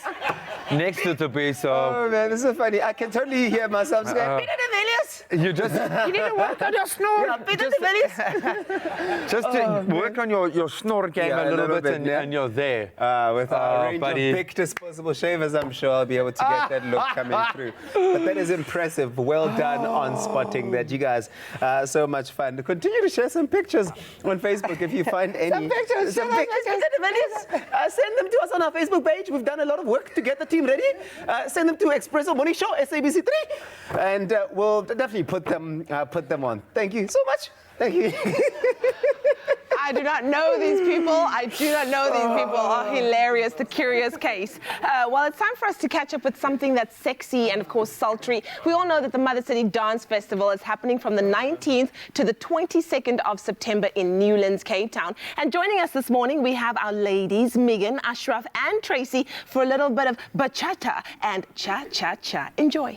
next to Tabiso. Oh man, this is funny. I can totally hear myself saying, Peter de Villiers! You need to work on your snore. Yeah, Peter de Villiers! Just to work on your snore game a little bit and you're there. With our range of big disposable shavers, I'm sure I'll be able to get that look coming through. But that is impressive. Well done on spotting that. You guys, so much fun. Continue to share some pictures on Facebook if you find any. Some pictures. Send them to us on our Facebook page. We've done a lot of work to get the team ready. Send them to Expresso Morning Show, SABC3, and we'll definitely put them on. Thank you so much. Thank you. I do not know these people. I do not know these people. Oh, hilarious. The Curious Case. Well, it's time for us to catch up with something that's sexy and, of course, sultry. We all know that the Mother City Dance Festival is happening from the 19th to the 22nd of September in Newlands, Cape Town. And joining us this morning, we have our ladies, Megan, Ashraf, and Tracy, for a little bit of bachata and cha-cha-cha. Enjoy.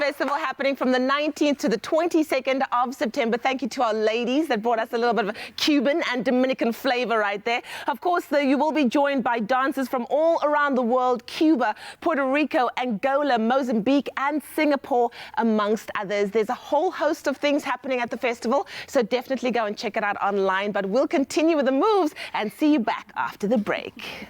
Festival happening from the 19th to the 22nd of September. Thank you to our ladies that brought us a little bit of a Cuban and Dominican flavor right there. Of course, you will be joined by dancers from all around the world: Cuba, Puerto Rico, Angola, Mozambique, and Singapore, amongst others. There's a whole host of things happening at the festival, so definitely go and check it out online. But we'll continue with the moves and see you back after the break.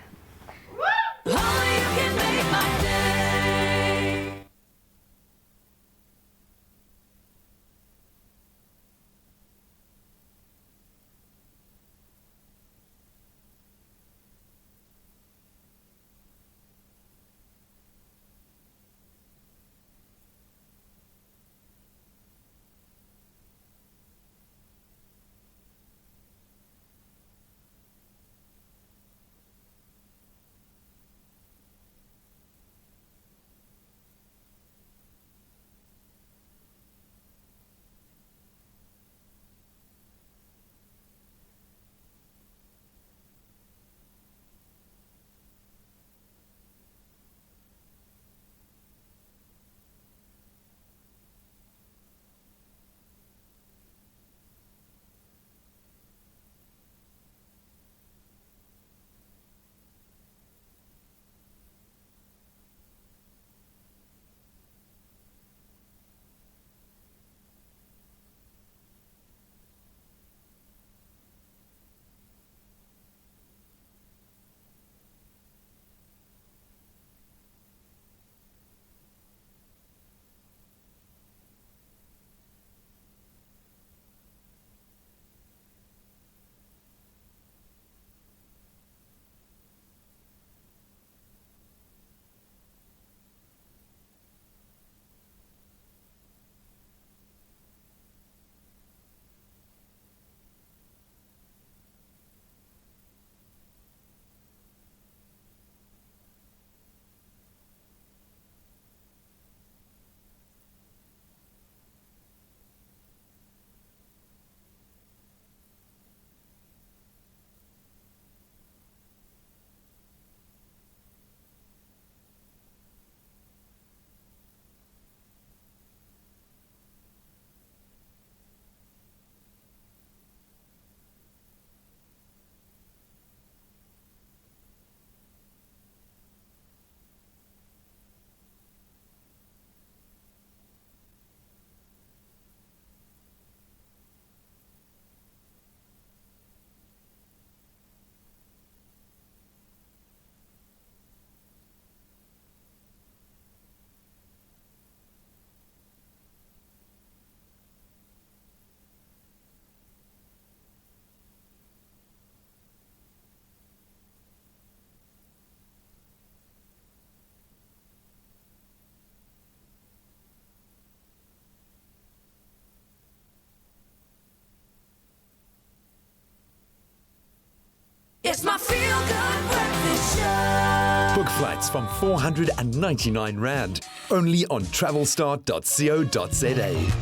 It's my feel-good breakfast show. Book flights from 499 Rand. Only on travelstar.co.za.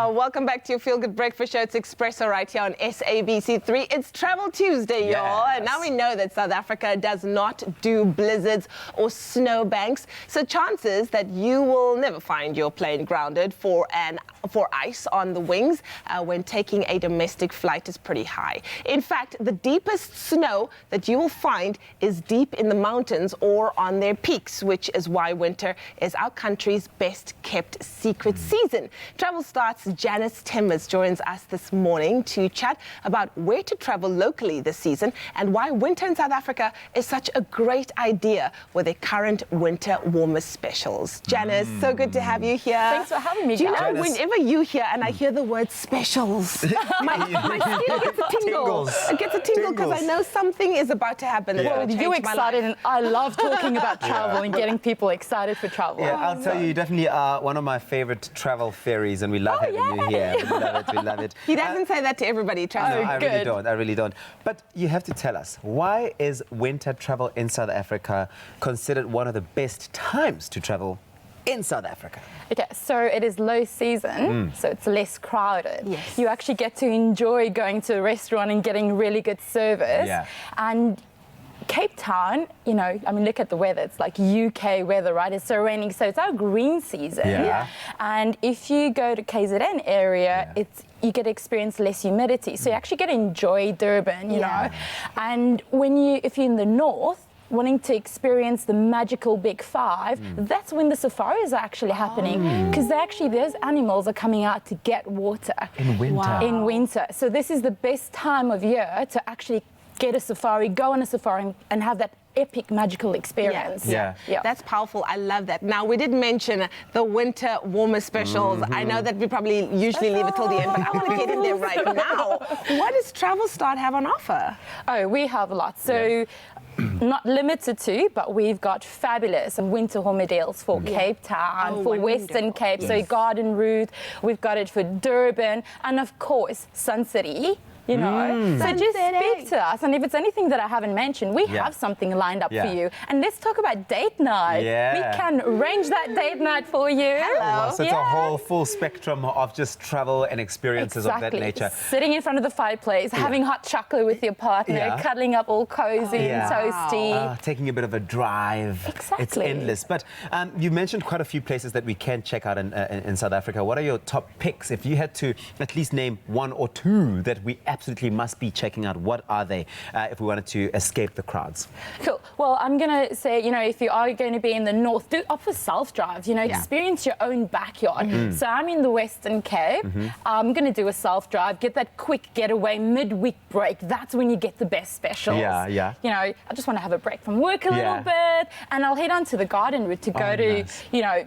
Welcome back to your Feel Good Breakfast Show. It's Expresso right here on SABC3. It's Travel Tuesday, y'all. And now we know that South Africa does not do blizzards or snowbanks. So chances that you will never find your plane grounded for ice on the wings when taking a domestic flight is pretty high. In fact, the deepest snow that you will find is deep in the mountains or on their peaks, which is why winter is our country's best kept secret season. Travel Star's Janice Timmers joins us this morning to chat about where to travel locally this season and why winter in South Africa is such a great idea with their current winter warmer specials. Janice, so good to have you here. Thanks for having me, Do you know, Janice. whenever you hear and I hear the word specials, my skin gets a tingle. It gets a tingle because I know something is about to happen. That's gonna You're change my excited, life. and I love talking about travel and getting people excited for travel. Yeah, I'll tell you, you definitely are one of my favorite travel fairies, and we love having you here. We love it, we love it. He doesn't say that to everybody, trust No, me. I really don't. But you have to tell us, why is winter travel in South Africa considered one of the best times to travel in South Africa? Okay, so it is low season, so it's less crowded. Yes. You actually get to enjoy going to a restaurant and getting really good service. Yeah. And Cape Town, you know, I mean, look at the weather. It's like UK weather, right? It's so raining. So it's our green season. Yeah. And if you go to KZN area, you get to experience less humidity. So you actually get to enjoy Durban, you know. And if you're in the north, wanting to experience the magical Big Five, that's when the safaris are actually happening, because those animals are coming out to get water. In winter. Wow. In winter. So this is the best time of year to actually get a safari, go on a safari and have that epic magical experience. Yeah. That's powerful. I love that. Now, we did mention the winter warmer specials. I know that we probably usually leave it till the end, but I want to get in there right now. What does Travel Start have on offer? Oh, we have lots. So not limited to, but we've got fabulous winter home deals for Cape Town, for Western Cape, so Garden Route. We've got it for Durban, and of course, Sun City. You know, so just speak to us, and if it's anything that I haven't mentioned, we have something lined up for you. And let's talk about date night. We can arrange that date night for you. Wow, so it's a whole full spectrum of just travel and experiences of that nature. Sitting in front of the fireplace, having hot chocolate with your partner, cuddling up all cozy and toasty. Taking a bit of a drive. Exactly. It's endless. But you mentioned quite a few places that we can check out in South Africa. What are your top picks? If you had to at least name one or two that we absolutely must be checking out, what are they if we wanted to escape the crowds? Cool. Well, I'm going to say, you know, if you are going to be in the north, do opt for self-drives, you know, experience your own backyard. So I'm in the Western Cape. I'm going to do a self-drive, get that quick getaway, midweek break. That's when you get the best specials. You know, I just want to have a break from work a little bit, and I'll head on to the Garden Route to go to, you know,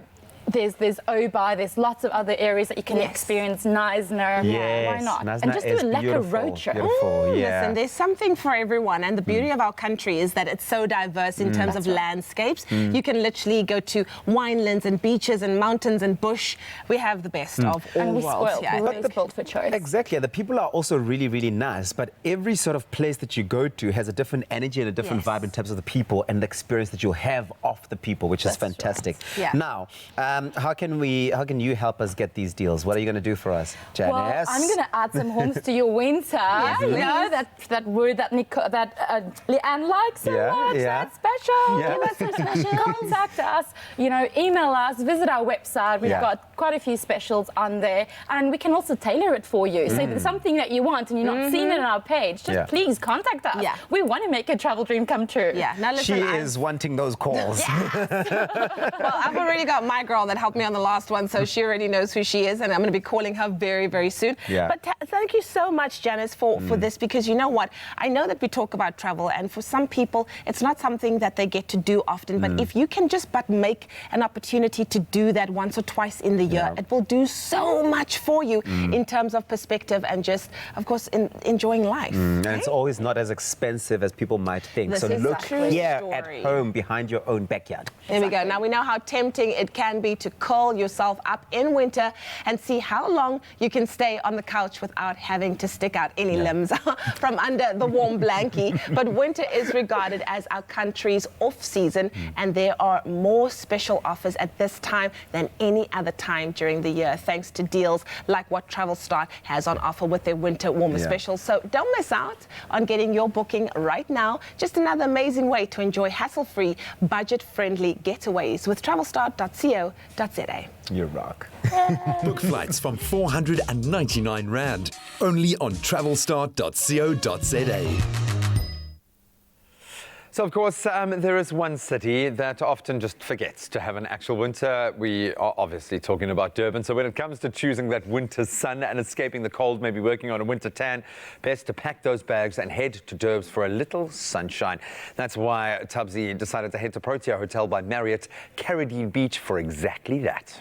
there's Obai, there's lots of other areas that you can experience. Knysna, why not? Knysna and just do a lekker road trip. Listen, there's something for everyone, and the beauty of our country is that it's so diverse in terms of landscapes. You can literally go to winelands and beaches and mountains and bush. We have the best of all worlds. We're spoiled for choice. Exactly. The people are also really, really nice, but every sort of place that you go to has a different energy and a different vibe in terms of the people and the experience that you'll have off the people, which is fantastic. Now, how can you help us get these deals? What are you going to do for us, Janice? Well, I'm going to add some homes to your winter. You know, that word that Leanne likes so much. That's special. Give us some special. Contact us. You know, email us. Visit our website. We've got quite a few specials on there, and we can also tailor it for you. So if it's something that you want and you're not seeing it on our page, just please contact us. We want to make a travel dream come true. Now listen, she is wanting those calls. Well, I've already got my girl that helped me on the last one, so she already knows who she is, and I'm going to be calling her very, very soon. But thank you so much, Janice, for this, because you know what? I know that we talk about travel, and for some people, it's not something that they get to do often, but if you can just make an opportunity to do that once or twice in the year, it will do so much for you in terms of perspective and just, of course, enjoying life. And it's always not as expensive as people might think. This so is look a true here story. at home, behind your own backyard. There we go. Now we know how tempting it can be to curl yourself up in winter and see how long you can stay on the couch without having to stick out any limbs from under the warm blankie. But winter is regarded as our country's off-season, and there are more special offers at this time than any other time during the year, thanks to deals like what Travel Start has on offer with their winter warmer specials. So don't miss out on getting your booking right now. Just another amazing way to enjoy hassle-free, budget-friendly getaways with travelstar.co.za. You rock. Book flights from 499 Rand, only on travelstar.co.za. So, of course, there is one city that often just forgets to have an actual winter. We are obviously talking about Durban. So when it comes to choosing that winter sun and escaping the cold, maybe working on a winter tan, best to pack those bags and head to Durbs for a little sunshine. That's why Tubbsy decided to head to Protea Hotel by Marriott, Carradine Beach, for exactly that.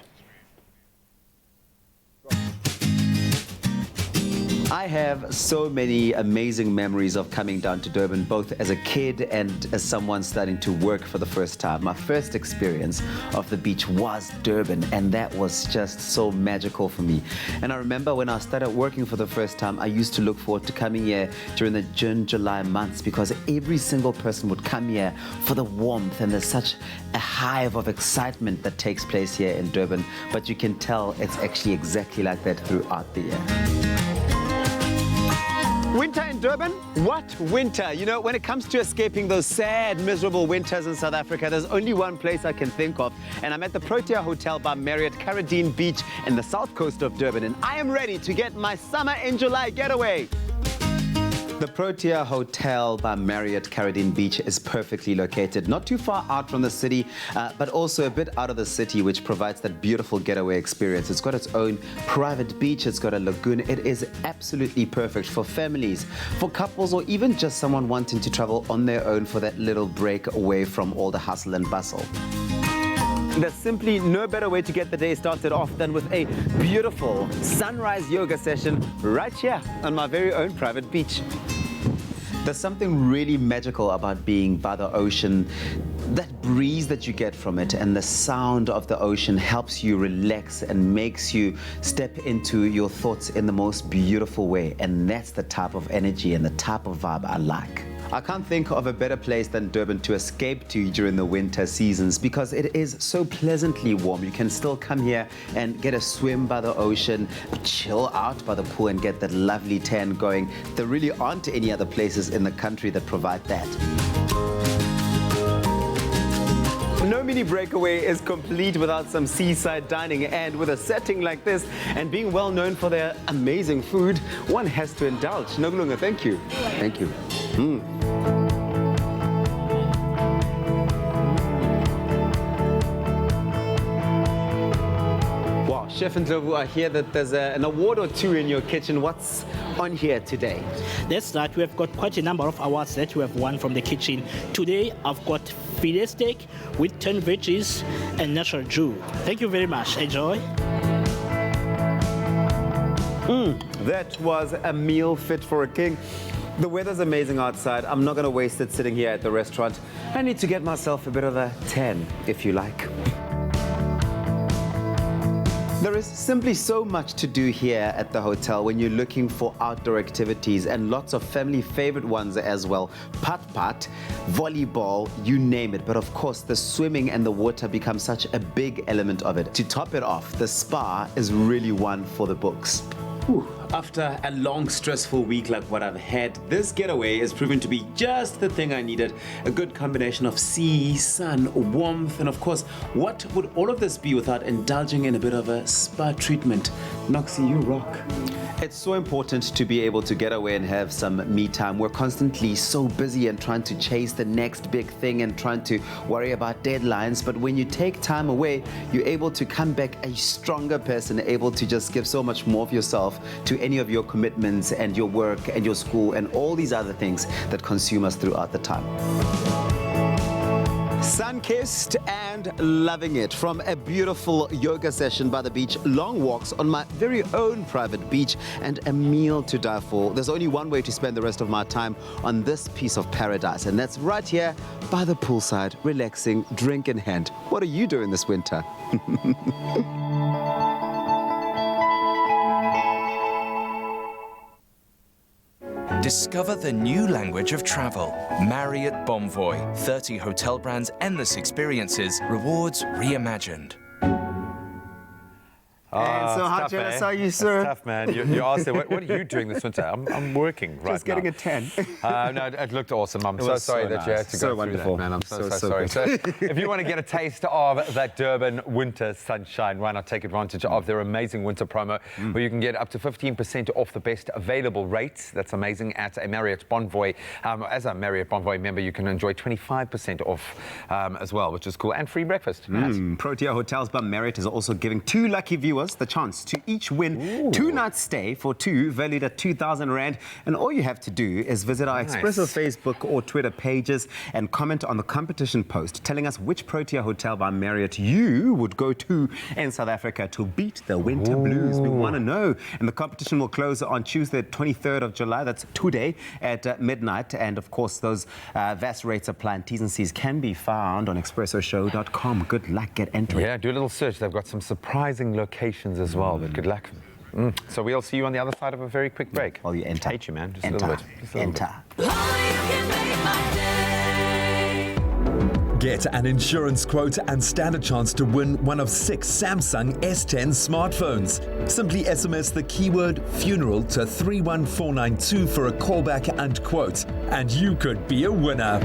I have so many amazing memories of coming down to Durban, both as a kid and as someone starting to work for the first time. My first experience of the beach was Durban, and that was just so magical for me. And I remember when I started working for the first time, I used to look forward to coming here during the June, July months, because every single person would come here for the warmth, and there's such a hive of excitement that takes place here in Durban. But you can tell it's actually exactly like that throughout the year. Winter in Durban? What winter? You know, when it comes to escaping those sad, miserable winters in South Africa, there's only one place I can think of. And I'm at the Protea Hotel by Marriott Carradine Beach in the south coast of Durban. And I am ready to get my summer in July getaway. The Protea Hotel by Marriott Carradine Beach is perfectly located, not too far out from the city, but also a bit out of the city, which provides that beautiful getaway experience. It's got its own private beach, it's got a lagoon. It is absolutely perfect for families, for couples, or even just someone wanting to travel on their own for that little break away from all the hustle and bustle. There's simply no better way to get the day started off than with a beautiful sunrise yoga session right here on my very own private beach. There's something really magical about being by the ocean. That breeze that you get from it and the sound of the ocean helps you relax and makes you step into your thoughts in the most beautiful way. And that's the type of energy and the type of vibe I like. I can't think of a better place than Durban to escape to during the winter seasons because it is so pleasantly warm. You can still come here and get a swim by the ocean, chill out by the pool and get that lovely tan going. There really aren't any other places in the country that provide that. No mini breakaway is complete without some seaside dining, and with a setting like this and being well known for their amazing food, one has to indulge. Nokulunga, thank you. Thank you. Wow, Chef Ndlovu, I hear that there's an award or two in your kitchen. What's on here today? That's right. We have got quite a number of awards that we have won from the kitchen. Today, I've got filet steak with 10 veggies and natural dew. Thank you very much. Enjoy. That was a meal fit for a king. The weather's amazing outside. I'm not going to waste it sitting here at the restaurant. I need to get myself a bit of a tan, if you like. There is simply so much to do here at the hotel when you're looking for outdoor activities, and lots of family favorite ones as well. Pat-pat, volleyball, you name it. But of course, the swimming and the water become such a big element of it. To top it off, the spa is really one for the books. After a long, stressful week like what I've had, this getaway has proven to be just the thing I needed. A good combination of sea, sun, warmth, and of course, what would all of this be without indulging in a bit of a spa treatment? Noxie, you rock. It's so important to be able to get away and have some me time. We're constantly so busy and trying to chase the next big thing and trying to worry about deadlines. But when you take time away, you're able to come back a stronger person, able to just give so much more of yourself to any of your commitments and your work and your school and all these other things that consume us throughout the time. Sun-kissed and loving it. From a beautiful yoga session by the beach, long walks on my very own private beach, and a meal to die for. There's only one way to spend the rest of my time on this piece of paradise, and that's right here by the poolside, relaxing, drink in hand. What are you doing this winter? Discover the new language of travel. Marriott Bonvoy. 30 hotel brands, endless experiences, rewards reimagined. And so how jealous are you, sir? It's tough, man. You asked, what are you doing this winter? I'm working right now. Just getting a tan. No, it looked awesome. I'm so sorry that you had to go through that, man. I'm so sorry. So if you want to get a taste of that Durban winter sunshine, why not take advantage of their amazing winter promo, where you can get up to 15% off the best available rates. That's amazing at a Marriott Bonvoy. As a Marriott Bonvoy member, you can enjoy 25% off as well, which is cool, and free breakfast. Protea Hotels by Marriott is also giving 2 lucky viewers the chance to each win 2 nights stay for 2, valued at 2,000 Rand. And all you have to do is visit our Expresso Facebook or Twitter pages and comment on the competition post telling us which Protea Hotel by Marriott you would go to in South Africa to beat the winter blues. We want to know. And the competition will close on Tuesday, 23rd of July. That's today at midnight. And of course, those vast rates apply and T's and C's can be found on expressoshow.com. Good luck. Get entering. Yeah, do a little search. They've got some surprising locations as well, but good luck. So we'll see you on the other side of a very quick break. Well, you enter. Hate you, man. Just a little bit. Just a little bit. Get an insurance quote and stand a chance to win one of 6 Samsung S10 smartphones. Simply SMS the keyword funeral to 31492 for a callback and quote, and you could be a winner.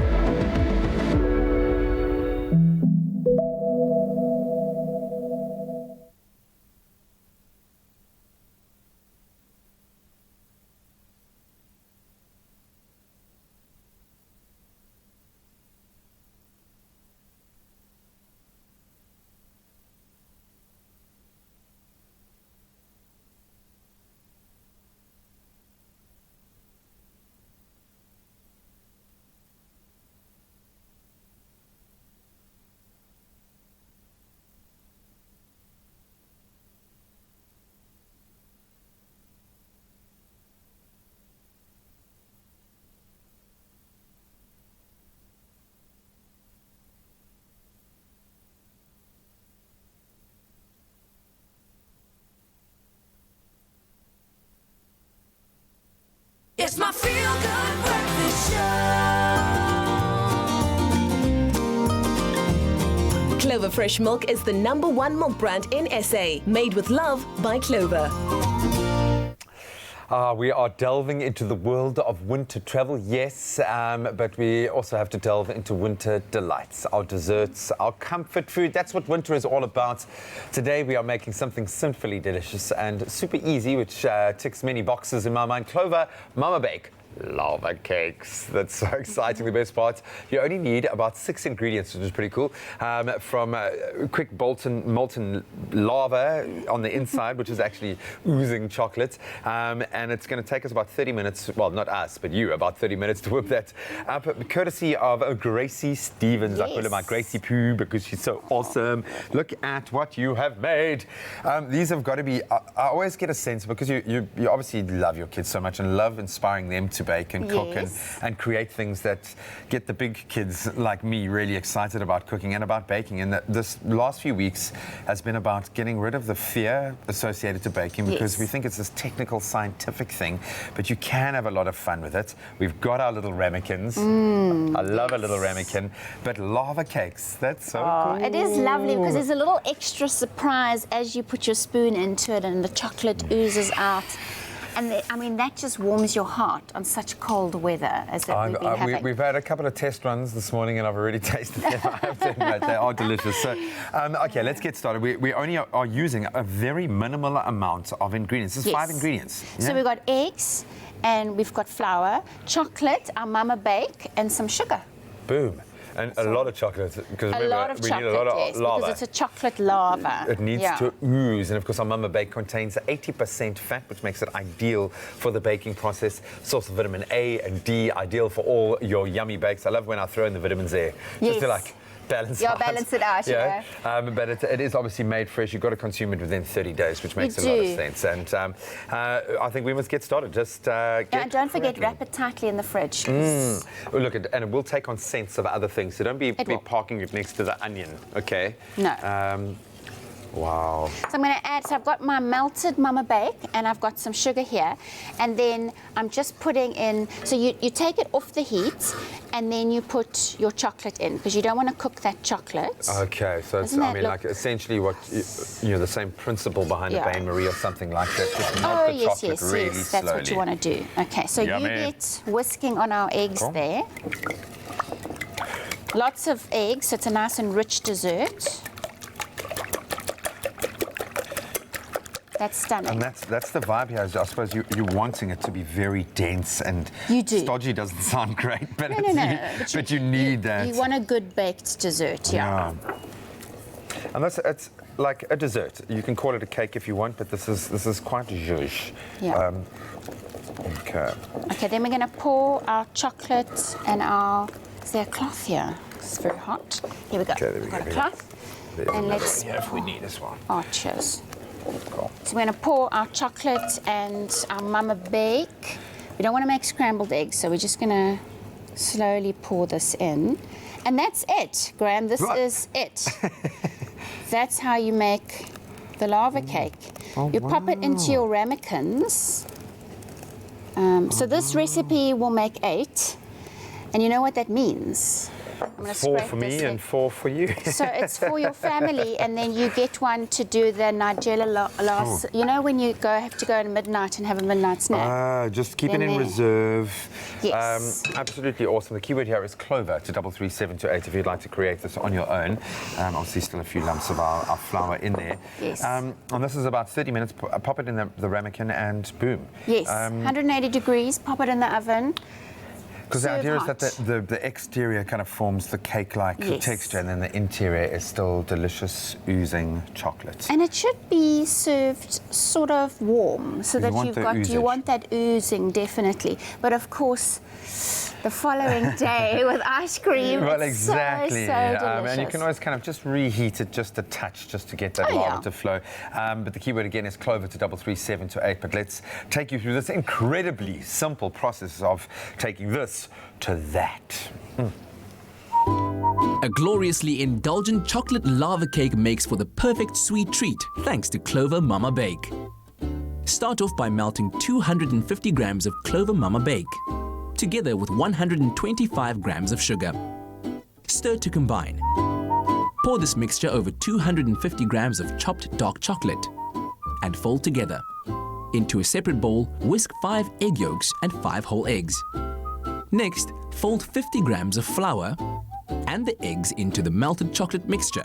It's my feel-good breakfast show. Clover Fresh Milk is the #1 milk brand in SA. Made with love by Clover. We are delving into the world of winter travel, yes, but we also have to delve into winter delights, our desserts, our comfort food. That's what winter is all about. Today we are making something sinfully delicious and super easy, which ticks many boxes in my mind. Clover Mama Bake lava cakes. That's so exciting. The best part, you only need about 6 ingredients, which is pretty cool. From quick molten lava on the inside, which is actually oozing chocolate. And it's going to take us about 30 minutes. Well, not us, but you, about 30 minutes to whip that up, courtesy of Gracie Stevens. Yes. I call her my Gracie Poo because she's so awesome. Look at what you have made. These have got to be, I always get a sense, because you obviously love your kids so much and love inspiring them to bake and cook and create things that get the big kids like me really excited about cooking and about baking. And this last few weeks has been about getting rid of the fear associated to baking, because we think it's this technical, scientific thing, but you can have a lot of fun with it. We've got our little ramekins. I love a little ramekin, but lava cakes, that's so cool. It is lovely because there's a little extra surprise as you put your spoon into it and the chocolate oozes out. And I mean, that just warms your heart on such cold weather as that we've been having. We've had a couple of test runs this morning and I've already tasted them. I have to admit, they are delicious. So, okay, let's get started. We only are using a very minimal amount of ingredients. This is 5 ingredients. Yeah? So we've got eggs and we've got flour, chocolate, our mama bake, and some sugar. Boom. And a lot of chocolate, because remember, a lot of we chocolate, need a lot of lava. because it's a chocolate lava. It needs to ooze, and of course our Mama Bake contains 80% fat, which makes it ideal for the baking process. Source of vitamin A and D, ideal for all your yummy bakes. I love when I throw in the vitamins there, just to like balance out. Balance it out, But it is obviously made fresh. You've got to consume it within 30 days, which makes a lot of sense. And I think we must get started. Just and don't forget, wrap it tightly in the fridge. Look, and it will take on scents of other things, so don't be parking it next to the onion, okay? No. Wow. So I'm going to add, so I've got my melted Mama Bake and I've got some sugar here. And then I'm just putting in, so you take it off the heat and then you put your chocolate in because you don't want to cook that chocolate. Okay, so it's, I mean, like essentially what, you know, the same principle behind a Bain Marie or something like that. Just melt the chocolate really that's what you want to do. Okay, so you get whisking on our eggs there. Lots of eggs, so it's a nice and rich dessert. That's stunning. And that's the vibe here. I suppose you're wanting it to be very dense and stodgy doesn't sound great, but, but you need that. You want a good baked dessert, And it's like a dessert. You can call it a cake if you want, but this is quite zhuzh. Okay. Okay, then we're going to pour our chocolate and our... Is there a cloth here? It's very hot. Here we go. Okay, there we go. Got a cloth. And let's... if we need this one. Oh, cheers. Cool. So we're going to pour our chocolate and our Mama Bake. We don't want to make scrambled eggs, so we're just going to slowly pour this in. And that's it, Graham. This is it. That's how you make the lava cake. You pop it into your ramekins. So this recipe will make 8. And you know what that means? I'm gonna 4 scrape for me this and in. 4 for you. So it's for your family, and then you get one to do the Nigella last. You know when you have to go at midnight and have a midnight snack. Just keep it Then in there. reserve. Yes. Absolutely awesome. The keyword here is clover to 33728 if you'd like to create this on your own. Obviously, still a few lumps of our flour in there. Yes. And this is about 30 minutes. Pop it in the ramekin and boom. Yes. 180 degrees. Pop it in the oven. Because the Serve idea is hot. that the exterior kind of forms the cake-like Yes. texture, and then the interior is still delicious, oozing chocolate. And it should be served sort of warm, so You that want you've the got oozage. you want that oozing definitely. But of course, the following day with ice cream, Well, it's exactly. so delicious. And you can always kind of just reheat it just a touch, just to get that Oh, lava yeah. to flow. But the keyword again is clover to 33728. But let's take you through this incredibly simple process of taking this to that. A gloriously indulgent chocolate lava cake makes for the perfect sweet treat thanks to Clover Mama Bake. Start off by melting 250 grams of Clover Mama Bake, together with 125 grams of sugar. Stir to combine. Pour this mixture over 250 grams of chopped dark chocolate and fold together. Into a separate bowl, whisk 5 egg yolks and 5 whole eggs. Next, fold 50 grams of flour and the eggs into the melted chocolate mixture.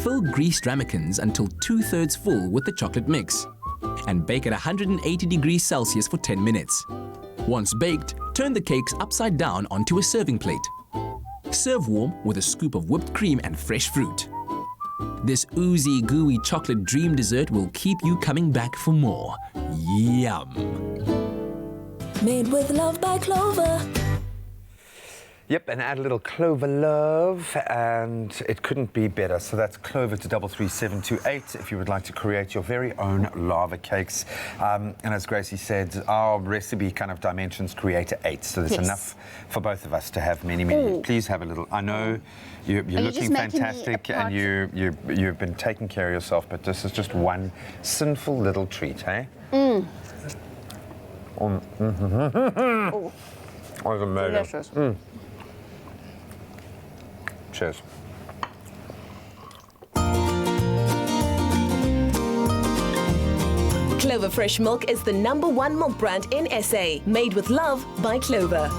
Fill greased ramekins until 2/3 full with the chocolate mix and bake at 180 degrees Celsius for 10 minutes. Once baked, turn the cakes upside down onto a serving plate. Serve warm with a scoop of whipped cream and fresh fruit. This oozy, gooey chocolate dream dessert will keep you coming back for more. Yum! Made with love by Clover. Yep, and add a little clover love, and it couldn't be better. So that's clover to 33728 if you would like to create your very own lava cakes. And as Gracie said, our recipe kind of dimensions create 8, so there's Yes. enough for both of us to have many, many. Ooh. Please have a little. I know you're you looking just making me a fantastic, part- and you've been taking care of yourself, but this is just one sinful little treat, eh? Mm. Oh, was amazing. Delicious. Cheers. Clover Fresh Milk is the #1 milk brand in SA. Made with love by Clover.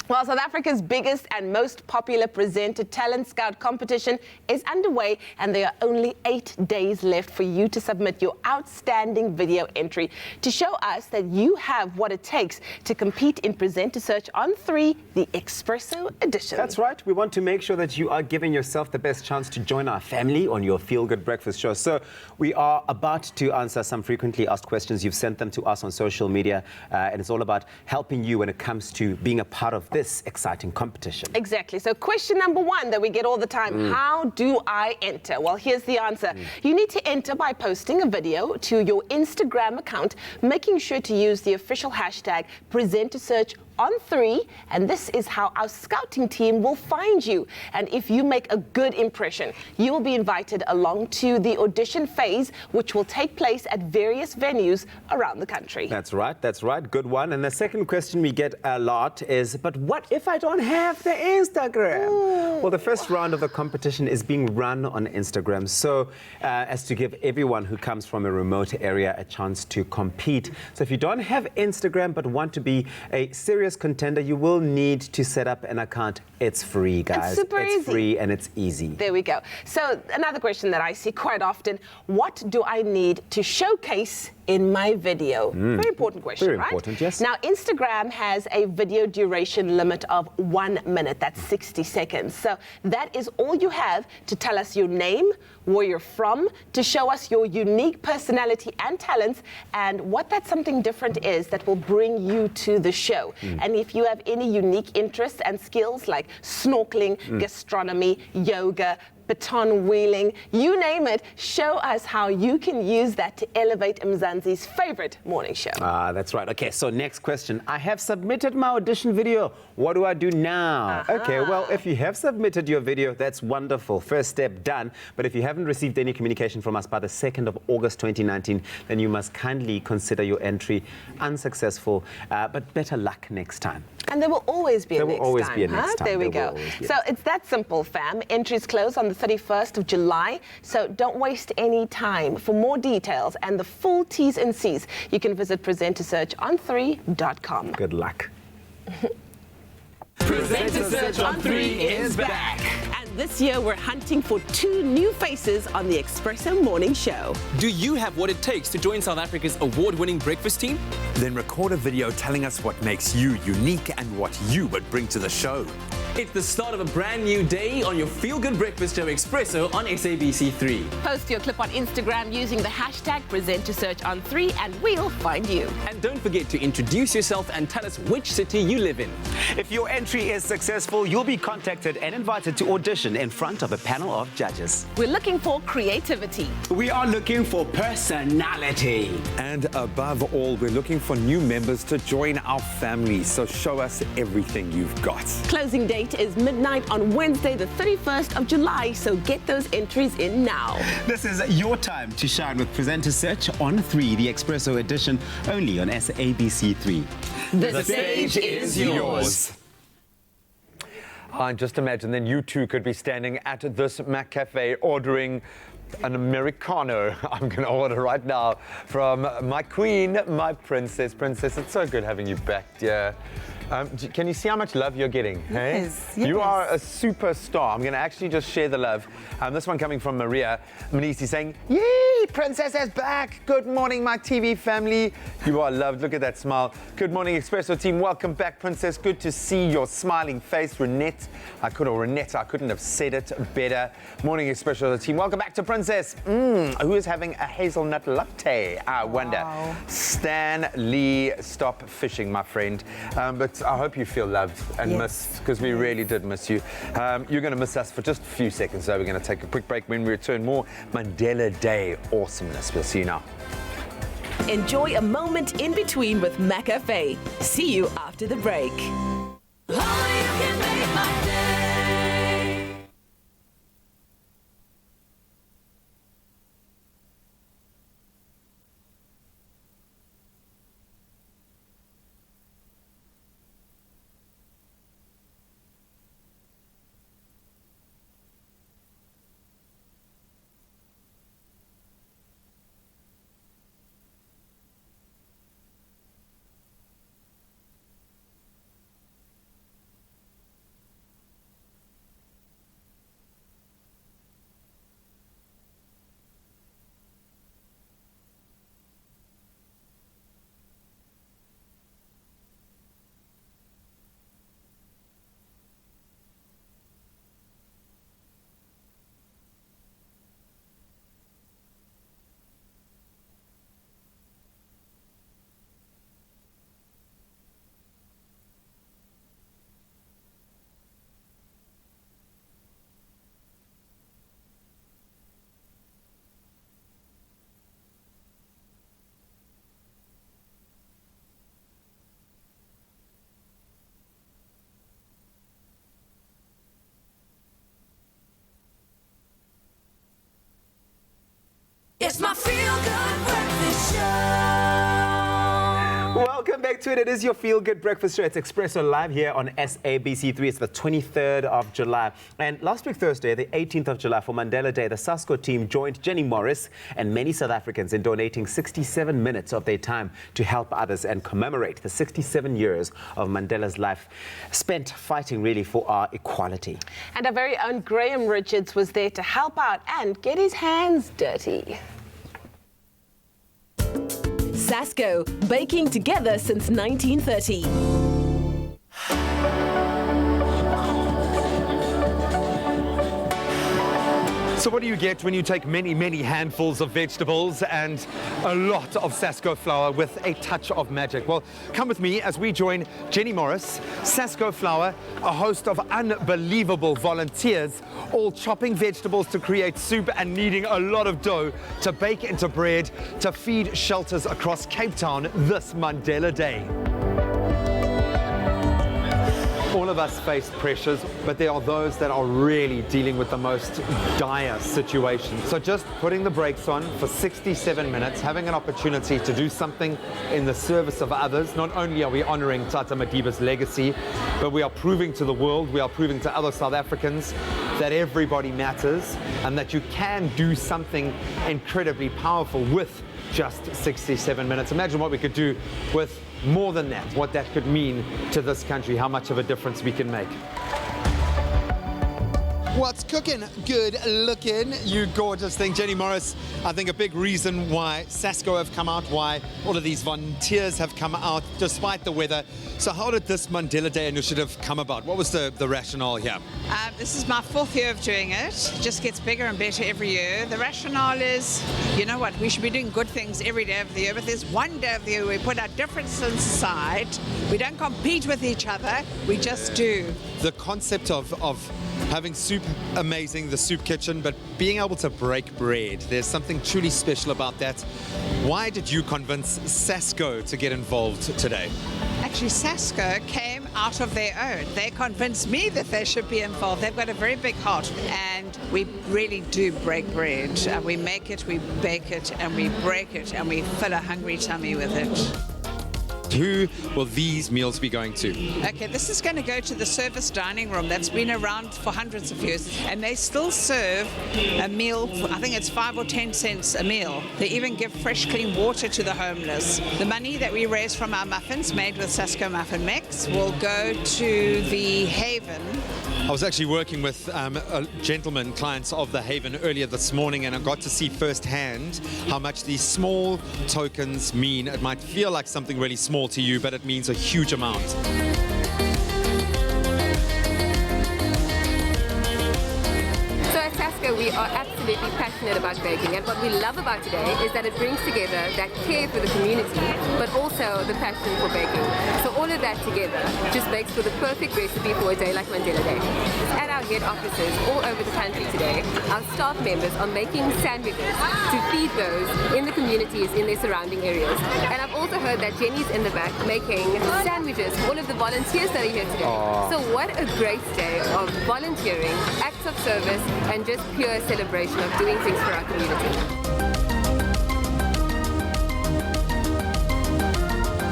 Well, South Africa's biggest and most popular presenter talent scout competition is underway, and there are only 8 days left for you to submit your outstanding video entry to show us that you have what it takes to compete in Presenter Search on 3, the Expresso edition. That's right. We want to make sure that you are giving yourself the best chance to join our family on your Feel Good Breakfast show. So we are about to answer some frequently asked questions. You've sent them to us on social media, and it's all about helping you when it comes to being a part of this exciting competition. Exactly. So question number 1 that we get all the time, how do I enter? Well, here's the answer. You need to enter by posting a video to your Instagram account, making sure to use the official hashtag PresenterSearch on 3, and this is how our scouting team will find you. And if you make a good impression, you will be invited along to the audition phase, which will take place at various venues around the country. That's right. That's right. Good one. And the second question we get a lot is, but what if I don't have the Instagram? Well, the first round of the competition is being run on Instagram, so as to give everyone who comes from a remote area a chance to compete. So if you don't have Instagram but want to be a serious contender, you will need to set up an account. It's free, guys. It's super easy. Free and it's easy. There we go. So another question that I see quite often, what do I need to showcase in my video? Very important question, Very right? important, yes. Now, Instagram has a video duration limit of 1 minute. That's 60 seconds. So that is all you have to tell us your name, where you're from, to show us your unique personality and talents, and what that something different is that will bring you to the show. And if you have any unique interests and skills like snorkeling, gastronomy, yoga, baton wheeling, you name it, show us how you can use that to elevate Mzansi's favorite morning show. That's right. Okay, so next question. I have submitted my audition video. What do I do now? Okay, well, if you have submitted your video, that's wonderful. First step done. But if you haven't received any communication from us by the 2nd of August 2019, then you must kindly consider your entry unsuccessful. But better luck next time. And there will always be a next time. There will always be a next time. There we go. So it's that simple, fam. Entries close on the 31st of July, so don't waste any time. For more details and the full T's and C's, you can visit presentasearchon3.com. Good luck. Presenter Search on 3 is back. And this year we're hunting for 2 new faces on the Expresso Morning Show. Do you have what it takes to join South Africa's award-winning breakfast team? Then record a video telling us what makes you unique and what you would bring to the show. It's the start of a brand new day on your feel-good breakfast show Expresso on SABC3. Post your clip on Instagram using the hashtag PresenterSearchOn3 and we'll find you. And don't forget to introduce yourself and tell us which city you live in. If your entry is successful, you'll be contacted and invited to audition in front of a panel of judges. We're looking for creativity. We are looking for personality. And above all, we're looking for new members to join our family. So show us everything you've got. Closing date is midnight on Wednesday, the 31st of July, so get those entries in now. This is your time to shine with Presenter Search on 3, the Expresso edition, only on SABC3. The stage is yours. And just imagine then you two could be standing at this Mac Cafe ordering an Americano. I'm going to order right now from my queen, my princess. Princess, it's so good having you back, dear. Can you see how much love you're getting? Yes, Hey? yes. You are a superstar. I'm going to actually just share the love. This one coming from Maria Manisi saying, "Yay, Princess is back. Good morning, my TV family. You are loved. Look at that smile. Good morning, Expresso team. Welcome back, Princess. Good to see your smiling face, Renette. I couldn't have said it better. Morning, Expresso team. Welcome back to Princess. Who is having a hazelnut latte? I wonder. Stan Lee, stop fishing, my friend. But I hope you feel loved and missed, because we really did miss you. You're going to miss us for just a few seconds, though. We're going to take a quick break. When we return, more Mandela Day awesomeness. We'll see you now. Enjoy a moment in between with McCafe. See you after the break. It's my feel-good breakfast show. Welcome back to it. It is your feel-good breakfast show. It's Expresso live here on SABC3. It's the 23rd of July. And last week, Thursday, the 18th of July, for Mandela Day, the SASCO team joined Jenny Morris and many South Africans in donating 67 minutes of their time to help others and commemorate the 67 years of Mandela's life spent fighting really for our equality. And our very own Graham Richards was there to help out and get his hands dirty. Sasco, baking together since 1930. So what do you get when you take many, many handfuls of vegetables and a lot of Sasco flour with a touch of magic? Well, come with me as we join Jenny Morris, Sasco Flour, a host of unbelievable volunteers, all chopping vegetables to create soup and needing a lot of dough to bake into bread to feed shelters across Cape Town this Mandela Day. All of us face pressures, but there are those that are really dealing with the most dire situations. So just putting the brakes on for 67 minutes, having an opportunity to do something in the service of others. Not only are we honoring Tata Madiba's legacy, but we are proving to the world, we are proving to other South Africans that everybody matters and that you can do something incredibly powerful with just 67 minutes. Imagine what we could do with more than that, what that could mean to this country, how much of a difference we can make. What's cooking? Good looking, you gorgeous thing. Jenny Morris, I think a big reason why SASCO have come out, why all of these volunteers have come out despite the weather. So how did this Mandela Day initiative come about? What was the rationale here? This is my 4th year of doing it. It just gets bigger and better every year. The rationale is, you know what, we should be doing good things every day of the year, but there's one day of the year we put our differences aside. We don't compete with each other, we just do. The concept of having soup, amazing, the soup kitchen, but being able to break bread, there's something truly special about that. Why did you convince SASCO to get involved today? Actually, SASCO came out of their own. They convinced me that they should be involved. They've got a very big heart, and we really do break bread. We make it, we bake it, and we break it, and we fill a hungry tummy with it. Who will these meals be going to? Okay, this is going to go to the service dining room that's been around for hundreds of years, and they still serve a meal, I think it's 5 or 10 cents a meal. They even give fresh, clean water to the homeless. The money that we raise from our muffins made with SASCO Muffin Mix will go to the Haven. I was actually working with a gentleman, clients of the Haven, earlier this morning, and I got to see firsthand how much these small tokens mean. It might feel like something really small to you, but it means a huge amount. So at SASCO, we are absolutely passionate about baking, and what we love about today is that it brings together that care for the community, but also the passion for baking. So all of that together just makes for the perfect recipe for a day like Mandela Day. At our head offices all over the country today, our staff members are making sandwiches to feed those in the communities in their surrounding areas. And I've also heard that Jenny's in the back making sandwiches for all of the volunteers that are here today. So what a great day of volunteering, acts of service, and just pure celebration of doing things for our community.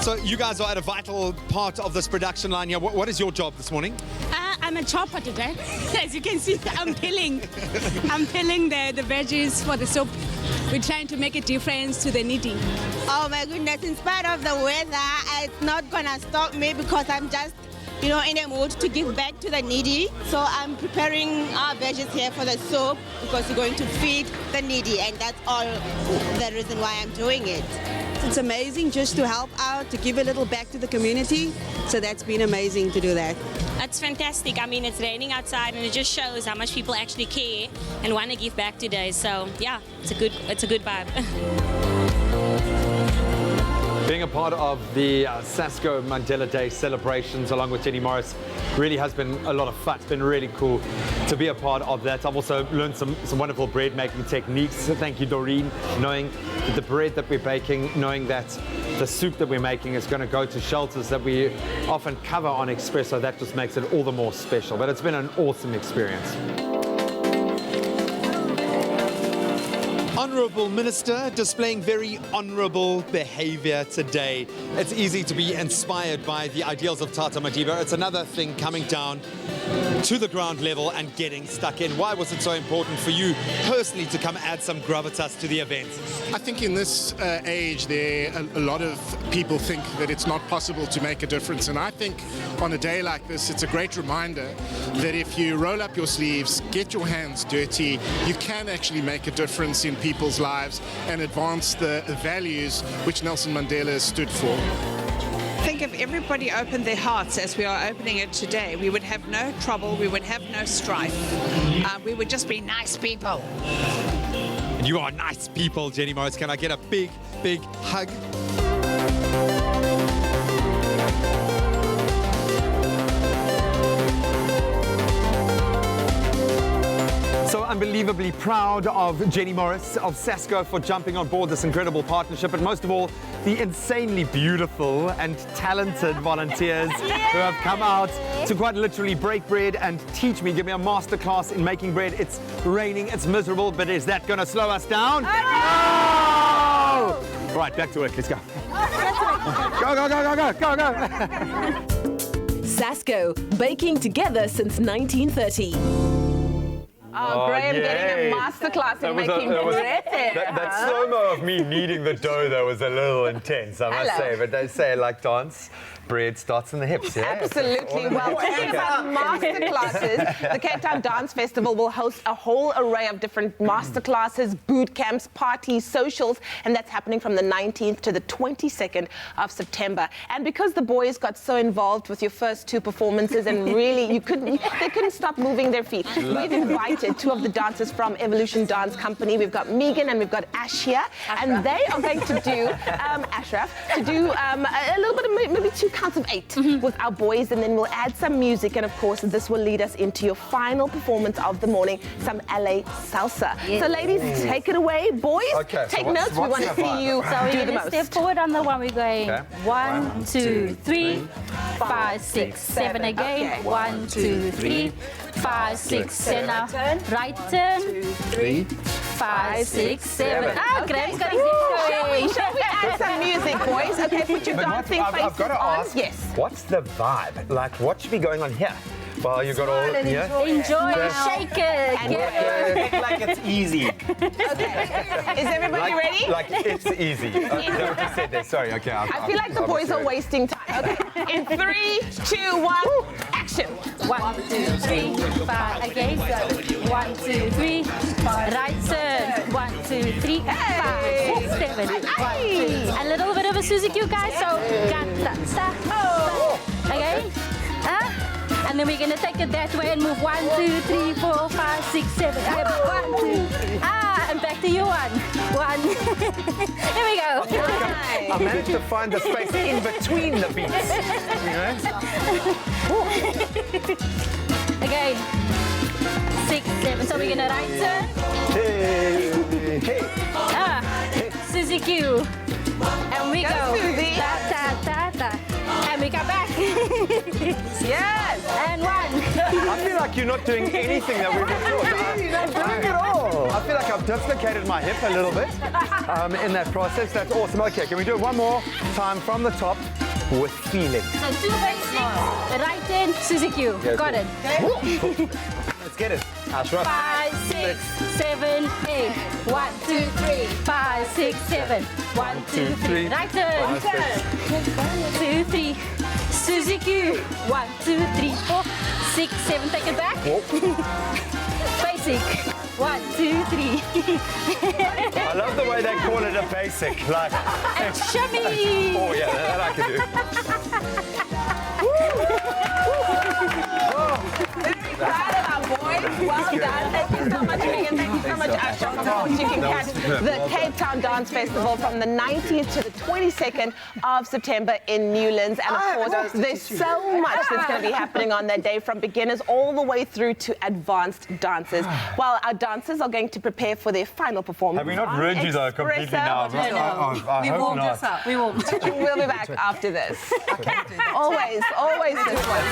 So you guys are at a vital part of this production line here. What is your job this morning? I'm a chopper today. As you can see, I'm peeling the veggies for the soup. We're trying to make a difference to the needy. Oh my goodness, in spite of the weather, it's not gonna stop me because I'm just, in a mood to give back to the needy. So I'm preparing our veggies here for the soup because we're going to feed the needy, and that's all the reason why I'm doing it. It's amazing just to help out, to give a little back to the community. So that's been amazing to do that. That's fantastic. I mean, it's raining outside, and it just shows how much people actually care and want to give back today. So yeah, it's a good vibe. Being a part of the SASCO Mandela Day celebrations along with Jenny Morris really has been a lot of fun. It's been really cool to be a part of that. I've also learned some wonderful bread making techniques. So thank you, Doreen, knowing that the bread that we're baking, knowing that the soup that we're making is going to go to shelters that we often cover on Expresso. That just makes it all the more special. But it's been an awesome experience. Honourable Minister displaying very honourable behaviour today. It's easy to be inspired by the ideals of Tata Madiba. It's another thing coming down to the ground level and getting stuck in. Why was it so important for you personally to come add some gravitas to the event? I think in this age, a lot of people think that it's not possible to make a difference. And I think on a day like this, it's a great reminder that if you roll up your sleeves, get your hands dirty, you can actually make a difference in people's lives and advance the values which Nelson Mandela stood for. I think if everybody opened their hearts as we are opening it today, we would have no trouble, we would have no strife. We would just be nice people. And you are nice people, Jenny Morris. Can I get a big, big hug? So unbelievably proud of Jenny Morris, of SASCO, for jumping on board this incredible partnership, but most of all, the insanely beautiful and talented volunteers who have come out to quite literally break bread and teach me, give me a masterclass in making bread. It's raining, it's miserable, but is that going to slow us down? No! Right, back to work. Let's go. Go, go, go, go, go, go, go. Sasco, baking together since 1930. Oh, Graham getting a masterclass in making bread. That slow-mo of me kneading the dough, though, was a little intense, I must say. But they say, like dance, bread starts in the hips, yeah? Absolutely. Well, talking about masterclasses, the Cape Town Dance Festival will host a whole array of different masterclasses, boot camps, parties, socials, and that's happening from the 19th to the 22nd of September. And because the boys got so involved with your first two performances and really they couldn't stop moving their feet, we've invited two of the dancers from Evolution Dance Company. We've got Megan and we've got Ash here, and they are going to do Ashraf to do a little bit of maybe 2 counts of 8 with our boys, and then we'll add some music, and of course this will lead us into your final performance of the morning, some LA salsa. Yes. So ladies, take it away. Boys, Okay, so take what's- notes. We what's want to the vibe? see you So do we're the going to most. step forward on the one. We're going Okay. 1, 2, 3, 5, 6, 7 again. Okay. 1, 2, 3, 5, 6, 7. Now, right turn. 3. 5, 6, 7. Ah, Graham's got his Shall we add some music, boys? Okay, put your dancing I've faces got to on. ask, Yes. what's the vibe? Like, what should be going on here? Well, you got all, yeah? Enjoy, shake it. And Get it. Act like it's easy. Okay. Is everybody ready? Like, it's easy. Is that what you said there? Sorry, okay. I feel like the boys are wasting time. Okay. In 3, 2, 1, action. 1, 2, 3, 5 again. So 1, 2, 3, right turn. 1, 2, 3, 5, 6, 7. 1, 2. A little bit of a Suzuki, guys. So gata, sa, again. And then we're gonna take it that way and move 1, 2, 3, 4, 5, 6, 7. 1, 2. And back to you. 1. Here we go. I managed to find the space in between the beats. Again. 6, 7. So we're gonna right turn. Hey. Suzuki. And we go. Susie. Ta, ta, ta, ta. And we come back. Yes. And 1. I feel like you're not doing anything that we've been taught. You're not doing it all. I feel like I've dislocated my hip a little bit in that process. That's awesome. Okay, can we do it one more time from the top with feeling? So 2 basics. Right turn, Suzuki. Got it. Let's get it. Ashraf. 5, 6, 7, 8. 1, 2, 3, 5, 6, 7. 1, 2, 3. Right turn. 2, 3. Suzuki. 1, 2, 3, 4, 6, 7. Take it back. Basic. 1, 2, 3. I love the way they call it a basic. Like, And shimmy. oh yeah, that I can do. Proud of our boys. Well done. Thank you so much, Megan. Thank you so much, Ashraf. Of course, you can catch the Cape Town Dance Festival from the 19th to the 22nd of September in Newlands. And of course, there's so much that's going to be happening on that day, from beginners all the way through to advanced dancers. While our dancers are going to prepare for their final performance. Have we not ruined you though completely now? I hope not. We won't. We'll be back after this. Always this one.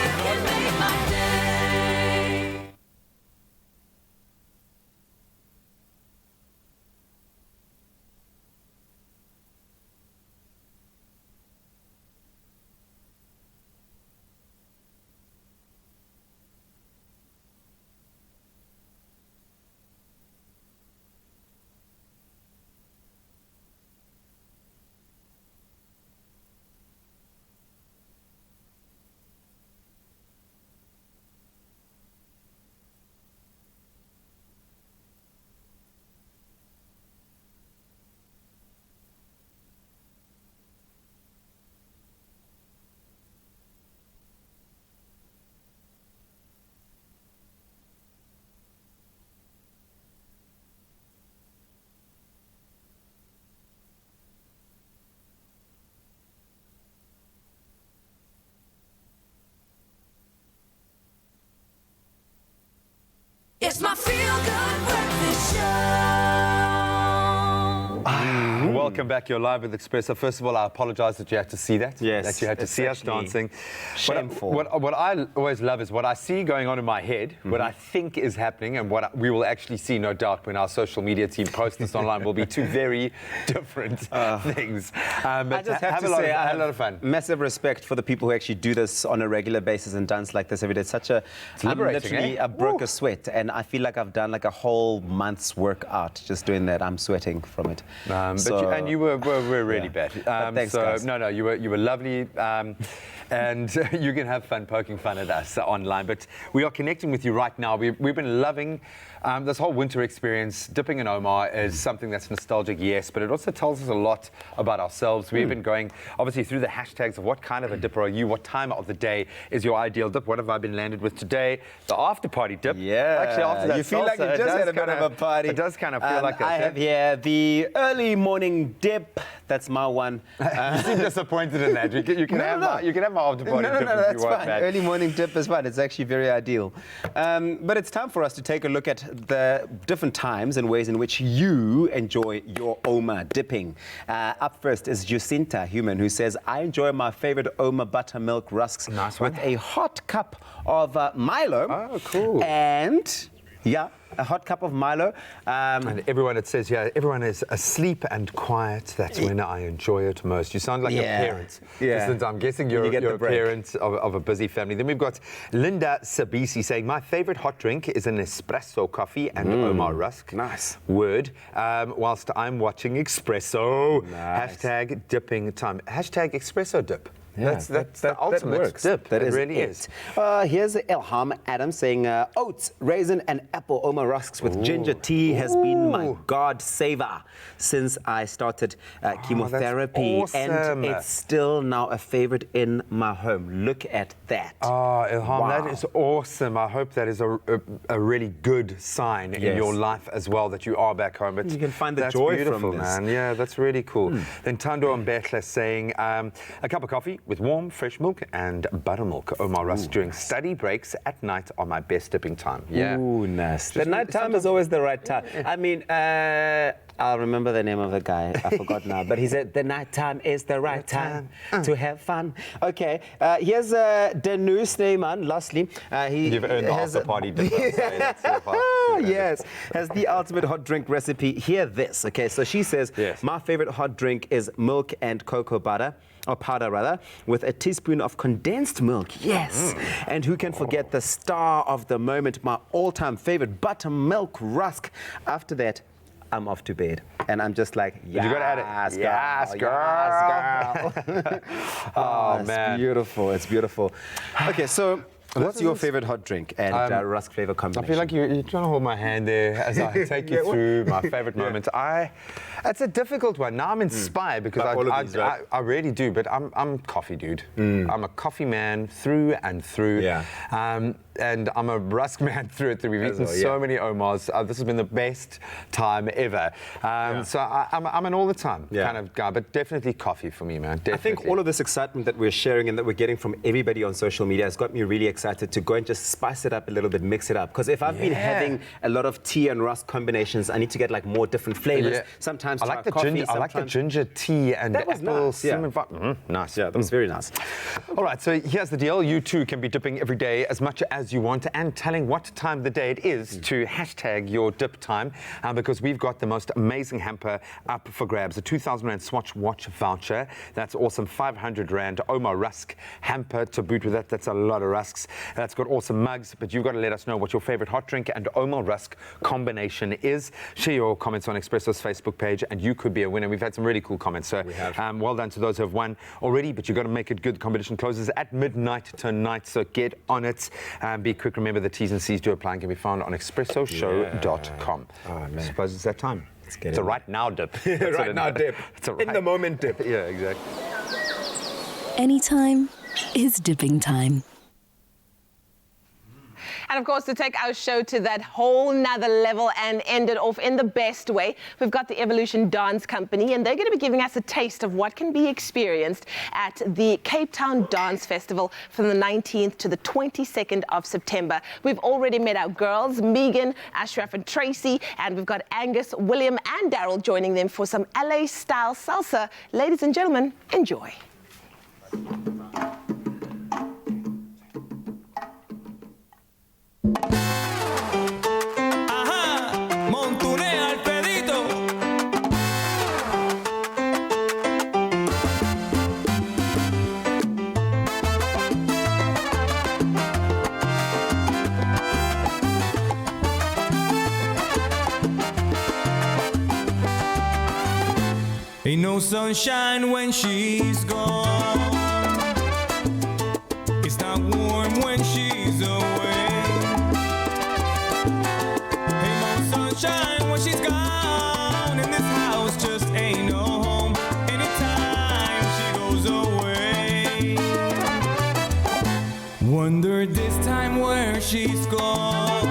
Welcome back. You're live with Expresso. First of all, I apologize that you had to see that. Yes, That you had to it's see us actually dancing. shameful. What I always love is what I see going on in my head, what I think is happening, and what we will actually see, no doubt, when our social media team posts this online will be two very different things. But I just have to I say, I had have a lot of fun. massive respect for the people who actually do this on a regular basis and dance like this every day. It's such a, It's liberating, literally, eh? I broke a sweat, and I feel like I've done like a whole month's workout just doing that. I'm sweating from it. But you were really bad. Thanks, guys. No, you were lovely, and you can have fun poking fun at us online. But we are connecting with you right now. We've been loving this whole winter experience. Dipping in Omar is something that's nostalgic, yes, but it also tells us a lot about ourselves. We've been going, obviously, through the hashtags of what kind of a dipper are you, what time of the day is your ideal dip, what have I been landed with today? The after party dip. Yeah, Actually, after that you feel like you salsa, just had a bit of a party. It does kind of feel like that. I have here the early morning dip. That's my one. You seem disappointed in that. You can have my after party dip if that's you want, fine. man. Early morning dip is fine. It's actually very ideal. But it's time for us to take a look at the different times and ways in which you enjoy your Oma dipping. Up first is Jacinta Human, who says, I enjoy my favorite Oma buttermilk rusks with a hot cup of Milo. Oh, cool. And, yeah, a hot cup of Milo. And everyone, it says here, everyone is asleep and quiet. That's when I enjoy it most. You sound like a parent. Yeah. Listen, I'm guessing you're a parent of a busy family. Then we've got Linda Sabisi saying, my favorite hot drink is an espresso coffee and Omar rusk. Nice. Word. Whilst I'm watching Expresso. Nice. Hashtag dipping time. Hashtag Expresso dip. Yeah, that's the ultimate dip. That it really is. Here's Ilham Adam saying, oats, raisin, and apple Oma rusks with ginger tea has been my God saver since I started chemotherapy, awesome. and it's still now a favorite in my home. Look at that. Oh, Ilham, Wow. that is awesome. I hope that is a really good sign in your life as well, that you are back home. But you can find the that's joy beautiful, from this. man. Yeah, that's really cool. Then Tando Mbetla saying, a cup of coffee with warm, fresh milk and buttermilk. Omar rusk during study breaks at night are my best dipping time. Yeah. Ooh, nice. The night time is always the right time. I mean, I'll remember the name of the guy. I forgot now. But he said, the night time is the right time to have fun. Okay. Here's Denus Neyman, lastly. You've earned the after party dip. Yes. Has the ultimate hot drink recipe. Hear this. Okay, so she says, my favorite hot drink is milk and cocoa butter. Or powder rather, with a teaspoon of condensed milk. Yes. And who can forget the star of the moment, my all-time favorite buttermilk rusk. After that, I'm off to bed. And I'm just like, yes, you gotta add it. Yes, girl. Oh, man. It's beautiful. It's beautiful. Okay, so what's your favorite hot drink and rusk flavor combination? I feel like you're trying to hold my hand there as I take you through my favorite moments. It's a difficult one. Now I'm inspired because I really do, but I'm coffee dude. I'm a coffee man through and through. Yeah. And I'm a rusk man through and through. We've eaten so many Omars. This has been the best time ever. So I'm an all the time kind of guy, but definitely coffee for me, man. Definitely. I think all of this excitement that we're sharing and that we're getting from everybody on social media has got me really excited to go and just spice it up a little bit, mix it up. Because if I've been having a lot of tea and rusk combinations, I need to get like more different flavors. Sometimes I like the coffee, ginger. I like the ginger tea and that was apple nice. cinnamon. Nice. Yeah, that was very nice. All right, so here's the deal. You too can be dipping every day as much as you want and telling what time of the day it is to hashtag your dip time because we've got the most amazing hamper up for grabs. A 2,000 Rand Swatch watch voucher. That's awesome. 500 Rand Omar rusk hamper to boot with that. That's a lot of rusks. That's got awesome mugs, but you've got to let us know what your favorite hot drink and Omar rusk combination is. Share your comments on Expresso's Facebook page and you could be a winner. We've had some really cool comments. So well done to those who have won already, but you've got to make it good. The competition closes at midnight tonight, so get on it. Be quick. Remember, the T's and C's do apply and can be found on expressoshow.com. Oh, man. I suppose it's that time. It's a right now dip. Right now dip. It's a in the moment dip. Yeah, exactly. Anytime is dipping time. And of course, to take our show to that whole nother level and end it off in the best way, we've got the Evolution Dance Company, and they're going to be giving us a taste of what can be experienced at the Cape Town Dance Festival from the 19th to the 22nd of September. We've already met our girls, Megan, Ashraf and Tracy, and we've got Angus, William and Daryl joining them for some LA-style salsa. Ladies and gentlemen, enjoy. Ain't no sunshine when she's gone. It's not warm when she's away. Ain't no sunshine when she's gone. And this house just ain't no home anytime she goes away. Wonder this time where she's gone.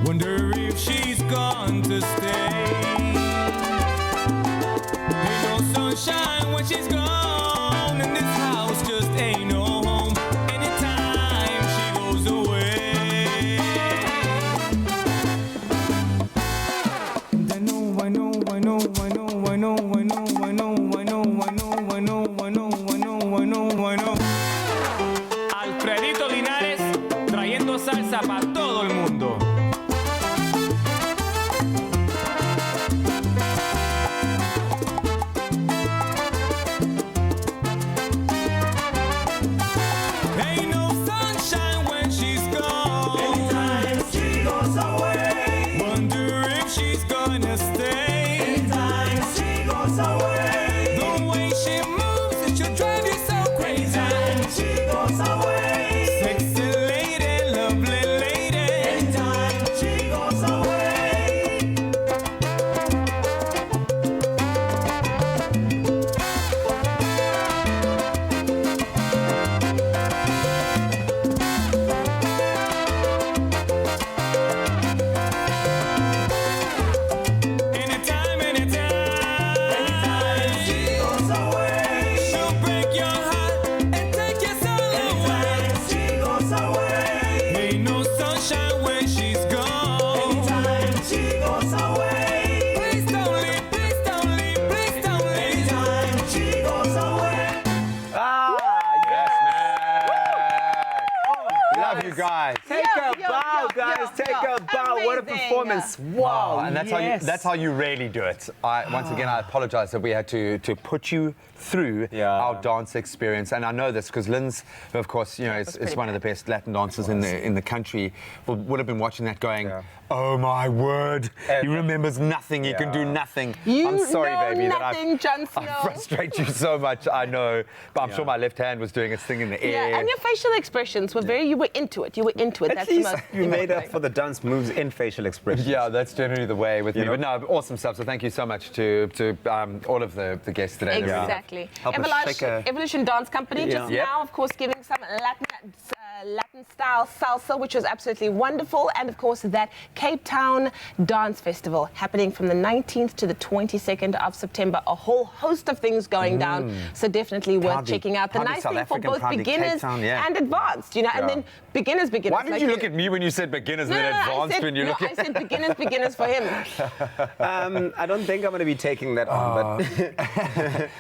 Wonder if she's gone to stay. Sunshine when she's gone, and this house just ain't no home anytime she goes away. And I know, Alfredito Linares trayendo salsa para todo el mundo. What a performance. Wow. And that's how you really do it. Once again, I apologize that we had to put you through our dance experience. And I know this because Lynn's, of course, you know, is one of the best Latin dancers in the country. Would have been watching that going, oh my word, he remembers nothing, he can do nothing. I'm sorry, baby, that I frustrate you so much, I know. But I'm sure my left hand was doing its thing in the air. Yeah, and your facial expressions were you were into it. You were into it. At least you made up for the dance moves in facial expressions. Yeah, that's generally the way with me. But no, awesome stuff. So thank you so much to all of the guests today. Exactly. Evolution Dance Company just now, of course, giving some Latin-style salsa, which was absolutely wonderful. And, of course, that Cape Town Dance Festival happening from the 19th to the 22nd of September. A whole host of things going down. So definitely worth checking out. The nice thing for both beginners and advanced, you know, and then beginners. Why did you look at me when you said beginners and then advanced when you look at... I said beginners for him. I don't think I'm going to be taking that on, but...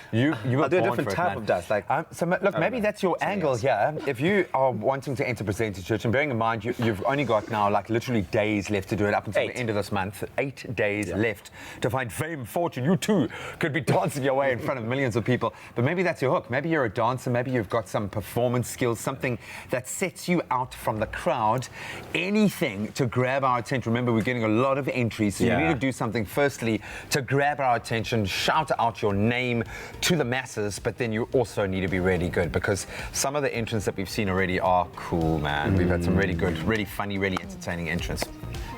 I'll do a different type of dance. So look, maybe that's your angle here. If you are wanting to enter Presenter Church, and bearing in mind you've only got now like literally days left to do it up until the end of this month, 8 days left to find fame, fortune. You too could be dancing your way in front of millions of people. But maybe that's your hook. Maybe you're a dancer. Maybe you've got some performance skills, something that sets you out from the crowd. Anything to grab our attention. Remember, we're getting a lot of entries, so you need to do something firstly to grab our attention, shout out your name to the masses, but then you also need to be really good, because some of the entrants that we've seen already are cool, man. We've had some really good, really funny, really entertaining entrants.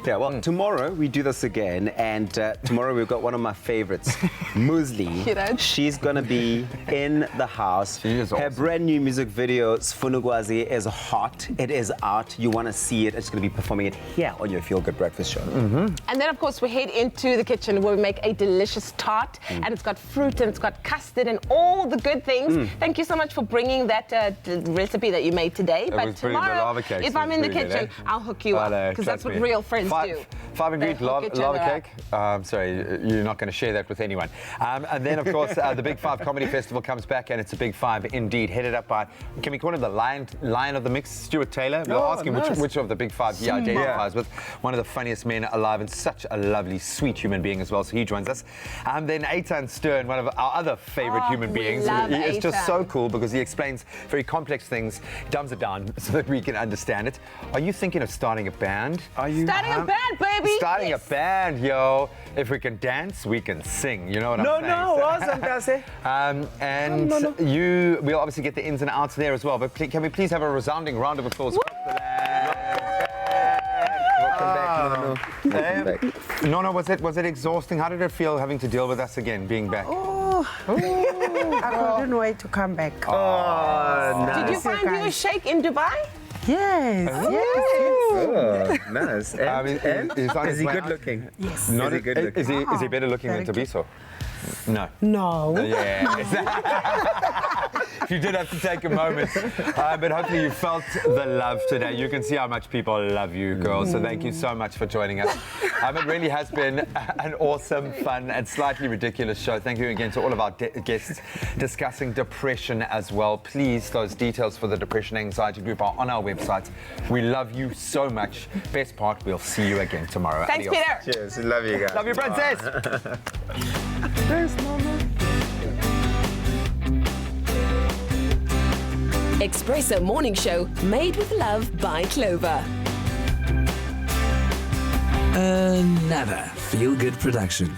Yeah, well, tomorrow we do this again, and tomorrow we've got one of my favorites, Musli. She's gonna be in the house. She is Her awesome. brand new music video, Sfunugwazi, is hot. It is out. You want to see it. It's gonna be performing it here on your Feel Good Breakfast Show. And then, of course, we head into the kitchen where we make a delicious tart, and it's got fruit and it's got custard and all the good things. Thank you so much for bringing that recipe that you made today. But was brilliant. The tomorrow, lava cake if I'm in the was really kitchen, good, I'll hook you up, because that's what real friends do. 5 ingredient They hook each lava other cake. Sorry, you're not going to share that with anyone. And then, of course, the Big Five Comedy Festival comes back, and it's a Big Five indeed, headed up by, can we call him the lion of the mix, Stuart Taylor? We'll ask him which of the Big Five he identifies with. One of the funniest men alive and such a lovely, sweet human being as well, so he joins us. And then Eitan Stern, one of our other favorite human beings. love He is just Eitan. so cool because he explains very complex things, dumbs it down so that we can understand it. Are you thinking of starting a band? Are you Starting a band, baby! starting a band, yo? If we can dance, we can sing. You know what I'm saying? awesome, Darcy. And we'll obviously get the ins and outs there as well. But can we please have a resounding round of applause? Welcome back, Nono. Was it exhausting? How did it feel having to deal with us again, being back? I couldn't wait to come back. Did you find you a shake in Dubai? Yes. Oh, nice. And is he good looking? Yes. Not a good looking. Is he better looking than Tobiso? No. No. Yeah. You did have to take a moment, but hopefully you felt the love today. You can see how much people love you, girls. So thank you so much for joining us. It really has been an awesome, fun, and slightly ridiculous show. Thank you again to all of our guests discussing depression as well. Please, those details for the Depression Anxiety Group are on our website. We love you so much. Best part, we'll see you again tomorrow. Thanks, Adios. Peter. Cheers. Love you guys. Love you, princess. Thanks, Mama. Expresso Morning Show, made with love by Clover. Another feel-good production.